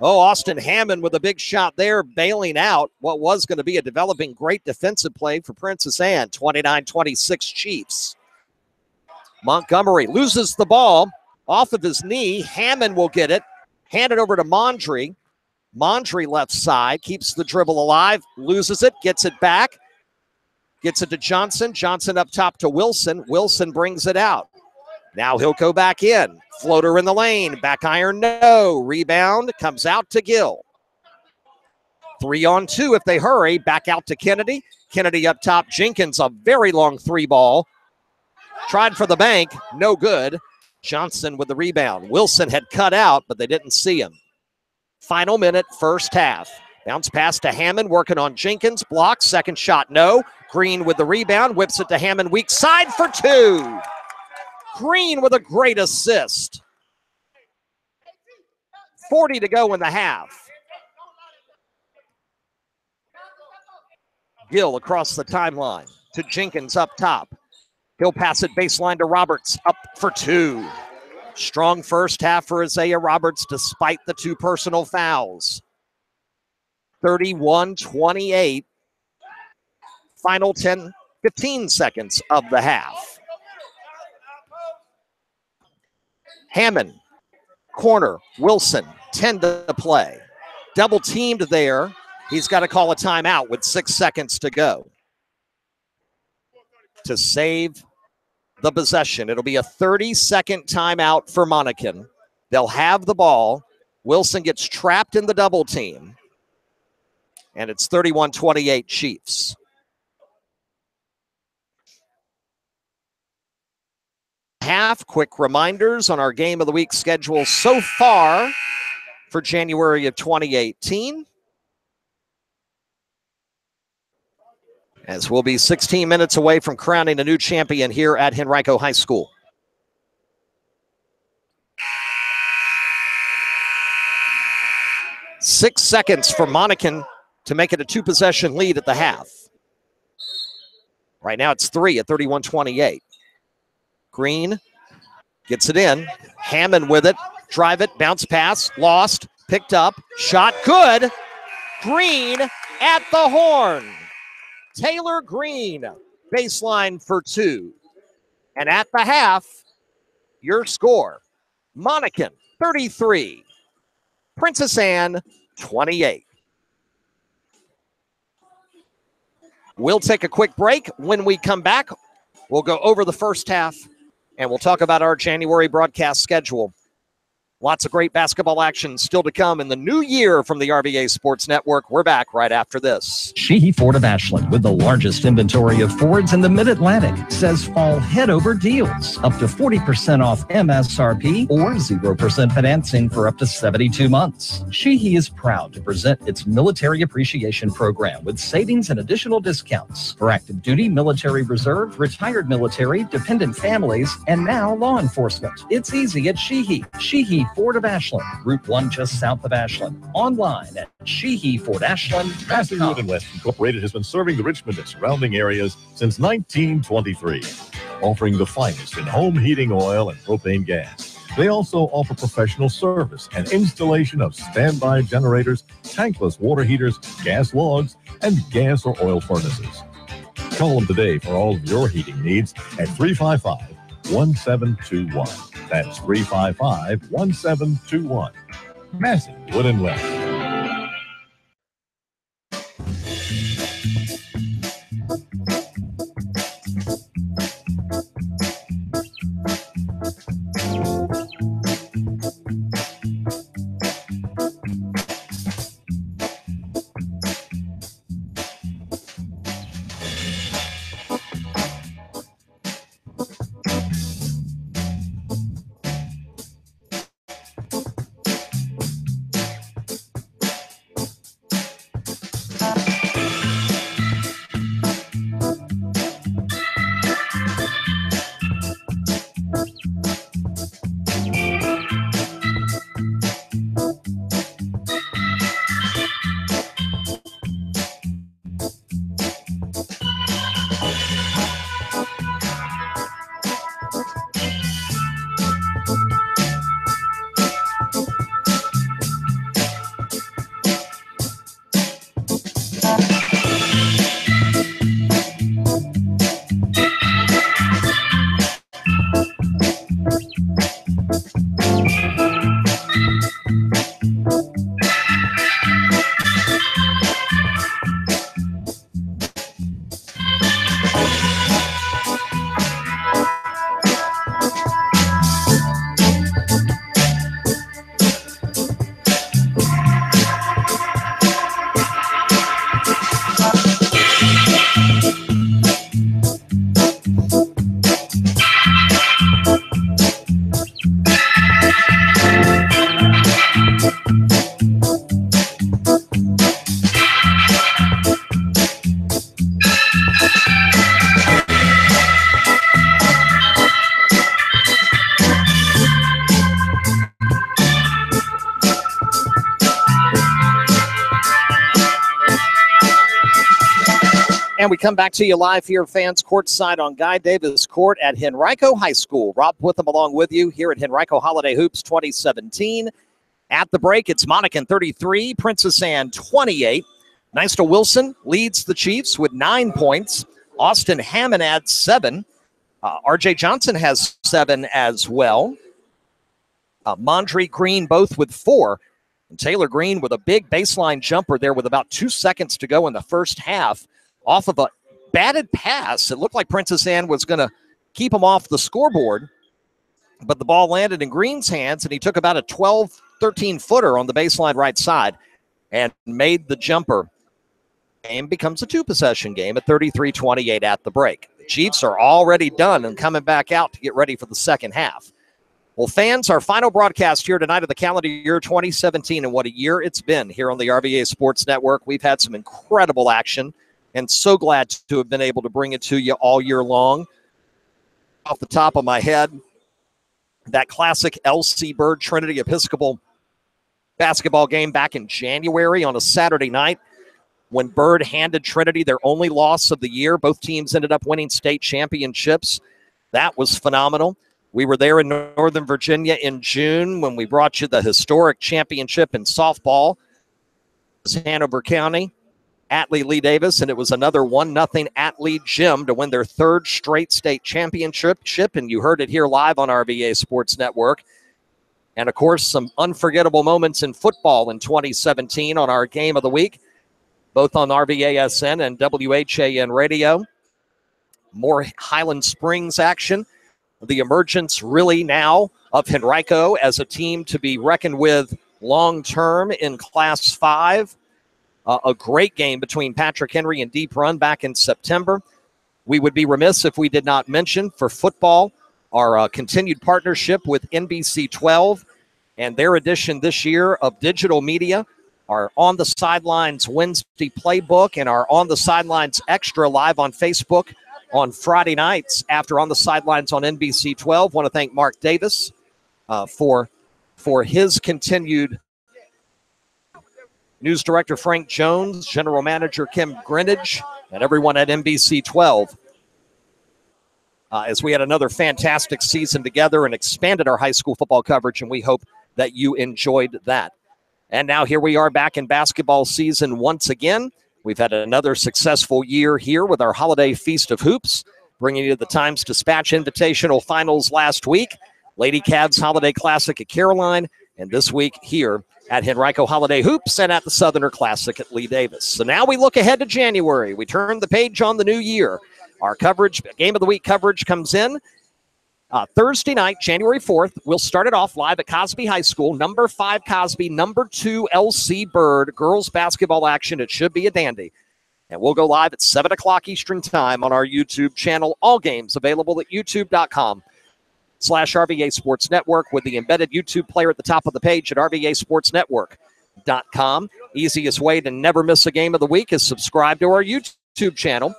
Oh, Austin Hammond with a big shot there, bailing out what was going to be a developing great defensive play for Princess Anne. 29-26 Chiefs. Montgomery loses the ball off of his knee. Hammond will get it. Hand it over to Mondry. Mondry left side, keeps the dribble alive, loses it, gets it back, gets it to Johnson. Johnson up top to Wilson. Wilson brings it out. Now he'll go back in. Floater in the lane, back iron, no. Rebound, comes out to Gill. 3-on-2 if they hurry, back out to Kennedy. Kennedy up top, Jenkins, a very long three ball. Tried for the bank, no good. Johnson with the rebound. Wilson had cut out, but they didn't see him. Final minute, first half. Bounce pass to Hammond, working on Jenkins. Block, second shot, no. Green with the rebound, whips it to Hammond, weak side for two. Green with a great assist. 40 to go in the half. Gill across the timeline to Jenkins up top. He'll pass it baseline to Roberts, up for two. Strong first half for Isaiah Roberts despite the two personal fouls. 31-28. Final 15 seconds of the half. Hammond, corner, Wilson, 10 to play. Double teamed there. He's got to call a timeout with 6 seconds to go to save the possession. It'll be a 30-second timeout for Monacan. They'll have the ball. Wilson gets trapped in the double team. And it's 31-28 Chiefs. Quick reminders on our Game of the Week schedule so far for January of 2018. As we'll be 16 minutes away from crowning a new champion here at Henrico High School. Six seconds for Monacan to make it a two-possession lead at the half. Right now it's 3 at 31-28. Green gets it in. Hammond with it. Drive it. Bounce pass. Lost. Picked up. Shot. Good. Green at the horn. Taylor Green. Baseline for 2. And at the half, your score. Monacan 33. Princess Anne 28. We'll take a quick break. When we come back, we'll go over the first half. And we'll talk about our January broadcast schedule. Lots of great basketball action still to come in the new year from the RVA Sports Network. We're back right after this. Sheehy Ford of Ashland, with the largest inventory of Fords in the Mid-Atlantic, says fall head-over deals. Up to 40% off MSRP or 0% financing for up to 72 months. Sheehy is proud to present its Military Appreciation Program with savings and additional discounts for active duty, military reserve, retired military, dependent families, and now law enforcement. It's easy at Sheehy. Sheehy Ford of Ashland, Route 1 just south of Ashland. Online at SheehyFordAshland.com. Wood and West Incorporated has been serving the Richmond and surrounding areas since 1923, offering the finest in home heating oil and propane gas. They also offer professional service and installation of standby generators, tankless water heaters, gas logs, and gas or oil furnaces. Call them today for all of your heating needs at 355-1721. That's 355-1721. Massey Wood and West. And we come back to you live here, fans, courtside on Guy Davis Court at Henrico High School. Rob Witham along with you here at Henrico Holiday Hoops 2017. At the break, it's Monacan 33, Princess Anne 28. Nystah Wilson leads the Chiefs with 9 points. Austin Hammond adds 7. R.J. Johnson has 7 as well. Mondre Green both with 4. And Taylor Green with a big baseline jumper there with about 2 seconds to go in the first half off of a batted pass. It looked like Princess Anne was going to keep him off the scoreboard, but the ball landed in Green's hands, and he took about a 12, 13-footer on the baseline right side and made the jumper. Game becomes a 2-possession game at 33-28 at the break. The Chiefs are already done and coming back out to get ready for the second half. Well, fans, our final broadcast here tonight of the calendar year 2017, and what a year it's been here on the RVA Sports Network. We've had some incredible action, and so glad to have been able to bring it to you all year long. Off the top of my head, that classic LC Bird Trinity Episcopal basketball game back in January on a Saturday night when Bird handed Trinity their only loss of the year. Both teams ended up winning state championships. That was phenomenal. We were there in Northern Virginia in June when we brought you the historic championship in softball. It was Hanover County at Lee Davis, and it was another 1-0 at Lee Gym to win their 3rd straight state championship, and you heard it here live on RVA Sports Network. And, of course, some unforgettable moments in football in 2017 on our Game of the Week, both on RVASN and WHAN Radio. More Highland Springs action. The emergence really now of Henrico as a team to be reckoned with long-term in Class 5. A great game between Patrick Henry and Deep Run back in September. We would be remiss if we did not mention for football our continued partnership with NBC 12 and their edition this year of digital media, our On the Sidelines Wednesday playbook and our On the Sidelines Extra live on Facebook on Friday nights after On the Sidelines on NBC 12. Want to thank Mark Davis for his continued news director Frank Jones, general manager Kim Greenidge, and everyone at NBC 12 as we had another fantastic season together and expanded our high school football coverage, and we hope that you enjoyed that. And now here we are back in basketball season once again. We've had another successful year here with our Holiday Feast of Hoops, bringing you the Times Dispatch Invitational Finals last week, Lady Cavs Holiday Classic at Caroline, and this week here at Henrico Holiday Hoops and at the Southerner Classic at Lee Davis. So now we look ahead to January. We turn the page on the new year. Our coverage, Game of the Week coverage comes in Thursday night, January 4th. We'll start it off live at Cosby High School. Number 5 Cosby, number 2 LC Bird. Girls basketball action. It should be a dandy. And we'll go live at 7 o'clock Eastern Time on our YouTube channel. All games available at youtube.com/RVA Sports Network with the embedded YouTube player at the top of the page at RVASportsNetwork.com. Easiest way to never miss a game of the week is subscribe to our YouTube channel.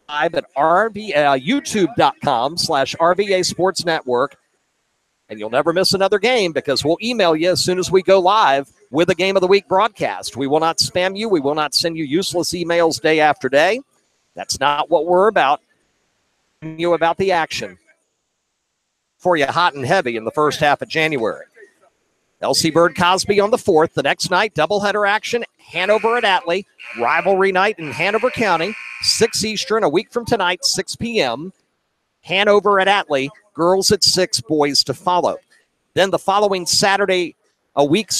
Live at youtube.com/RVA Sports Network. And you'll never miss another game because we'll email you as soon as we go live with a Game of the Week broadcast. We will not spam you. We will not send you useless emails day after day. That's not what we're about. You about the action for you hot and heavy in the first half of January. LC Bird Cosby on the 4th. The next night, doubleheader action, Hanover at Atlee. Rivalry night in Hanover County, 6 Eastern, a week from tonight, 6 p.m. Hanover at Atlee, girls at 6, boys to follow. Then the following Saturday, a week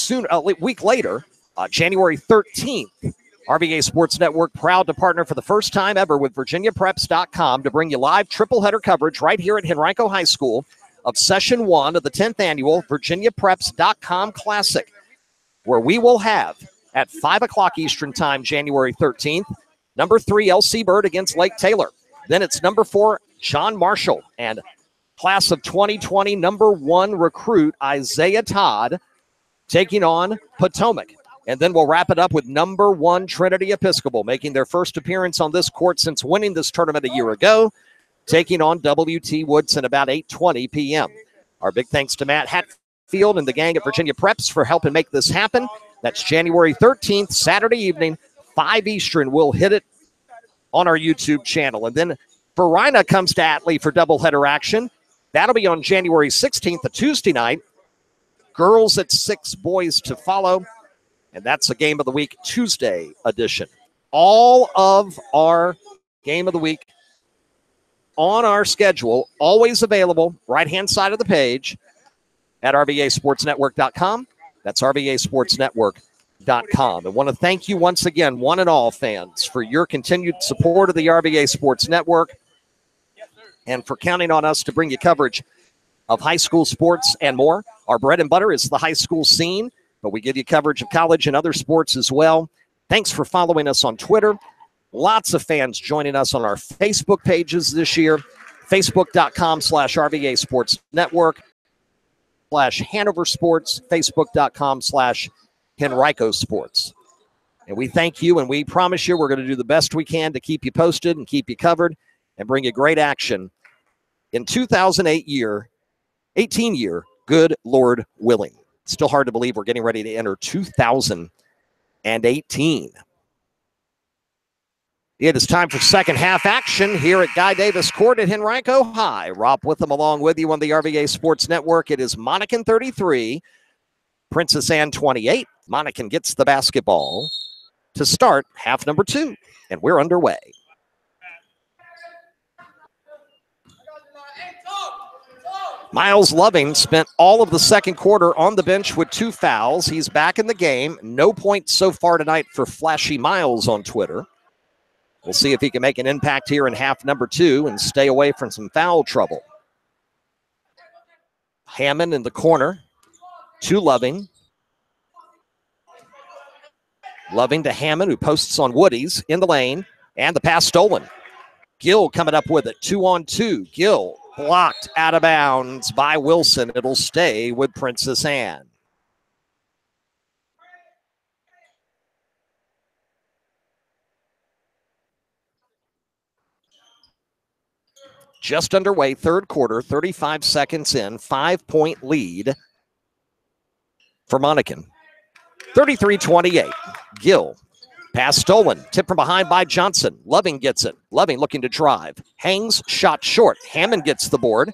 later, January 13th, RVA Sports Network proud to partner for the first time ever with VirginiaPreps.com to bring you live triple-header coverage right here at Henrico High School of Session 1 of the 10th Annual VirginiaPreps.com Classic, where we will have, at 5 o'clock Eastern Time, January 13th, number 3 LC Bird against Lake Taylor. Then it's number 4 John Marshall and class of 2020 number 1 recruit Isaiah Todd taking on Potomac. And then we'll wrap it up with number 1 Trinity Episcopal, making their first appearance on this court since winning this tournament a year ago, taking on WT Woodson about 8:20 p.m. Our big thanks to Matt Hatfield and the gang at Virginia Preps for helping make this happen. That's January 13th, Saturday evening, 5 Eastern. We'll hit it on our YouTube channel. And then Verina comes to Atlee for doubleheader action. That'll be on January 16th, a Tuesday night. Girls at 6, boys to follow. And that's a Game of the Week Tuesday edition. All of our Game of the Week on our schedule, always available, right-hand side of the page at rvasportsnetwork.com. That's rvasportsnetwork.com. I want to thank you once again, one and all fans, for your continued support of the RVA Sports Network and for counting on us to bring you coverage of high school sports and more. Our bread and butter is the high school scene, but we give you coverage of college and other sports as well. Thanks for following us on Twitter. Lots of fans joining us on our Facebook pages this year. Facebook.com/RVA Sports Network /Hanover Sports, Facebook.com/Henrico Sports. And we thank you, and we promise you we're going to do the best we can to keep you posted and keep you covered and bring you great action in 2018 year, good Lord willing. Still hard to believe we're getting ready to enter 2018. It is time for second half action here at Guy Davis Court at Henrico High. Rob with them along with you on the RVA Sports Network. It is Monacan 33, Princess Anne 28. Monacan gets the basketball to start half number 2, and we're underway. Miles Loving spent all of the second quarter on the bench with 2 fouls. He's back in the game. No points so far tonight for Flashy Miles on Twitter. We'll see if he can make an impact here in half number 2 and stay away from some foul trouble. Hammond in the corner to Loving. Loving to Hammond, who posts on Woody's in the lane, and the pass stolen. Gill coming up with it, 2-on-2. Gill blocked out of bounds by Wilson. It'll stay with Princess Anne. Just underway, third quarter, 35 seconds in, 5-point lead for Monacan. 33-28. Gill, pass stolen, tip from behind by Johnson. Loving gets it. Loving looking to drive. Hangs, shot short. Hammond gets the board.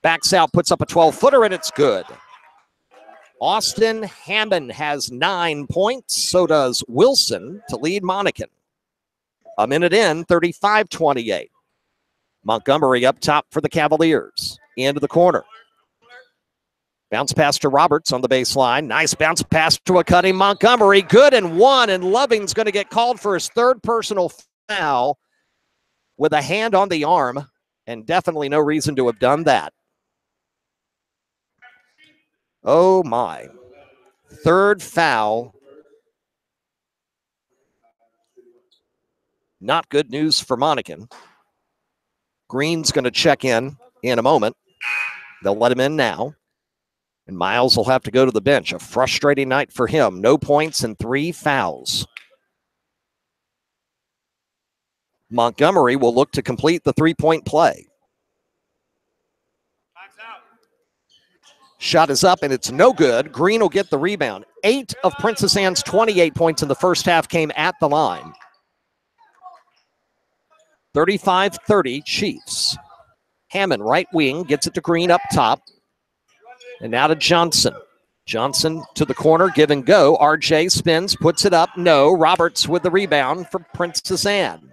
Backs out, puts up a 12-footer, and it's good. Austin Hammond has 9 points. So does Wilson to lead Monacan. A minute in, 35-28. Montgomery up top for the Cavaliers. Into the corner. Bounce pass to Roberts on the baseline. Nice bounce pass to a cutting Montgomery. Good and one, and Loving's going to get called for his third personal foul with a hand on the arm, and definitely no reason to have done that. Oh, my. Third foul. Not good news for Monacan. Green's going to check in a moment. They'll let him in now. And Miles will have to go to the bench. A frustrating night for him. No points and 3 fouls. Montgomery will look to complete the 3-point play. Shot is up, and it's no good. Green will get the rebound. 8 of Princess Anne's 28 points in the first half came at the line. 35-30 Chiefs. Hammond, right wing, gets it to Green up top. And now to Johnson. Johnson to the corner, give and go. RJ spins, puts it up. No. Roberts with the rebound for Princess Anne.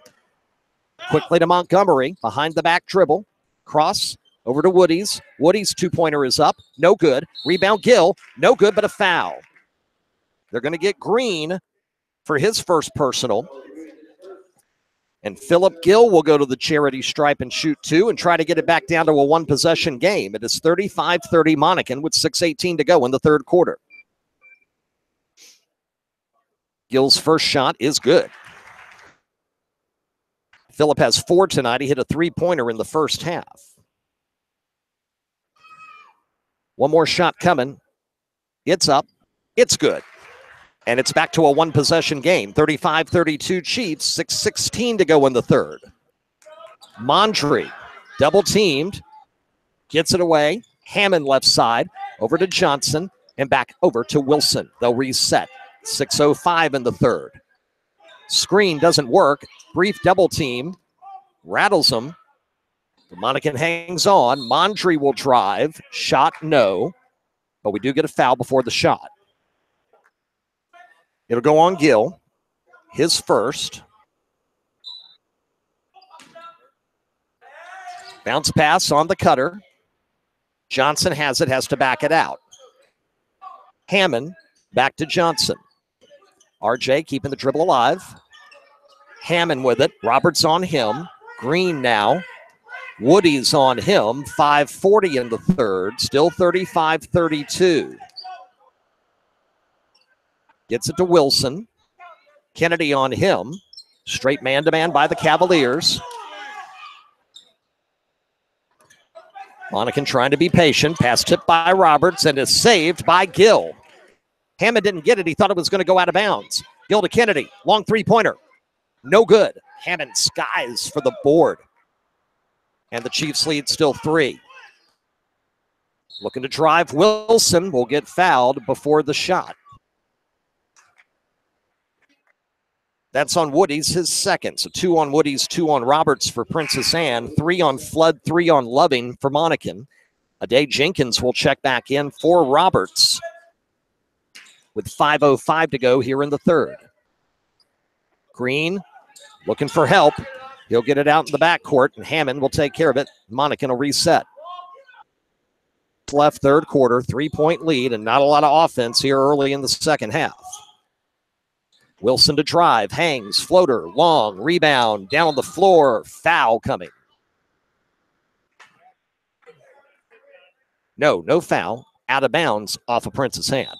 Quickly to Montgomery, behind the back dribble. Cross over to Woody's. Woody's 2-pointer is up. No good. Rebound Gill. No good, but a foul. They're going to get Green for his first personal. And Philip Gill will go to the charity stripe and shoot 2 and try to get it back down to a 1-possession game. It is 35-30 Monacan with 6:18 to go in the third quarter. Gill's first shot is good. Philip has 4 tonight. He hit a 3-pointer in the first half. One more shot coming. It's up. It's good. And it's back to a 1-possession game. 35-32 Chiefs, 6:16 to go in the third. Mondry, double teamed, gets it away. Hammond left side, over to Johnson, and back over to Wilson. They'll reset. 6:05 in the third. Screen doesn't work. Brief double team. Rattles them. The Monacan hangs on. Mondry will drive. Shot, no. But we do get a foul before the shot. It'll go on Gill, his first. Bounce pass on the cutter. Johnson has it, has to back it out. Hammond back to Johnson. RJ keeping the dribble alive. Hammond with it. Roberts on him. Green now. Woody's on him. 5:40 in the third. Still 35-32. Gets it to Wilson. Kennedy on him. Straight man-to-man by the Cavaliers. Monacan trying to be patient. Pass tipped by Roberts and is saved by Gill. Hammond didn't get it. He thought it was going to go out of bounds. Gill to Kennedy. Long three-pointer. No good. Hammond skies for the board. And the Chiefs lead still 3. Looking to drive. Wilson will get fouled before the shot. That's on Woody's, his second. So 2 on Woody's, 2 on Roberts for Princess Anne, 3 on Flood, 3 on Loving for Monacan. Adae Jenkins will check back in for Roberts with 5:05 to go here in the third. Green looking for help. He'll get it out in the backcourt, and Hammond will take care of it. Monacan will reset. Left third quarter, 3-point lead, and not a lot of offense here early in the second half. Wilson to drive, hangs, floater, long, rebound, down the floor, foul coming. No foul, out of bounds off of Princess Anne.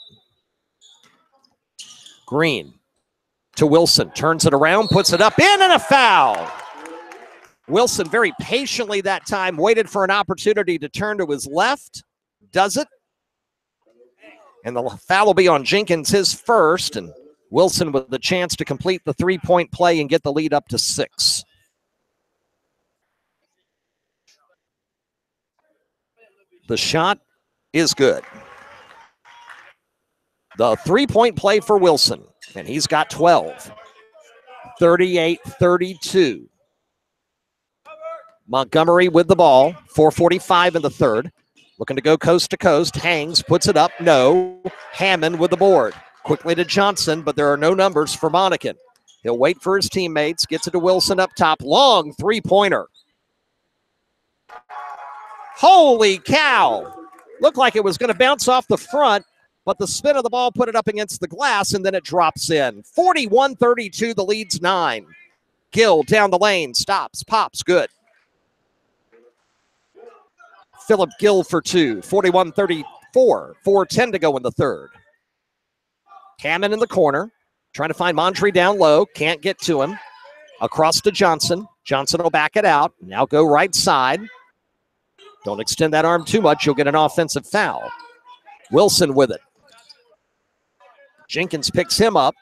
Green to Wilson, turns it around, puts it up in, and a foul. Wilson very patiently that time waited for an opportunity to turn to his left, does it. And the foul will be on Jenkins, his first, and Wilson with the chance to complete the 3-point play and get the lead up to 6. The shot is good. The 3-point play for Wilson, and he's got 12. 38-32. Montgomery with the ball, 4:45 in the third. Looking to go coast to coast, hangs, puts it up, no. Hammond with the board. Quickly to Johnson, but there are no numbers for Monacan. He'll wait for his teammates, gets it to Wilson up top. Long three-pointer. Holy cow. Looked like it was going to bounce off the front, but the spin of the ball put it up against the glass, and then it drops in. 41-32, the lead's 9. Gill down the lane, stops, pops, good. Philip Gill for 2, 41-34, 4:10 to go in the third. Hammond in the corner, trying to find Mondry down low, can't get to him. Across to Johnson. Johnson will back it out. Now go right side. Don't extend that arm too much, you'll get an offensive foul. Wilson with it. Jenkins picks him up.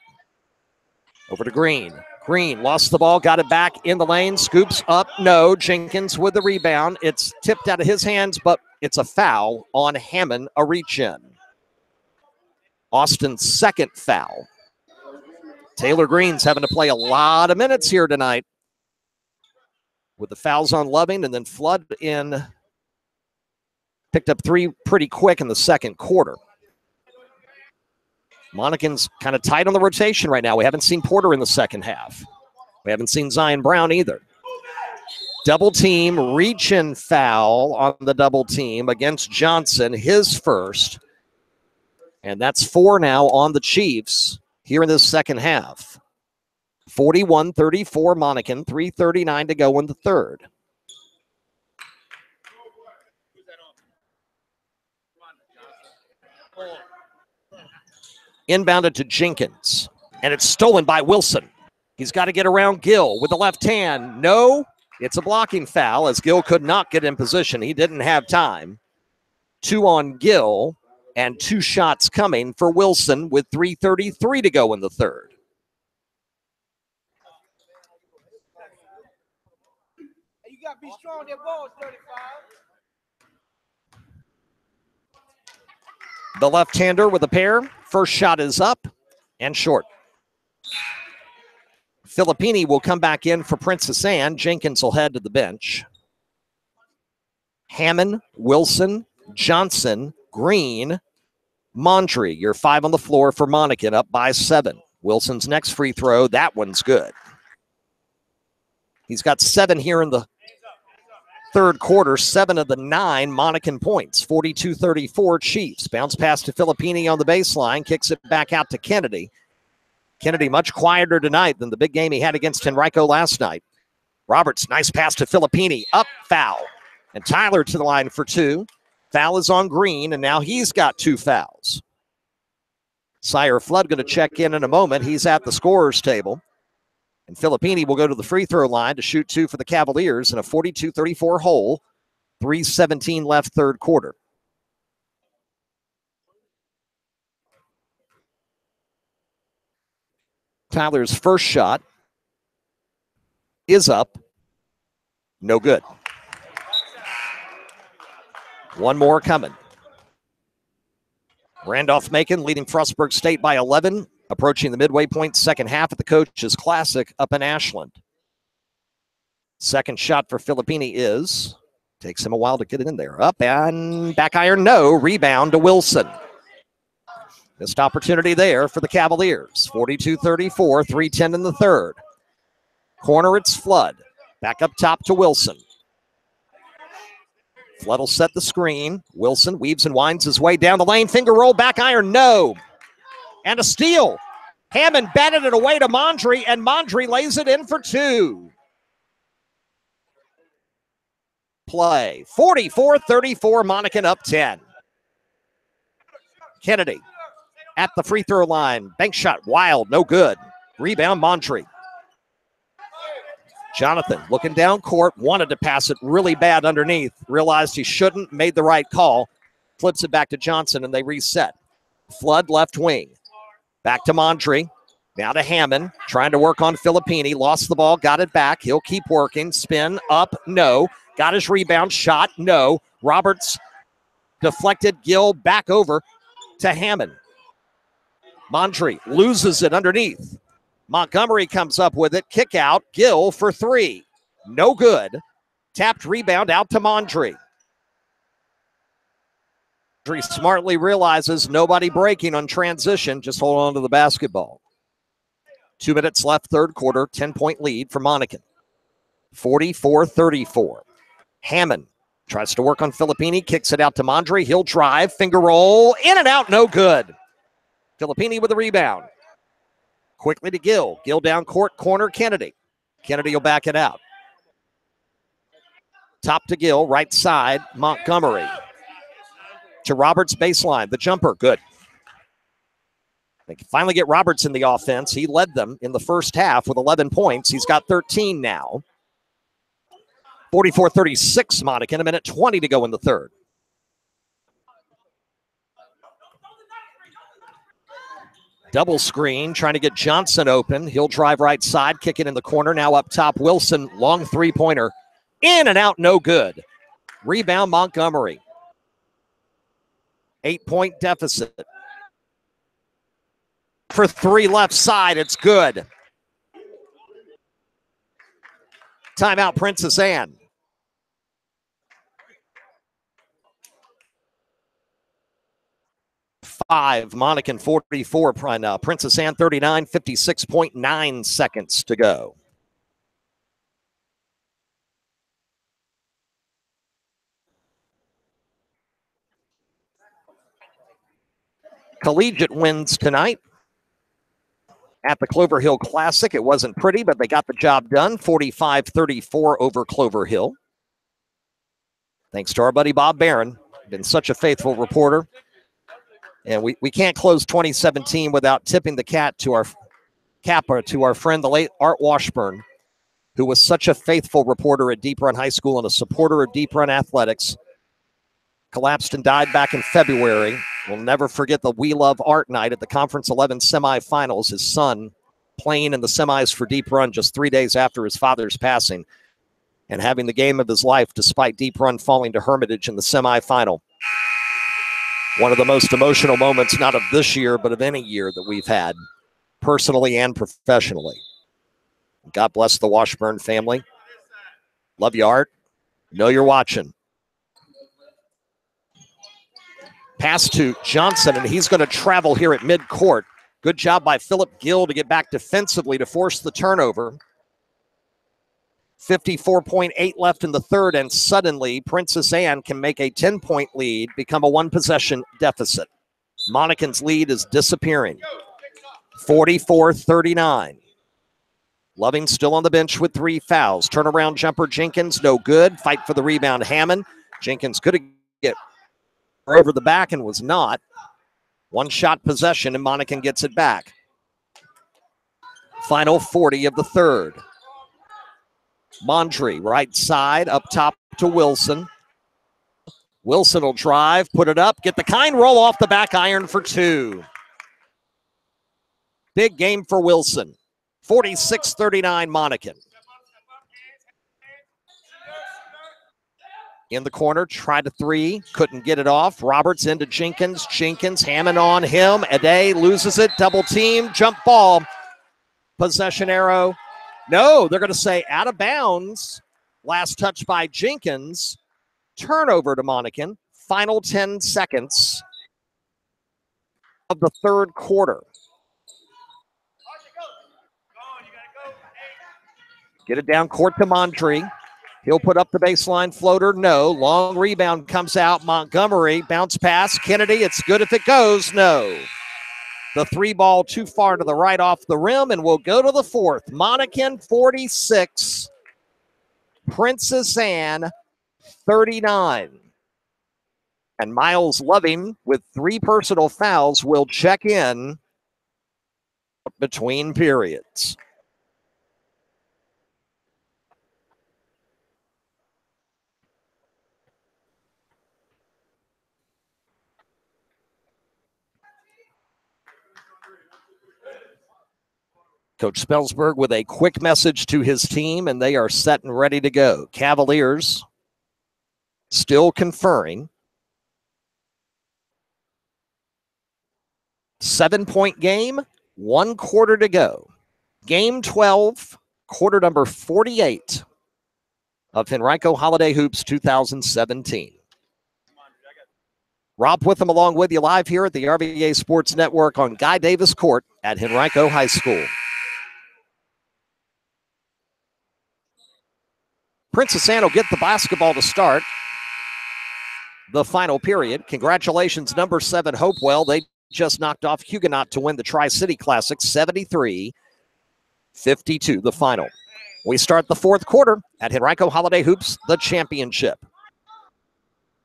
Over to Green. Green lost the ball, got it back in the lane, scoops up, no. Jenkins with the rebound. It's tipped out of his hands, but it's a foul on Hammond, a reach-in. Austin's second foul. Taylor Green's having to play a lot of minutes here tonight with the fouls on Loving, and then Flood in. Picked up 3 pretty quick in the second quarter. Monacan's kind of tight on the rotation right now. We haven't seen Porter in the second half. We haven't seen Zion Brown either. Double team, reach-in foul on the double team against Johnson, his first. And that's 4 now on the Chiefs here in this second half. 41-34 Monacan, 3:39 to go in the third. Inbounded to Jenkins, and it's stolen by Wilson. He's got to get around Gill with the left hand. No, it's a blocking foul as Gill could not get in position. He didn't have time. 2 on Gill, and 2 shots coming for Wilson with 3:33 to go in the third. You got to be strong, that ball, 35. The left-hander with a pair. First shot is up and short. Filippini will come back in for Princess Anne. Jenkins will head to the bench. Hammond, Wilson, Johnson, Green, Mondry. You're 5 on the floor for Monacan, up by 7. Wilson's next free throw, that one's good. He's got 7 here in the third quarter, 7 of the 9 Monacan points, 42-34 Chiefs. Bounce pass to Filippini on the baseline, kicks it back out to Kennedy. Kennedy much quieter tonight than the big game he had against Henrico last night. Roberts, nice pass to Filippini, up, foul. And Tyler to the line for 2. Foul is on Green, and now he's got 2 fouls. Sire Flood going to check in a moment. He's at the scorer's table. And Filippini will go to the free throw line to shoot 2 for the Cavaliers in a 42-34 hole. 3:17 left third quarter. Tyler's first shot is up. No good. One more coming. Randolph-Macon leading Frostburg State by 11. Approaching the midway point, second half at the Coach's Classic up in Ashland. Second shot for Filippini is, takes him a while to get it in there. Up and back iron, no. Rebound to Wilson. Missed opportunity there for the Cavaliers. 42-34, 3:10 in the third. Corner, it's Flood. Back up top to Wilson. Flood will set the screen. Wilson weaves and winds his way down the lane. Finger roll, back iron, no. And a steal. Hammond batted it away to Mondry, and Mondry lays it in for 2. Play. 44-34, Monacan up 10. Kennedy at the free throw line. Bank shot, wild, no good. Rebound, Mondry. Jonathan looking down court, wanted to pass it really bad underneath. Realized he shouldn't, made the right call. Flips it back to Johnson, and they reset. Flood left wing. Back to Mondry. Now to Hammond. Trying to work on Filippini. Lost the ball. Got it back. He'll keep working. Spin. Up. No. Got his rebound. Shot. No. Roberts deflected. Gill back over to Hammond. Mondry loses it underneath. Montgomery comes up with it. Kick out. Gill for 3. No good. Tapped rebound out to Mondry. Smartly realizes nobody breaking on transition. Just hold on to the basketball. 2 minutes left, third quarter. 10-point lead for Monacan. 44-34. Hammond tries to work on Filippini. Kicks it out to Mondry. He'll drive. Finger roll. In and out. No good. Filippini with the rebound. Quickly to Gill. Gill down court. Corner Kennedy. Kennedy will back it out. Top to Gill. Right side. Montgomery. To Roberts baseline. The jumper, good. They can finally get Roberts in the offense. He led them in the first half with 11 points. He's got 13 now. 44-36 Monacan, a minute 20 to go in the third. Double screen, trying to get Johnson open. He'll drive right side, kick it in the corner. Now up top, Wilson, long three-pointer. In and out, no good. Rebound, Montgomery. 8-point deficit. For 3 left side, it's good. Timeout, Princess Anne. Five, Monacan 44, Princess Anne 39, 56.9 seconds to go. Collegiate wins tonight at the Clover Hill Classic. It wasn't pretty, but they got the job done. 45-34 over Clover Hill. Thanks to our buddy Bob Barron. Been such a faithful reporter. And we can't close 2017 without tipping the cap to our friend, the late Art Washburn, who was such a faithful reporter at Deep Run High School and a supporter of Deep Run athletics. Collapsed and died back in February. We'll never forget the We Love Art night at the Conference 11 semifinals. His son playing in the semis for Deep Run just 3 days after his father's passing and having the game of his life despite Deep Run falling to Hermitage in the semifinal. One of the most emotional moments, not of this year, but of any year that we've had, personally and professionally. God bless the Washburn family. Love you, Art. Know you're watching. Pass to Johnson, and he's going to travel here at midcourt. Good job by Philip Gill to get back defensively to force the turnover. 54.8 left in the third, and suddenly Princess Anne can make a 10-point lead, become a one-possession deficit. Monacan's lead is disappearing. 44-39. Loving still on the bench with 3 fouls. Turnaround jumper Jenkins, no good. Fight for the rebound Hammond. Jenkins could get over the back and was not. One-shot possession, and Monacan gets it back. Final 40 of the third. Mondry, right side, up top to Wilson. Wilson will drive, put it up, get the kind roll off the back iron for 2. Big game for Wilson. 46-39 Monacan. In the corner, tried a 3, couldn't get it off. Roberts into Jenkins. Jenkins, Hammond on him. Ade loses it, double team, jump ball. Possession arrow. No, they're going to say out of bounds. Last touch by Jenkins. Turnover to Monacan. Final 10 seconds of the third quarter. Get it down court to Mondry. He'll put up the baseline floater. No. Long rebound comes out. Montgomery. Bounce pass. Kennedy. It's good if it goes. No. The 3 ball too far to the right off the rim, and we'll go to the fourth. Monacan 46. Princess Anne 39. And Miles Loving with 3 personal fouls will check in between periods. Coach Spelsberg with a quick message to his team, and they are set and ready to go. Cavaliers still conferring. 7-point game, 1 quarter to go. Game 12, quarter number 48 of Henrico Holiday Hoops 2017. Rob Witham along with you live here at the RVA Sports Network on Guy Davis Court at Henrico High School. Princess Anne will get the basketball to start the final period. Congratulations, number 7 Hopewell. They just knocked off Huguenot to win the Tri-City Classic, 73-52, the final. We start the fourth quarter at Henrico Holiday Hoops, the championship.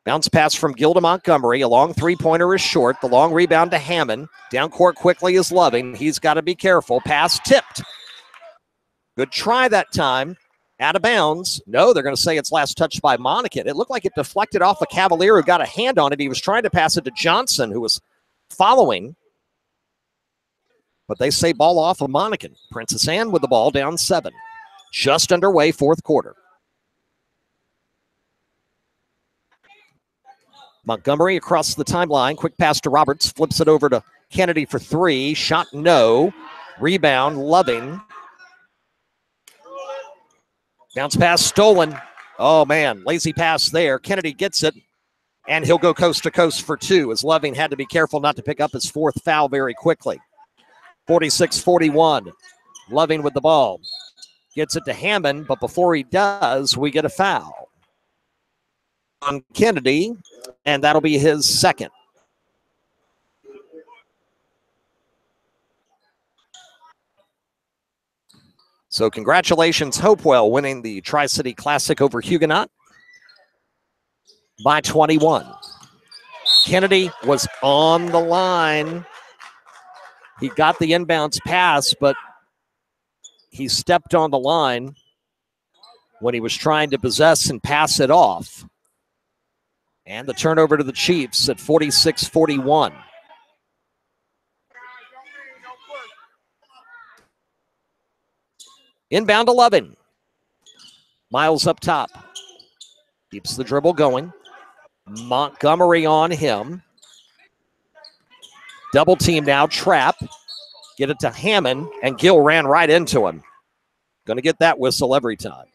Bounce pass from Gilda Montgomery. A long 3-pointer is short. The long rebound to Hammond. Down court quickly is Loving. He's got to be careful. Pass tipped. Good try that time. Out of bounds. No, they're going to say it's last touched by Monacan. It looked like it deflected off a Cavalier who got a hand on it. He was trying to pass it to Johnson, who was following. But they say ball off of Monacan. Princess Anne with the ball down 7. Just underway, fourth quarter. Montgomery across the timeline. Quick pass to Roberts. Flips it over to Kennedy for 3. Shot no. Rebound, Loving. Bounce pass stolen. Oh, man. Lazy pass there. Kennedy gets it, and he'll go coast to coast for 2 as Loving had to be careful not to pick up his 4th foul very quickly. 46-41. Loving with the ball. Gets it to Hammond, but before he does, we get a foul on Kennedy, and that'll be his 2nd. So congratulations, Hopewell, winning the Tri-City Classic over Huguenot by 21. Kennedy was on the line. He got the inbounds pass, but he stepped on the line when he was trying to possess and pass it off. And the turnover to the Chiefs at 46-41. Inbound 11. Miles up top. Keeps the dribble going. Montgomery on him. Double team now, trap. Get it to Hammond, and Gill ran right into him. Going to get that whistle every time.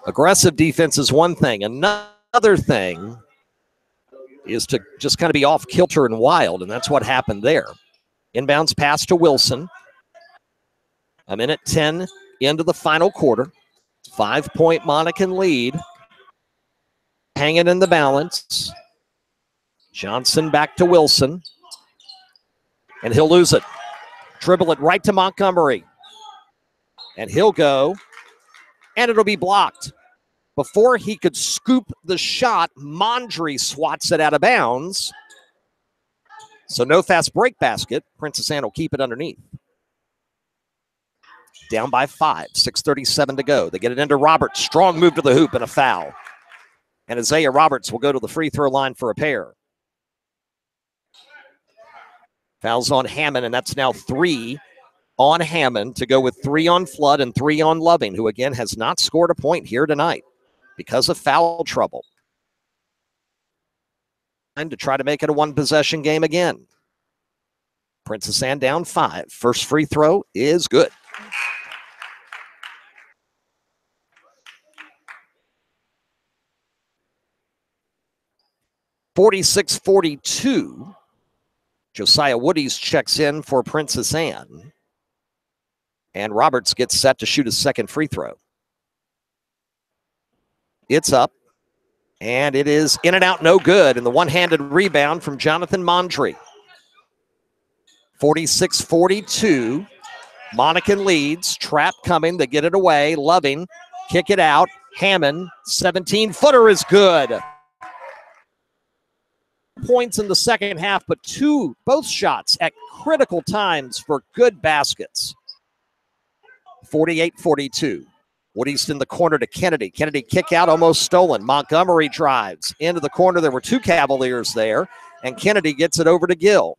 Aggressive defense is one thing. Another thing is to just kind of be off kilter and wild, and that's what happened there. Inbounds pass to Wilson. A minute 10 into the final quarter. 5-point Monacan lead. Hanging in the balance. Johnson back to Wilson. And he'll lose it. Dribble it right to Montgomery. And he'll go. And it'll be blocked. Before he could scoop the shot, Mondry swats it out of bounds. So no fast break basket. Princess Anne will keep it underneath. Down by 5, 6:37 to go. They get it into Roberts. Strong move to the hoop and a foul. And Isaiah Roberts will go to the free throw line for a pair. Fouls on Hammond, and that's now 3 on Hammond to go with 3 on Flood and 3 on Loving, who again has not scored a point here tonight because of foul trouble. Time to try to make it a one-possession game again. Princess Anne down 5. First free throw is good. (46-42). Josiah Woodies checks in for Princess Anne. And Roberts gets set to shoot his second free throw. It's up. And it is in and out, no good. And the one-handed rebound from Jonathan Mondry. 46-42. Monacan leads. Trap coming. They get it away. Loving. Kick it out. Hammond. 17-footer is good. Points in the second half, but both shots at critical times for good baskets. 48-42. Woodies in the corner to Kennedy. Kennedy kick out, almost stolen. Montgomery drives into the corner. There were 2 Cavaliers there, and Kennedy gets it over to Gill.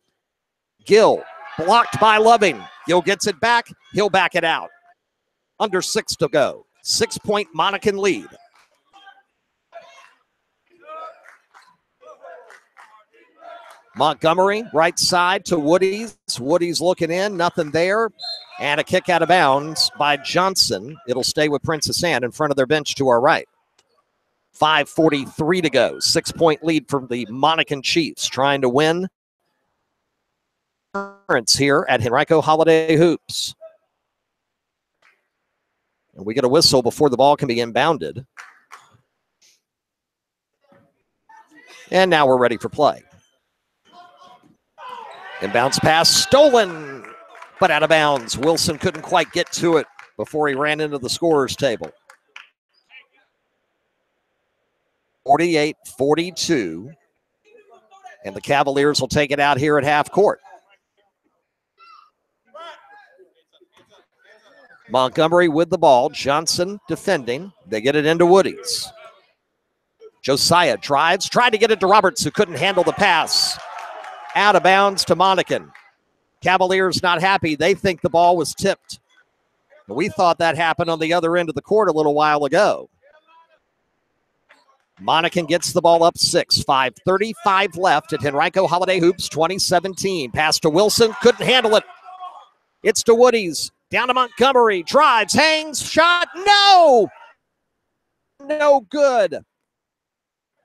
Gill blocked by Loving. Gill gets it back. He'll back it out. Under 6 to go. 6-point Monacan lead. Montgomery, right side to Woodies. Woodies looking in, nothing there. And a kick out of bounds by Johnson. It'll stay with Princess Anne in front of their bench to our right. 5:43 to go. 6-point lead from the Monacan Chiefs trying to win here at Henrico Holiday Hoops. And we get a whistle before the ball can be inbounded. And now we're ready for play. Inbounds pass stolen, but out of bounds. Wilson couldn't quite get to it before he ran into the scorer's table. 48-42. And the Cavaliers will take it out here at half court. Montgomery with the ball. Johnson defending. They get it into Woodies. Josiah drives. Tried to get it to Roberts, who couldn't handle the pass. Out of bounds to Monacan. Cavaliers not happy. They think the ball was tipped. But we thought that happened on the other end of the court a little while ago. Monacan gets the ball up 6. 5:35 left at Henrico Holiday Hoops 2017. Pass to Wilson. Couldn't handle it. It's to Woodies. Down to Montgomery. Drives. Hangs. Shot. No! No good.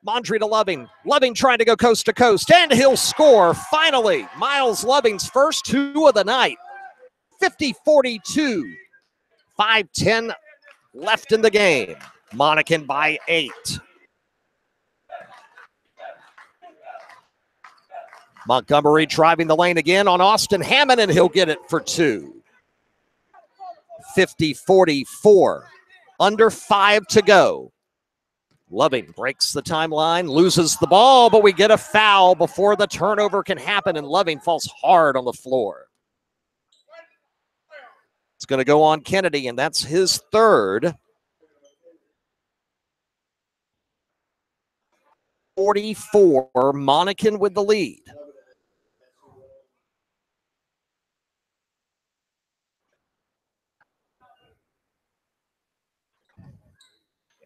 Mondry to Loving. Loving trying to go coast to coast, and he'll score. Finally, Miles Loving's first 2 of the night. 50-42. 5:10 left in the game. Monacan by 8. Montgomery driving the lane again on Austin Hammond, and he'll get it for 2. 50-44. Under 5 to go. Loving breaks the timeline, loses the ball, but we get a foul before the turnover can happen, and Loving falls hard on the floor. It's going to go on Kennedy, and that's his 3rd. 44, Monacan with the lead.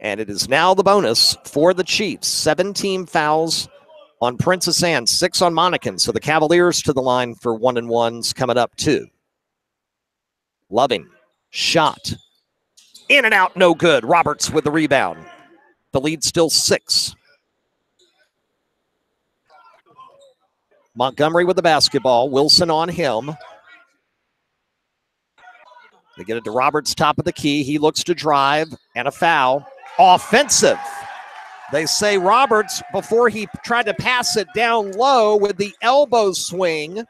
And it is now the bonus for the Chiefs. 17 fouls on Princess Anne, 6 on Monacan. So the Cavaliers to the line for 1-and-1s coming up too. Loving, shot. In and out, no good. Roberts with the rebound. The lead still 6. Montgomery with the basketball. Wilson on him. They get it to Roberts, top of the key. He looks to drive, and a foul. Offensive. They say Roberts, before he tried to pass it down low with the elbow swing.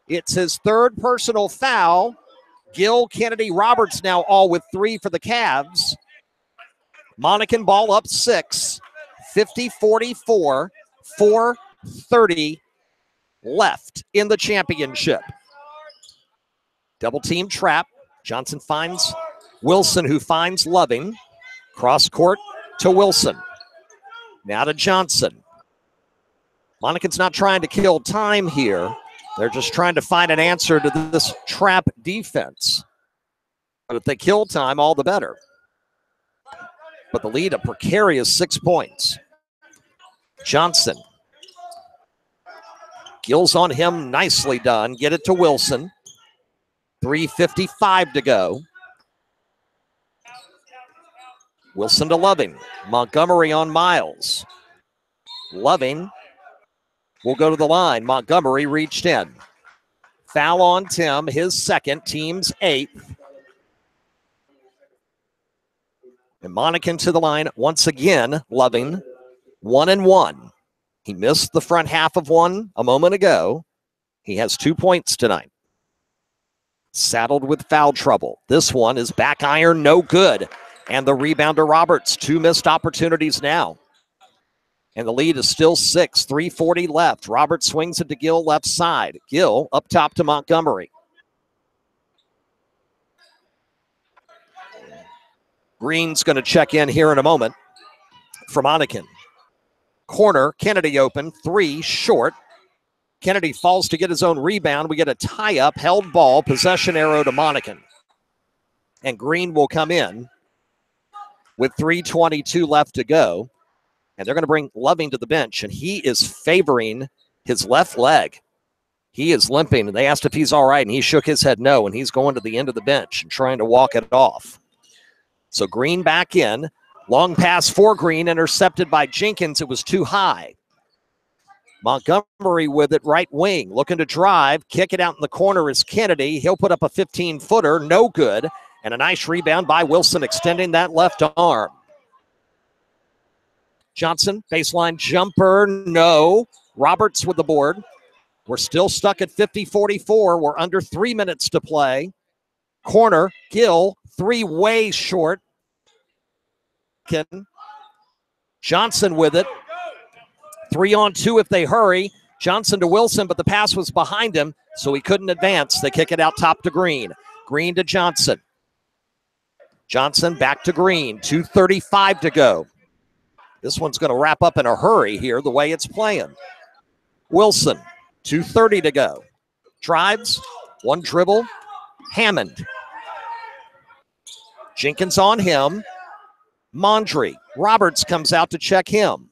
It's his third personal foul. Gill, Kennedy, Roberts now all with 3 for the Cavs. Monacan ball up 6, 50-44, 4:30 left in the championship. Double team trap. Johnson finds Wilson, who finds Loving. Cross court to Wilson. Now to Johnson. Monacan's not trying to kill time here. They're just trying to find an answer to this trap defense. But if they kill time, all the better. But the lead, a precarious 6 points. Johnson. Gill's on him, nicely done. Get it to Wilson. 3:55 to go. Wilson to Loving. Montgomery on Miles. Loving will go to the line. Montgomery reached in. Foul on Tim, his second, team's 8th. And Monacan to the line once again. Loving, 1-1. He missed the front half of one a moment ago. He has 2 points tonight. Saddled with foul trouble. This one is back iron, no good. And the rebound to Roberts. 2 missed opportunities now. And the lead is still 6, 3:40 left. Roberts swings it to Gill left side. Gill up top to Montgomery. Green's going to check in here in a moment for Monacan. Corner, Kennedy open, 3 short. Kennedy falls to get his own rebound. We get a tie-up, held ball, possession arrow to Monacan. And Green will come in with 3:22 left to go. And they're going to bring Loving to the bench, and he is favoring his left leg. He is limping, and they asked if he's all right, and he shook his head no, and he's going to the end of the bench and trying to walk it off. So Green back in. Long pass for Green, intercepted by Jenkins. It was too high. Montgomery with it, right wing, looking to drive. Kick it out in the corner is Kennedy. He'll put up a 15-footer, no good. And a nice rebound by Wilson, extending that left arm. Johnson, baseline jumper, no. Roberts with the board. We're still stuck at 50-44. We're under 3 minutes to play. Corner, Gill, 3 way short. Johnson with it. 3-on-2 if they hurry. Johnson to Wilson, but the pass was behind him, so he couldn't advance. They kick it out top to Green. Green to Johnson. Johnson back to Green. 2:35 to go. This one's going to wrap up in a hurry here, the way it's playing. Wilson, 2:30 to go. Drives, 1 dribble. Hammond. Jenkins on him. Mondry. Roberts comes out to check him.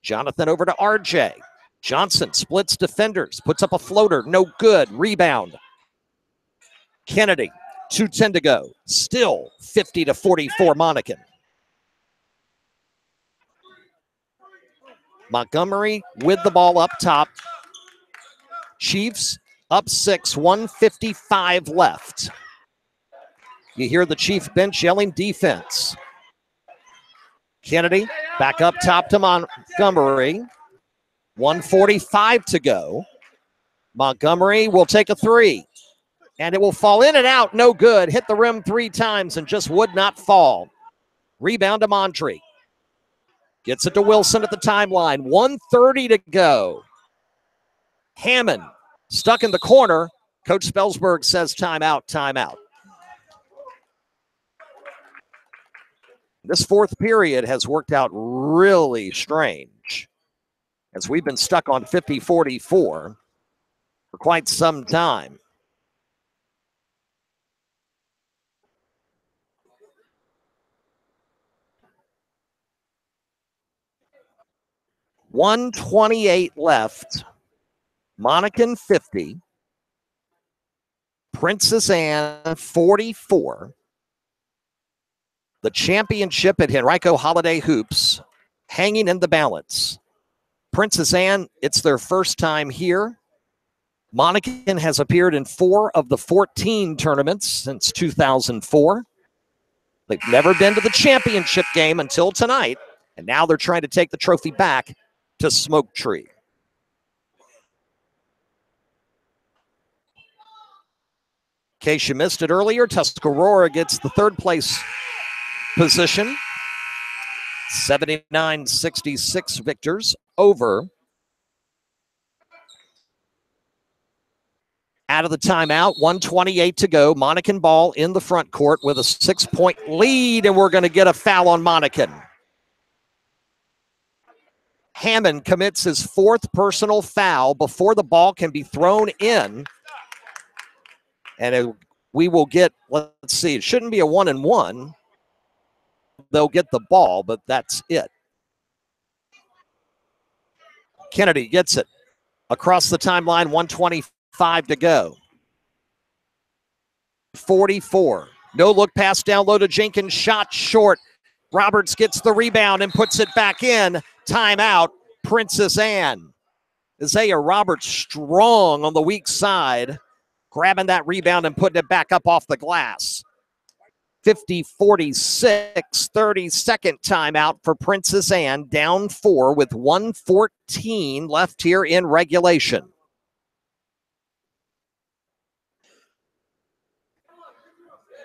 Jonathan over to RJ. Johnson splits defenders, puts up a floater, no good. Rebound. Kennedy, 2:10 to go. Still 50-44 Monacan. Montgomery with the ball up top. Chiefs up 6, 1:55 left. You hear the Chief bench yelling defense. Kennedy back up top to Montgomery. 1:45 to go. Montgomery will take a 3. And it will fall in and out, no good. Hit the rim 3 times and just would not fall. Rebound to Mondry. Gets it to Wilson at the timeline. 1:30 to go. Hammond stuck in the corner. Coach Spelsberg says timeout, timeout. This fourth period has worked out really strange, as we've been stuck on 50-44 for quite some time. $1:28 left. Monacan 50. Princess Anne 44. The championship at Henrico Holiday Hoops hanging in the balance. Princess Anne, it's their first time here. Monacan has appeared in 4 of the 14 tournaments since 2004. They've never been to the championship game until tonight, and now they're trying to take the trophy back to Smoke Tree. In case you missed it earlier, Tuscarora gets the 3rd place position. 79-66 victors over. Out of the timeout, 1:28 to go. Monacan ball in the front court with a 6-point lead, and we're going to get a foul on Monacan. Hammond commits his 4th personal foul before the ball can be thrown in. And we will get, let's see, it shouldn't be a 1-and-1. They'll get the ball, but that's it. Kennedy gets it across the timeline, 1:25 to go. 44. No look pass down low to Jenkins. Shot short. Roberts gets the rebound and puts it back in. Timeout, Princess Anne. Isaiah Roberts strong on the weak side, grabbing that rebound and putting it back up off the glass. 50-46, 32nd timeout for Princess Anne, down 4 with 1:14 left here in regulation.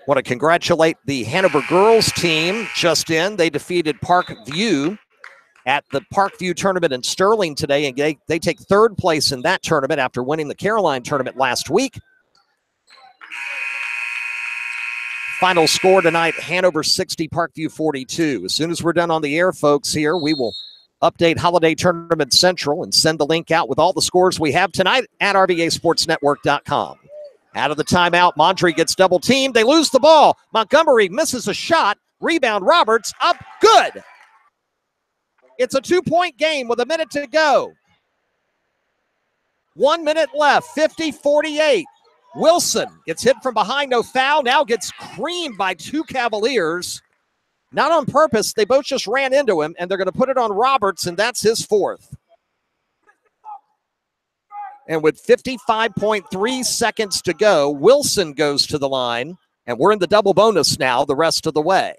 Want to congratulate the Hanover girls team just in. They defeated Parkview at the Parkview tournament in Sterling today, and they take 3rd place in that tournament after winning the Caroline tournament last week. Final score tonight, Hanover 60, Parkview 42. As soon as we're done on the air, folks, here, we will update Holiday Tournament Central and send the link out with all the scores we have tonight at rvasportsnetwork.com. Out of the timeout, Mondry gets double teamed. They lose the ball. Montgomery misses a shot. Rebound, Roberts, up, good. It's a 2-point game with a minute to go. 1 minute left, 50-48. Wilson gets hit from behind, no foul, now gets creamed by 2 Cavaliers. Not on purpose, they both just ran into him, and they're going to put it on Roberts, and that's his 4th. And with 55.3 seconds to go, Wilson goes to the line, and we're in the double bonus now the rest of the way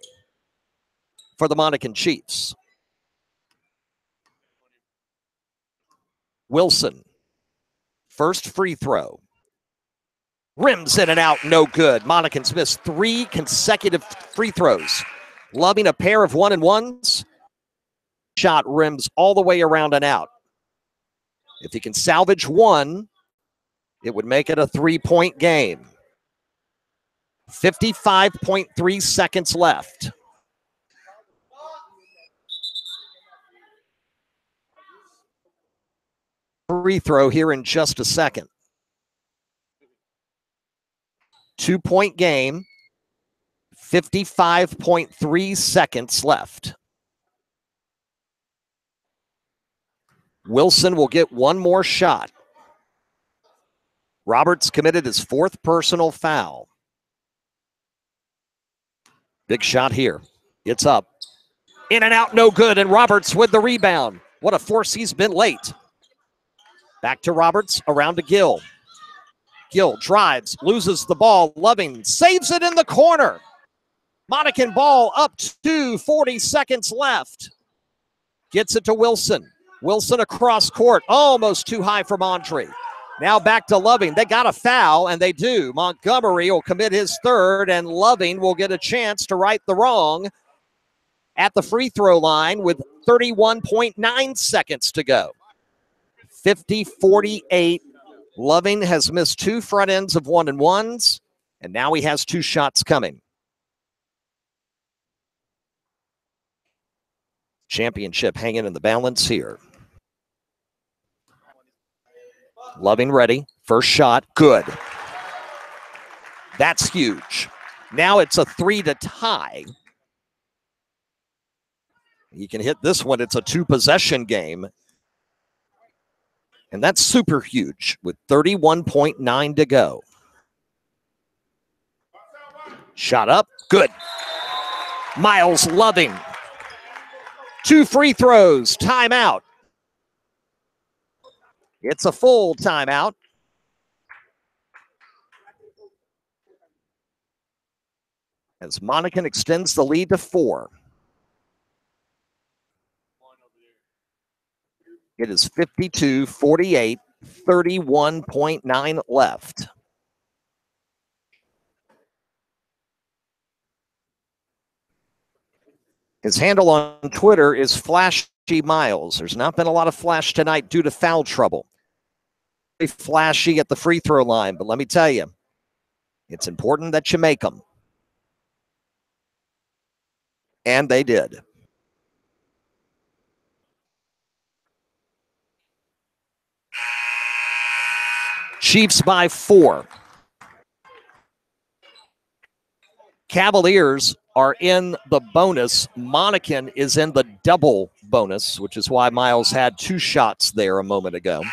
for the Monacan Chiefs. Wilson, first free throw. Rims in and out, no good. Monacan's missed 3 consecutive free throws. Loving a pair of 1-and-1s. Shot rims all the way around and out. If he can salvage 1, it would make it a 3-point game. 55.3 seconds left. Free throw here in just a second. 2-point game, 55.3 seconds left. Wilson will get 1 more shot. Roberts committed his 4th personal foul. Big shot here. It's up. In and out, no good, and Roberts with the rebound. What a force he's been late. Back to Roberts, around to Gill. Gill drives, loses the ball. Loving saves it in the corner. Monacan ball up to 40 seconds left. Gets it to Wilson. Wilson across court, almost too high for Mondry. Now back to Loving. They got a foul, and they do. Montgomery will commit his 3rd, and Loving will get a chance to right the wrong at the free throw line with 31.9 seconds to go. 50-48. Loving has missed 2 front ends of 1-and-1s, and now he has 2 shots coming. Championship hanging in the balance here. Loving ready. First shot. Good. That's huge. Now it's a 3 to tie. You can hit this one. It's a 2-possession game. And that's super huge with 31.9 to go. Shot up. Good. Miles Loving. 2 free throws. Timeout. It's a full timeout. as Monacan extends the lead to 4. It is 52-48, 31.9 left. His handle on Twitter is Flashy Miles. There's not been a lot of flash tonight due to foul trouble. Very flashy at the free throw line, but let me tell you, it's important that you make them. And they did. Chiefs by 4. Cavaliers are in the bonus. Monacan is in the double bonus, which is why Miles had 2 shots there a moment ago.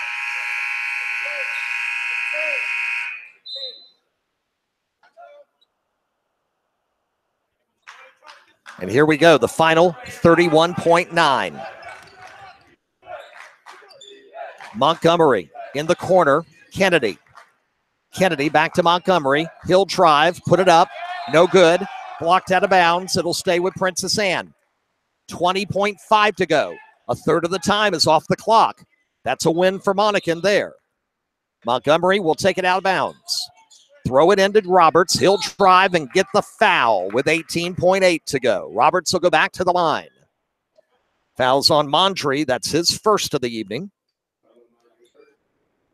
And here we go, the final 31.9. Montgomery in the corner. Kennedy. Kennedy back to Montgomery. He'll drive, put it up. No good. Blocked out of bounds. It'll stay with Princess Anne. 20.5 to go. A third of the time is off the clock. That's a win for Monacan there. Montgomery will take it out of bounds. Throw it into Roberts. He'll drive and get the foul with 18.8 to go. Roberts will go back to the line. Fouls on Mondry. That's his first of the evening.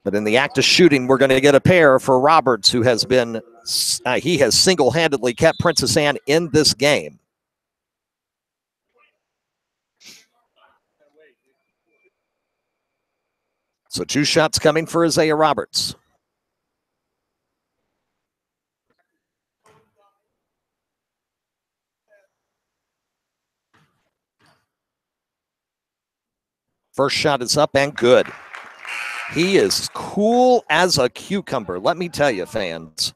But in the act of shooting, we're going to get a pair for Roberts, who has been, he has single-handedly kept Princess Anne in this game. So 2 shots coming for Isaiah Roberts. First shot is up and good. He is cool as a cucumber, let me tell you, fans.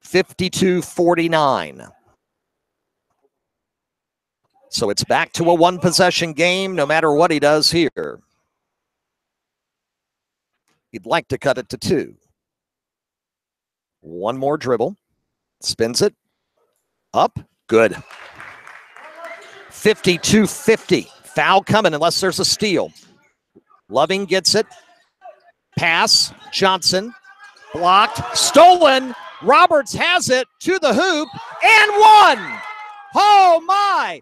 52-49. So it's back to a 1-possession game no matter what he does here. He'd like to cut it to 2. 1 more dribble. Spins it. Up. Good. 52-50. Foul coming unless there's a steal. Loving gets it. Pass. Johnson. Blocked. Stolen. Roberts has it to the hoop. And 1. Oh, my.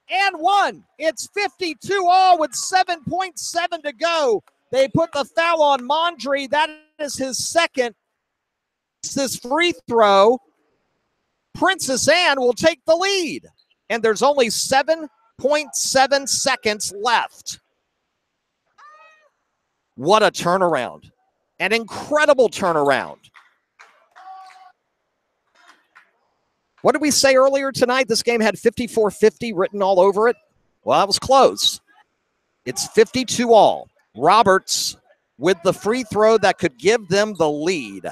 And 1. It's 52-all with 7.7 to go. They put the foul on Mondry. That is his second. It's this free throw. Princess Anne will take the lead. And there's only 7.7 seconds left. What a turnaround. An incredible turnaround. What did we say earlier tonight? This game had 54-50 written all over it. Well, that was close. It's 52-all. Roberts with the free throw that could give them the lead.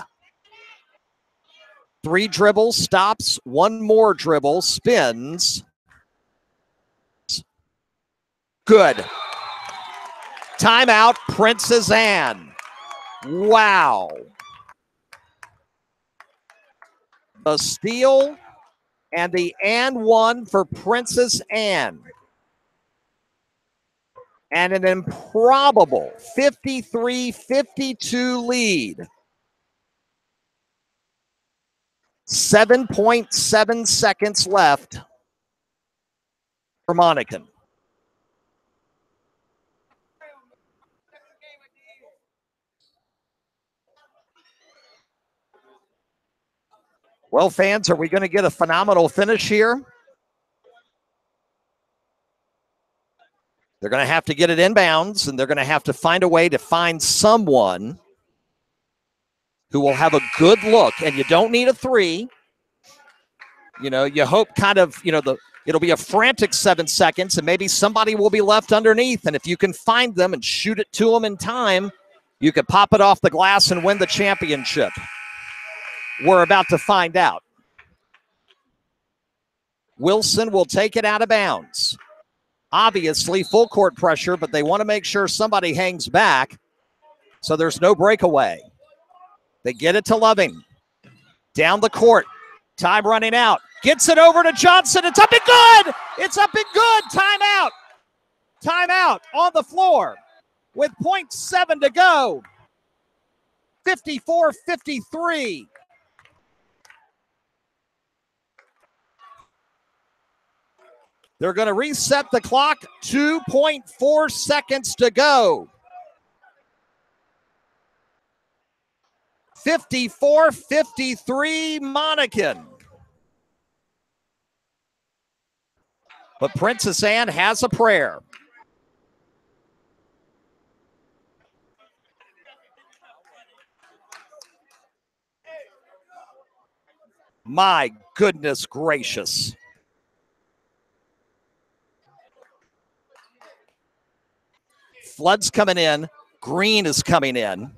3 dribbles, stops, 1 more dribble, spins. Good. Timeout, Princess Anne. Wow. The steal and the and 1 for Princess Anne. And an improbable 53-52 lead. 7.7 seconds left for Monacan. Well, fans, are we going to get a phenomenal finish here? They're going to have to get it inbounds, and they're going to have to find a way to find someone who will have a good look. And you don't need a 3. You know, you hope kind of, you know, it'll be a frantic 7 seconds, and maybe somebody will be left underneath. And if you can find them and shoot it to them in time, you could pop it off the glass and win the championship. We're about to find out. Wilson will take it out of bounds. Obviously, full court pressure, but they want to make sure somebody hangs back so there's no breakaway. They get it to Loving. Down the court. Time running out. Gets it over to Johnson. It's up and good. It's up and good. Timeout. Timeout on the floor with 0.7 to go. 54-53. They're going to reset the clock. 2.4 seconds to go. 54-53 Monacan. But Princess Anne has a prayer. My goodness gracious. Flood's coming in. Green is coming in.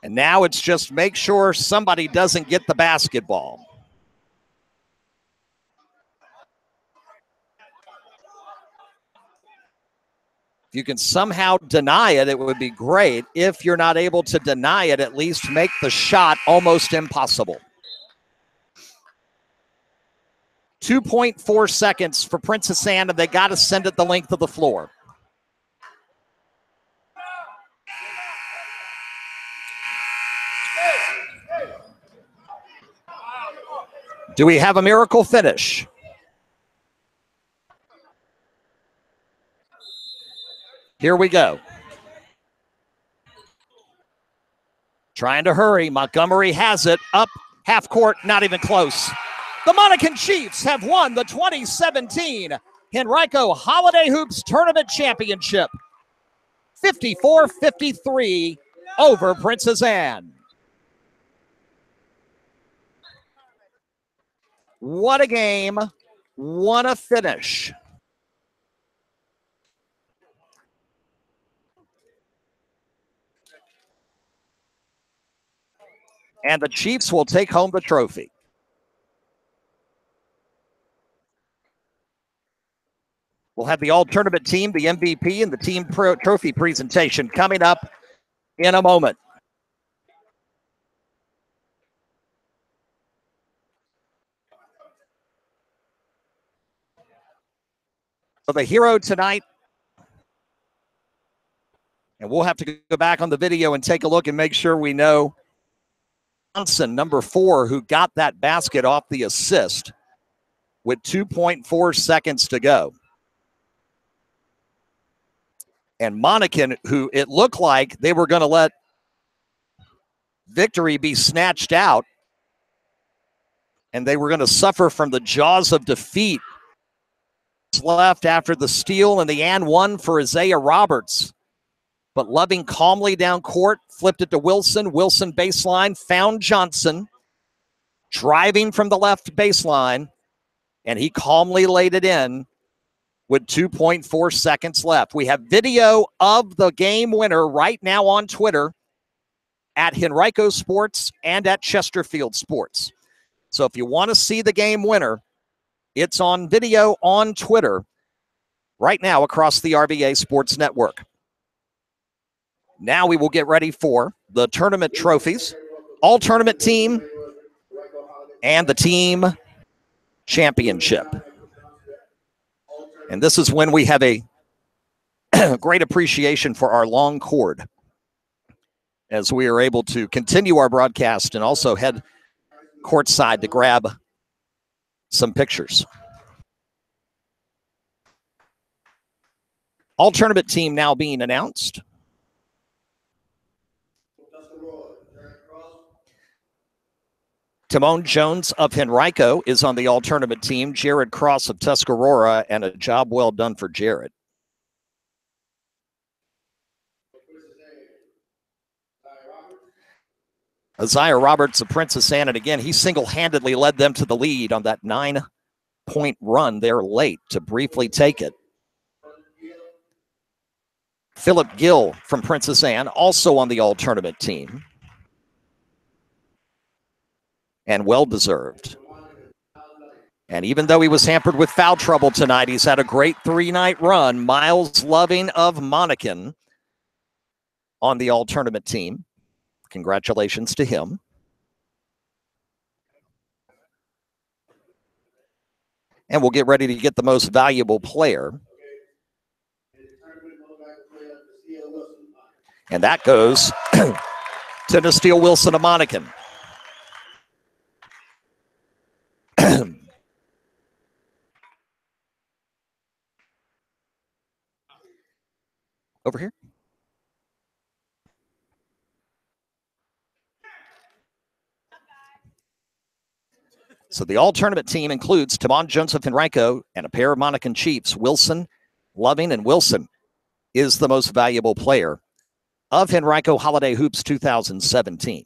And now it's just make sure somebody doesn't get the basketball. If you can somehow deny it, it would be great. If you're not able to deny it, at least make the shot almost impossible. 2.4 seconds for Princess Anne, and they got to send it the length of the floor. Do we have a miracle finish? Here we go. Trying to hurry. Montgomery has it. Up half court, not even close. The Monacan Chiefs have won the 2017 Henrico Holiday Hoops Tournament Championship. 54-53 over Princess Anne. What a game. What a finish. And the Chiefs will take home the trophy. We'll have the all-tournament team, the MVP, and the team trophy presentation coming up in a moment. So the hero tonight, and we'll have to go back on the video and take a look and make sure we know Johnson, number 4, who got that basket off the assist with 2.4 seconds to go. And Monacan, who it looked like they were going to let victory be snatched out, and they were going to suffer from the jaws of defeat. Left after the steal and the and one for Isaiah Roberts. But Loving calmly down court, flipped it to Wilson. Wilson baseline, found Johnson, driving from the left baseline, and he calmly laid it in with 2.4 seconds left. We have video of the game winner right now on Twitter at Henrico Sports and at Chesterfield Sports. So if you want to see the game winner, it's on video on Twitter right now across the RBA Sports Network. Now we will get ready for the tournament trophies, all-tournament team, and the team championship. And this is when we have a great appreciation for our long cord as we are able to continue our broadcast and also head courtside to grab some pictures. All-tournament team now being announced. Timon Jones of Henrico is on the all-tournament team. Jared Cross of Tuscarora, and a job well done for Jared. Isaiah Roberts of Princess Anne, and again, he single-handedly led them to the lead on that 9-point run there late to briefly take it. Philip Gill from Princess Anne, also on the all-tournament team. And well-deserved. And even though he was hampered with foul trouble tonight, he's had a great 3-night run. Miles Loving of Monacan on the all-tournament team. Congratulations to him. And we'll get ready to get the most valuable player. And that goes to Nasteel Wilson of Monacan. Over here. So the all-tournament team includes Tamon Joseph Henrico and a pair of Monacan Chiefs. Wilson, Loving, and Wilson is the most valuable player of Henrico Holiday Hoops 2017.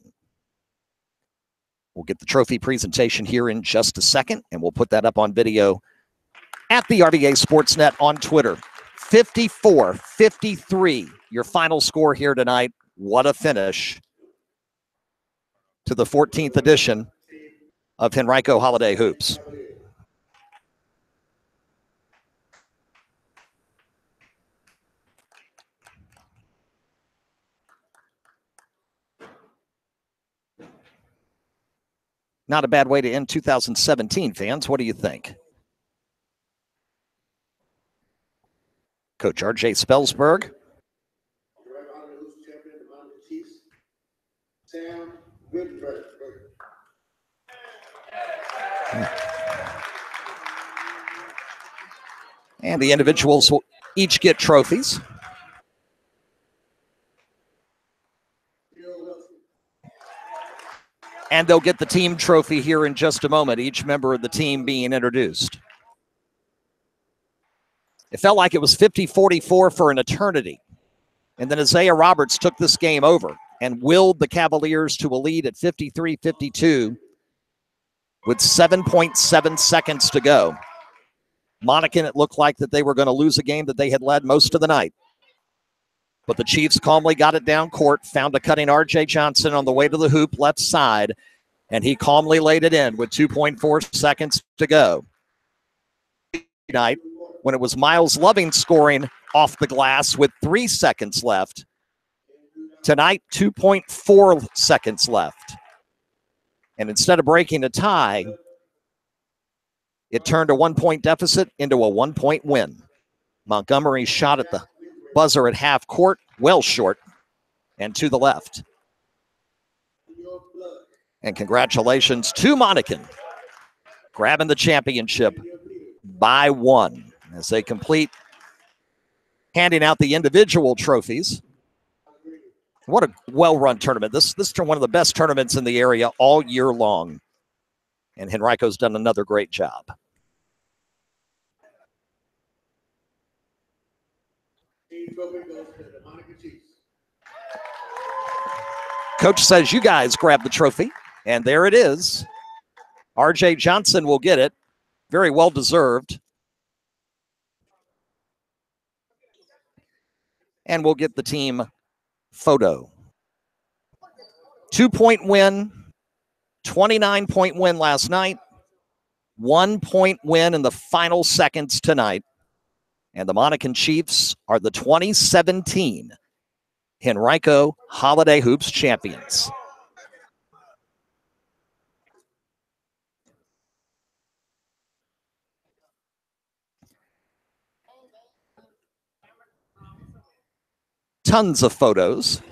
We'll get the trophy presentation here in just a second, and we'll put that up on video at the RVA Sportsnet on Twitter. 54-53, your final score here tonight. What a finish to the 14th edition of Henrico Holiday Hoops. Not a bad way to end 2017, fans. What do you think? Coach R.J. Spelsberg. And the individuals will each get trophies. And they'll get the team trophy here in just a moment, each member of the team being introduced. It felt like it was 50-44 for an eternity. And then Isaiah Roberts took this game over and willed the Cavaliers to a lead at 53-52 with 7.7 seconds to go. Monacan, it looked like that they were going to lose a game that they had led most of the night. But the Chiefs calmly got it down court, found a cutting R.J. Johnson on the way to the hoop left side, and he calmly laid it in with 2.4 seconds to go. Tonight, when it was Miles Loving scoring off the glass with 3 seconds left. Tonight, 2.4 seconds left. And instead of breaking a tie, it turned a 1-point deficit into a 1-point win. Montgomery shot at the buzzer at half court, well short, and to the left. And congratulations to Monacan, grabbing the championship by 1 as they complete handing out the individual trophies. What a well-run tournament. This is one of the best tournaments in the area all year long. And Henrico's done another great job. Coach says you guys grab the trophy, and there it is. R.J. Johnson will get it. Very well deserved. And we'll get the team photo. 2-point win, 29-point win last night, 1-point win in the final seconds tonight. And the Monacan Chiefs are the 2017 Henrico Holiday Hoops champions. Tons of photos.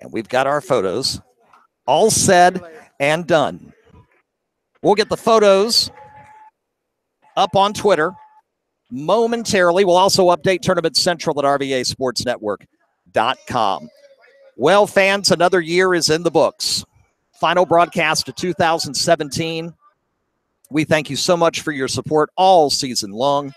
And we've got our photos all said and done. We'll get the photos up on Twitter momentarily. We'll also update Tournament Central at RVASportsNetwork.com. Well, fans, another year is in the books. Final broadcast of 2017. We thank you so much for your support all season long.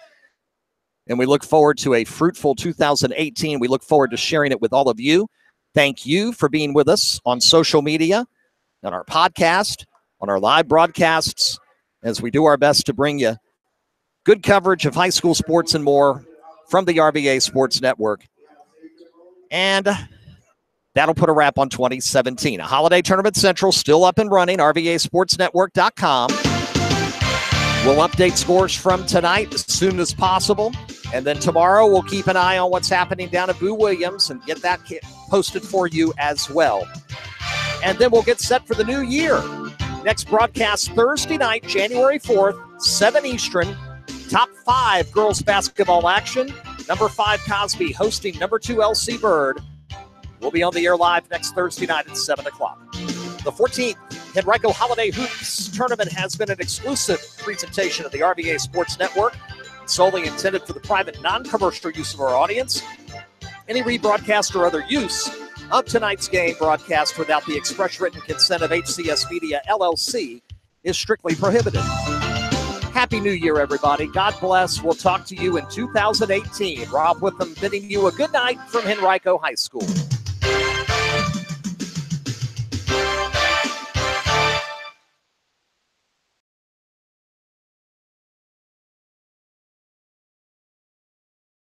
And we look forward to a fruitful 2018. We look forward to sharing it with all of you. Thank you for being with us on social media, on our podcast, on our live broadcasts, as we do our best to bring you good coverage of high school sports and more from the RVA Sports Network. And That'll put a wrap on 2017. A Holiday Tournament Central still up and running, rvasportsnetwork.com. We'll update scores from tonight as soon as possible. And then tomorrow we'll keep an eye on what's happening down at Boo Williams and get that posted for you as well. And then we'll get set for the new year. Next broadcast Thursday night, January 4th, 7 Eastern. Top 5 girls basketball action. Number 5 Cosby hosting number 2 LC Bird. We'll be on the air live next Thursday night at 7 o'clock. The 14th Henrico Holiday Hoops Tournament has been an exclusive presentation of the RVA Sports Network, solely intended for the private, non-commercial use of our audience. Any rebroadcast or other use of tonight's game broadcast without the express written consent of HCS Media, LLC, is strictly prohibited. Happy New Year, everybody. God bless. We'll talk to you in 2018. Rob Witham bidding you a good night from Henrico High School.